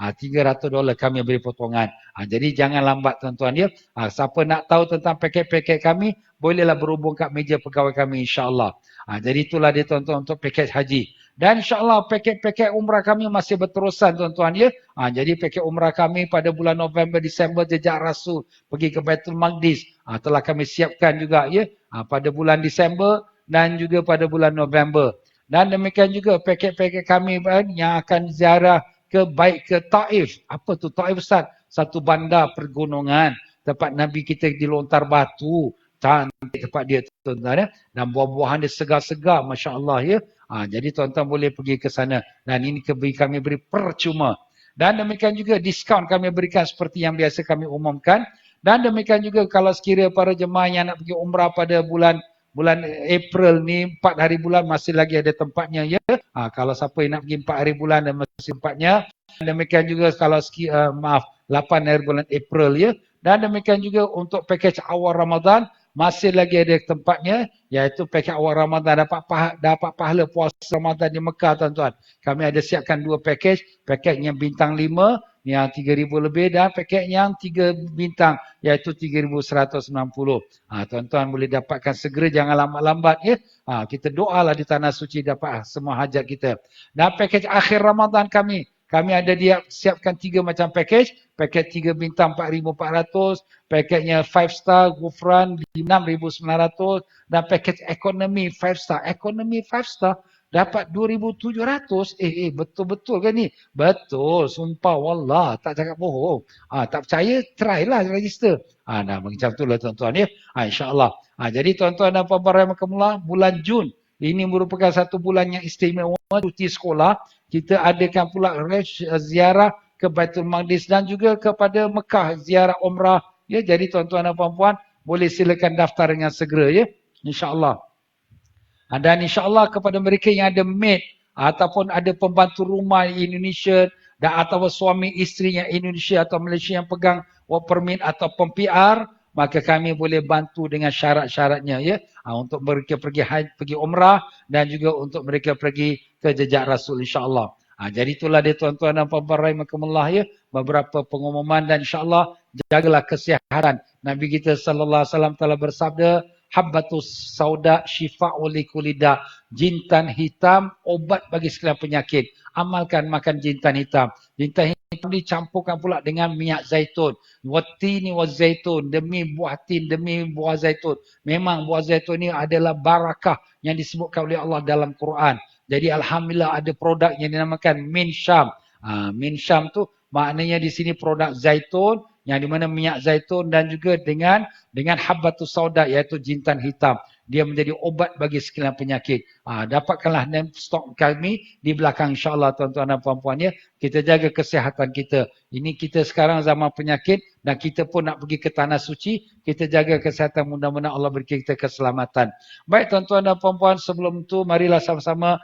$300 kami beri potongan. Jadi jangan lambat tuan-tuan, ya. Siapa nak tahu tentang pakej-pakej kami, bolehlah berhubung kat meja pegawai kami, insya-Allah. Jadi itulah dia tuan-tuan untuk pakej haji. Dan insya-Allah pakej-pakej umrah kami masih berterusan tuan-tuan, ya. Jadi pakej umrah kami pada bulan November, Disember, jejak Rasul pergi ke Baitul Maqdis telah kami siapkan juga, ya. Pada bulan Disember dan juga pada bulan November. Dan demikian juga pakej-pakej kami yang akan ziarah baik ke Taif. Apa tu Taif, Ustaz? Satu bandar pergunungan, tempat Nabi kita dilontar batu. Cantik tempat dia tuan-tuan, ya. Dan buah-buahan dia segar-segar, masya-Allah, ya. Jadi tuan-tuan boleh pergi ke sana. Dan ini kami beri percuma. Dan demikian juga diskaun kami berikan seperti yang biasa kami umumkan. Dan demikian juga kalau sekiranya para jemaah yang nak pergi umrah pada bulan April ni, 4 hari bulan masih lagi ada tempatnya, ya. Kalau siapa yang nak pergi 4 hari bulan dan masih tempatnya. Dan demikian juga kalau 8 hari bulan April, ya. Dan demikian juga untuk pakej awal Ramadan masih lagi ada tempatnya, iaitu pakej awal Ramadan dapat pahala puasa Ramadan di Mekah, tuan-tuan. Kami ada siapkan 2 pakej, pakej yang bintang 5 yang 3,000 lebih, dan pakej yang 3 bintang iaitu 3,190. Tuan-tuan boleh dapatkan segera, jangan lambat-lambat, ya. Kita doalah di tanah suci dapat semua hajat kita. Dan pakej akhir Ramadan kami ada siapkan 3 macam pakej. Pakej 3 bintang 4,400, pakejnya 5 star Gufran 6,900, dan pakej ekonomi 5 star. Ekonomi 5 star dapat 2,700. Betul-betul kan ni? Betul, sumpah wallah, tak cakap bohong. Tak percaya, try lah register. Macam itulah tuan-tuan, ya. InsyaAllah. Jadi tuan-tuan dan puan-puan rahimakumullah, bulan Jun ini merupakan satu bulan yang istimewa, cuti sekolah. Kita adakan pula ziarah ke Baitul Maqdis dan juga kepada Mekah, ziarah umrah, ya. Jadi tuan-tuan dan puan-puan boleh silakan daftar dengan segera, ya, insya-Allah. Dan insya-Allah kepada mereka yang ada maid ataupun ada pembantu rumah Indonesia dan atau suami isteri yang Indonesia atau Malaysia yang pegang work permit atau PR, maka kami boleh bantu dengan syarat-syaratnya, ya. Untuk mereka pergi umrah dan juga untuk mereka pergi ke jejak Rasul, insya-Allah. Jadi itulah dia tuan-tuan dan puan-puan rahimakumullah, ya, beberapa pengumuman, dan insya-Allah jagalah kesihatan. Nabi kita sallallahu alaihi wasallam telah bersabda, habbatus sauda syifa'ul likulida. Jintan hitam obat bagi segala penyakit. Amalkan makan jintan hitam. Jintan hitam dicampurkan pula dengan minyak zaitun. Wattini wazaitun, demi buah tin, demi buah zaitun. Memang buah zaitun ini adalah barakah yang disebutkan oleh Allah dalam Quran. Jadi alhamdulillah ada produk yang dinamakan Min Syam. Min Syam tu maknanya di sini produk zaitun, yang di mana minyak zaitun dan juga dengan habbatus sauda iaitu jintan hitam. Dia menjadi obat bagi segala penyakit. Dapatkanlah stok kami di belakang, insya-Allah tuan-tuan dan puan-puan, ya. Kita jaga kesihatan kita. Ini kita sekarang zaman penyakit dan kita pun nak pergi ke tanah suci, kita jaga kesihatan, mudah-mudahan Allah beri kita keselamatan. Baik tuan-tuan dan puan-puan, sebelum itu marilah sama-sama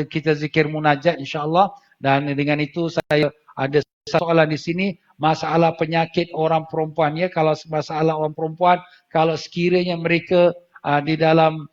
kita zikir munajat, insya-Allah. Dan dengan itu saya ada soalan di sini, masalah penyakit orang perempuan, ya. Kalau masalah orang perempuan, kalau sekiranya mereka di dalam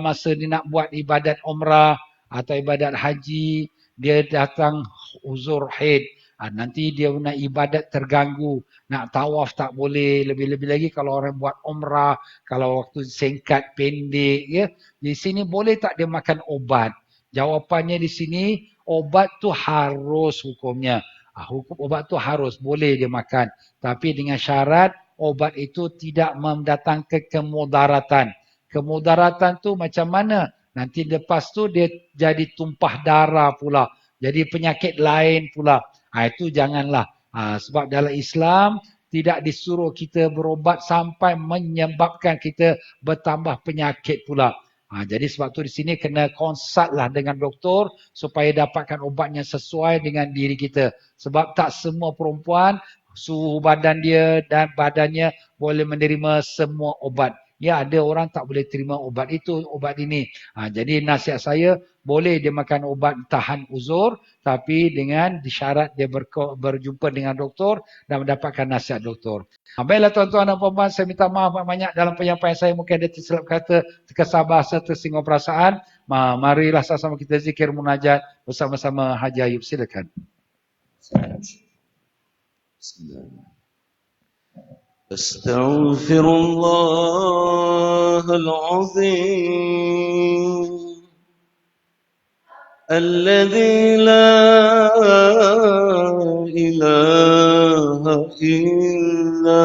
masa dia nak buat ibadat umrah atau ibadat haji, dia datang uzur haid, nanti dia nak ibadat terganggu, nak tawaf tak boleh, lebih-lebih lagi kalau orang buat umrah, kalau waktu singkat pendek, ya. Di sini boleh tak dia makan obat? Jawapannya di sini, obat tu harus hukumnya. Hukum obat tu harus, boleh dia makan. Tapi dengan syarat, obat itu tidak mendatangkan kemudaratan. Kemudaratan tu macam mana? Nanti lepas tu dia jadi tumpah darah pula. jadi penyakit lain pula. Itu janganlah. Sebab dalam Islam tidak disuruh kita berobat sampai menyebabkan kita bertambah penyakit pula. Jadi sebab tu di sini kena konsult lah dengan doktor supaya dapatkan ubat yang sesuai dengan diri kita. Sebab tak semua perempuan suhu badan dia dan badannya boleh menerima semua ubat. Ya, ada orang tak boleh terima ubat itu, ubat ini. Jadi nasihat saya, boleh dia makan ubat tahan uzur, tapi dengan syarat dia berjumpa dengan doktor dan mendapatkan nasihat doktor. Baiklah tuan-tuan dan puan-puan, saya minta maaf banyak dalam penyampaian saya. Mungkin ada tersilap kata, terkesah bahasa, tersinggung perasaan. Marilah sama-sama kita zikir munajat bersama-sama Haji Ayub. Silakan. أستغفر الله العظيم الذي لا إله إلا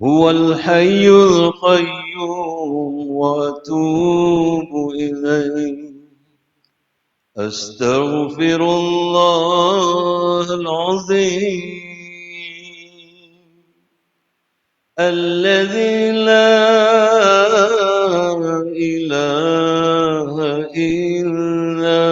هو الحي القيوم وأتوب إليه أستغفر الله العظيم الذي لا إله إلا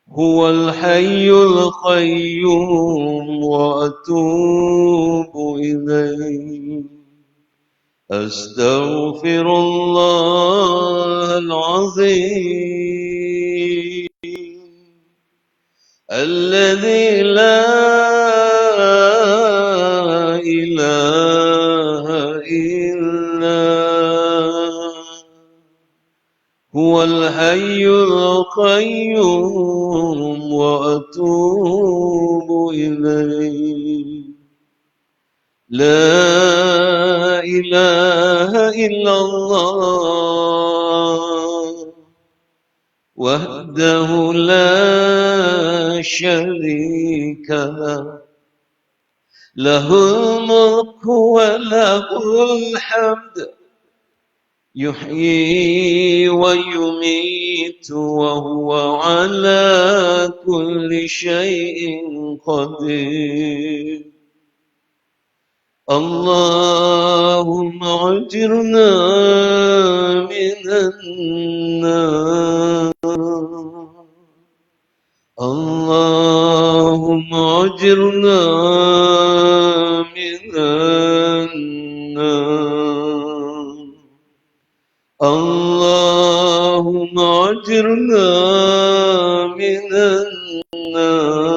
هو الحي القيوم وأتوب إليه أستغفر الله العظيم الذي لا إله إلا هو الحي القيوم وأتوب إليه لا إله إلا الله وحده لا شريك له له الملك وله الحمد يحيي ويميت وهو على كل شيء قدير اللهم أجرنا من النار اللهم أجرنا من النار اللهم أجرنا من النار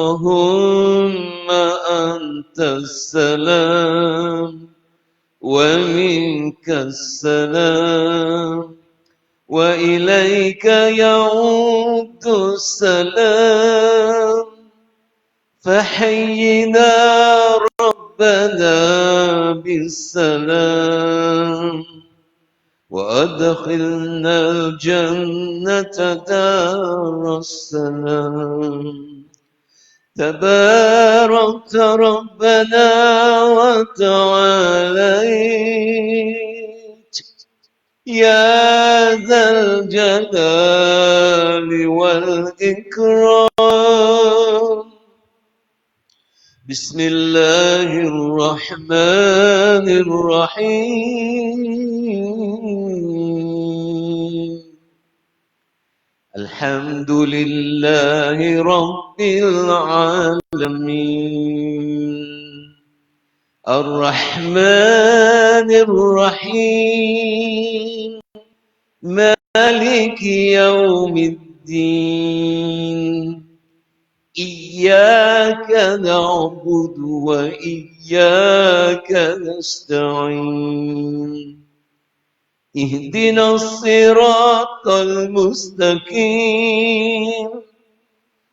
اللهم أنت السلام ومنك السلام وإليك يعود السلام فحينا ربنا بالسلام وأدخلنا الجنة دار السلام تباركت ربنا وتعاليت يا ذا الجلال والإكرام بسم الله الرحمن الرحيم الحمد لله رب العالمين الرحمن الرحيم مالك يوم الدين إياك نعبد وإياك نستعين اهدنا الصراط المستقيم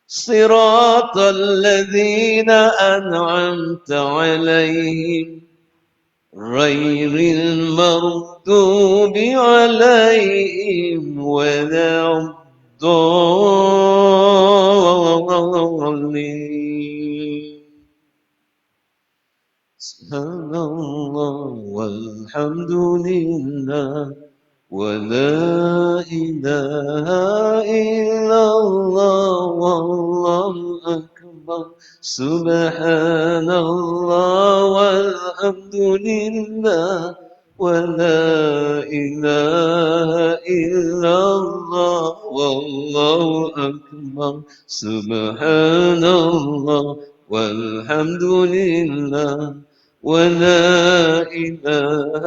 صراط الذين أنعمت عليهم غير المغضوب عليهم ولا الضالين Subhanallah walhamdulillah ولا إله إلا الله والله أكبر سبحان الله والحمد لله ولا إله إلا الله والله أكبر سبحان الله والحمد لله ولا إله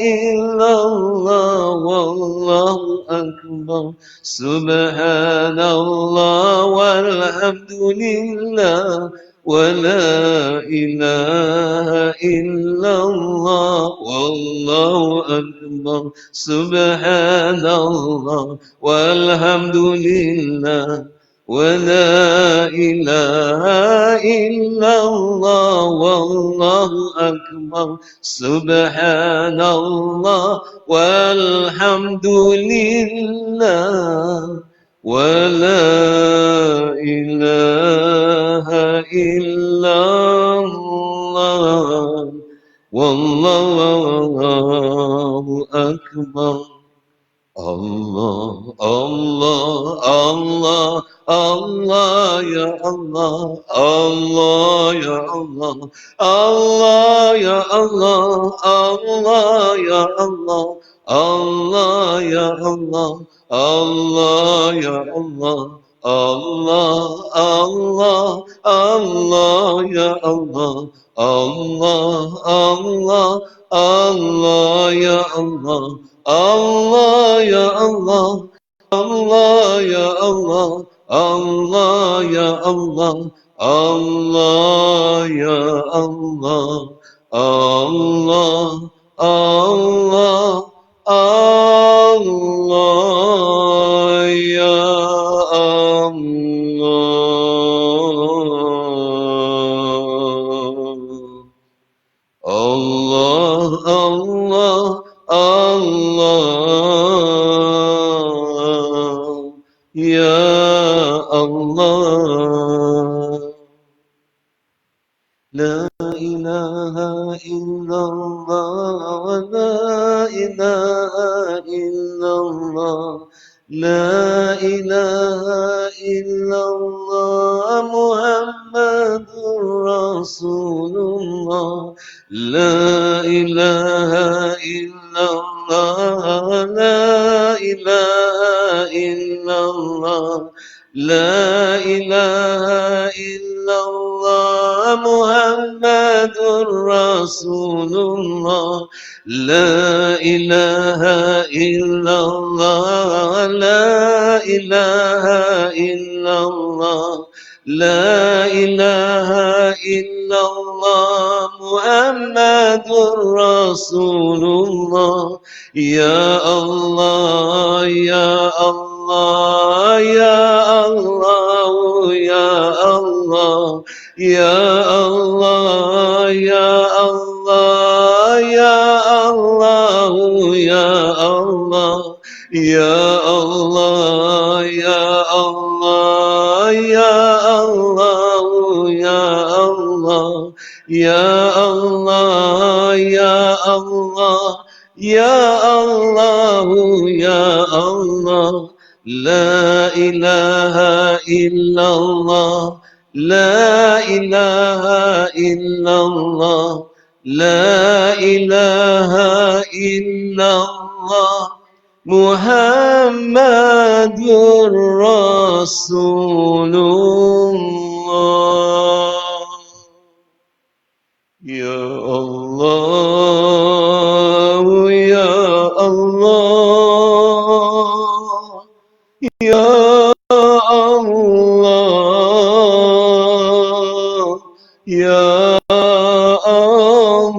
إلا الله والله أكبر سبحان الله والحمد لله ولا إله إلا الله والله أكبر سبحان الله والحمد لله ولا إله إلا الله والله أكبر سبحان الله والحمد لله ولا إله إلا الله والله أكبر الله الله الله الله يا الله الله يا الله الله يا الله الله يا الله الله يا الله الله يا الله الله الله الله يا الله الله الله الله يا الله الله يا الله الله يا الله الله يا الله الله يا الله الله الله الله يا الله الله الله يا الله لا إله إلا الله ولا إله إلا الله لا إله إلا الله محمد رسول الله لا إله إلا الله لا إله إلا الله لا إله إلا الله محمد رسول الله لا إله إلا الله لا إله إلا الله لا إله إلا الله محمد رسول الله يا الله يا الله يا الله يا الله يا الله يا الله يا الله يا الله يا الله يا الله يا الله يا الله يا الله يا الله يا الله يا الله لا إله إلا الله لا إله إلا الله لا إله إلا الله محمد رسول الله يا الله يا الله يا الله يا الله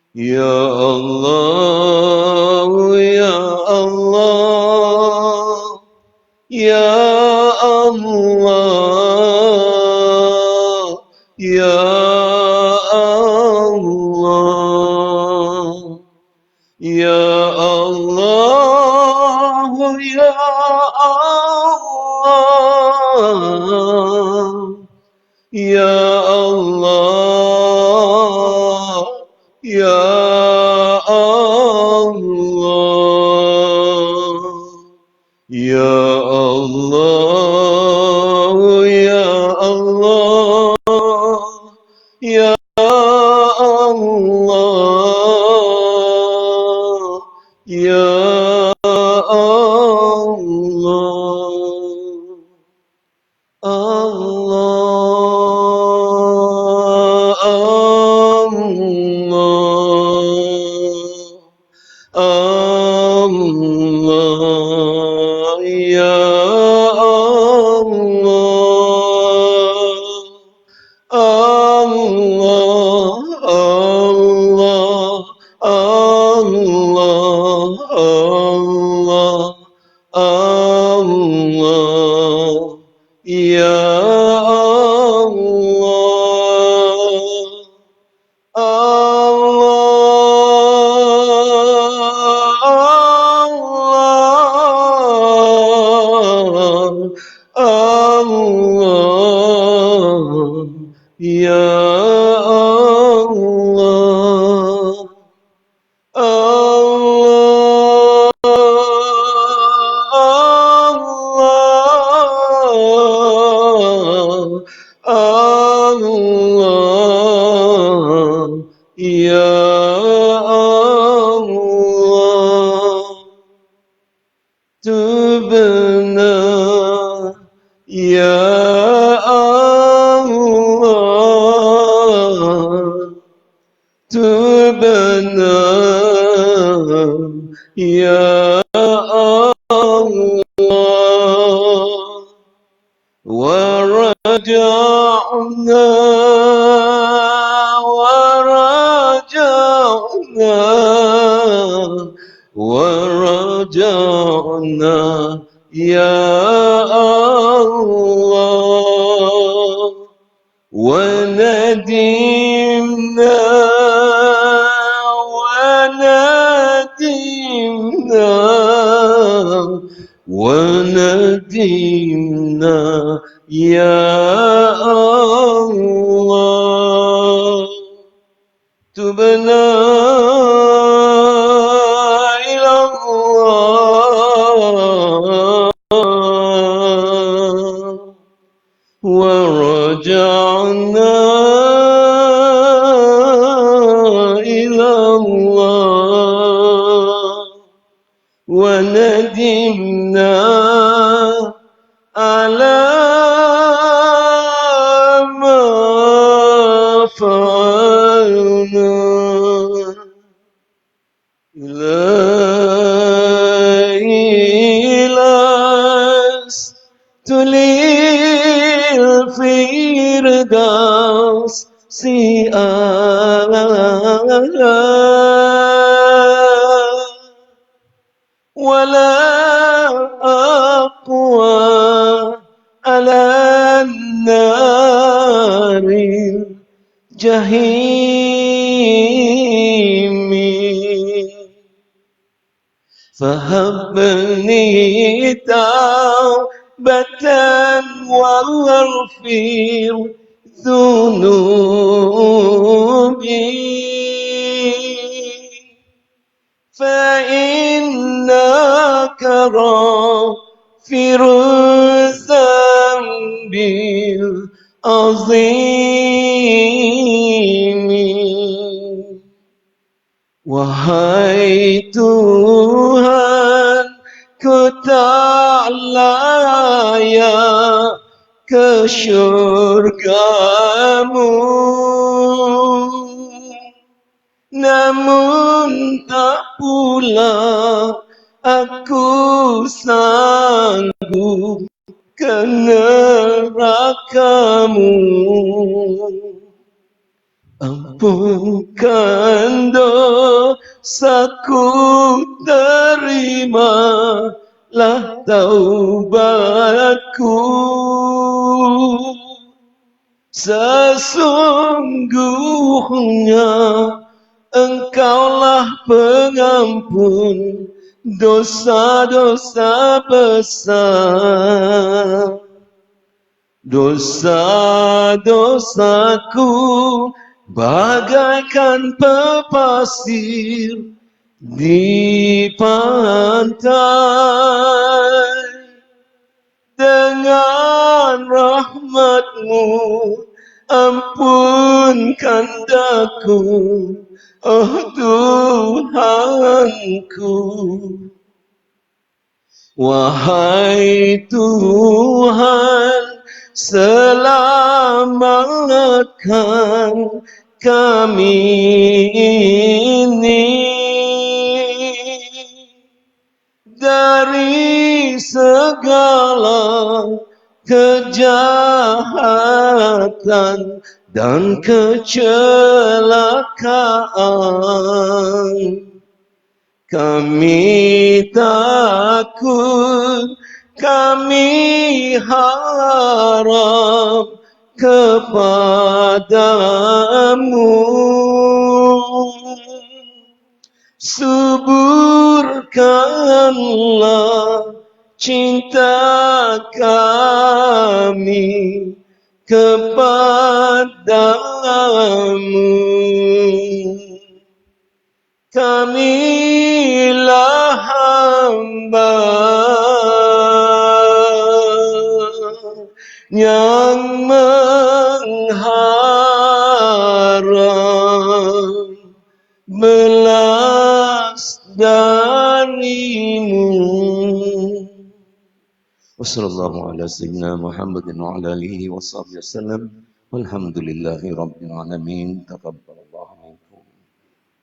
يا الله يا الله يا الله يا الله يا الله يا الله يا Allah, Ya Allah, Ya Allah, Ya Allah, Ya Allah, Ya Allah, Ya Allah, Allah, Allah, Allah, Allah, Ya Allah. Allah, Allah, Ya Allah, Allah, Allah, Allah, Ya Allah. Tubna, Ya Allah. Tubna, Ya Allah. ورجعنا ورجعنا ورجعنا يا الله وندمنا وندمنا يا الله تبنا إلى الله ورجعنا إلى الله وندمنا على ما فعلنا إلهي لست للفردوس أعلى ولا أقوى على النار الجحيم فهبني توبة واغفر ذنوبي فإنك غافر الذنب العظيم Wahai Tuhan ku tak layak ke syurgamu namun tak pula aku sanggup ke nerakamu. Ampunkan dosaku, terimalah taubatku. Sesungguhnya Engkaulah pengampun dosa-dosa besar. dosa-dosaku bagaikan pepasir di pantai. Dengan rahmat-Mu ampunkan daku, oh Tuhanku. Wahai Tuhan, selamatkan kami ini dari segala kejahatan dan kecelakaan. Kami takut, kami harap kepadamu. Suburkanlah cinta kami kepadamu. Kamilah hamba yang mengharap belas darimu. Wassalamualaikum warahmatullahi wabarakatuh. Walhamdulillahi rabbil alamin. Taqabbal.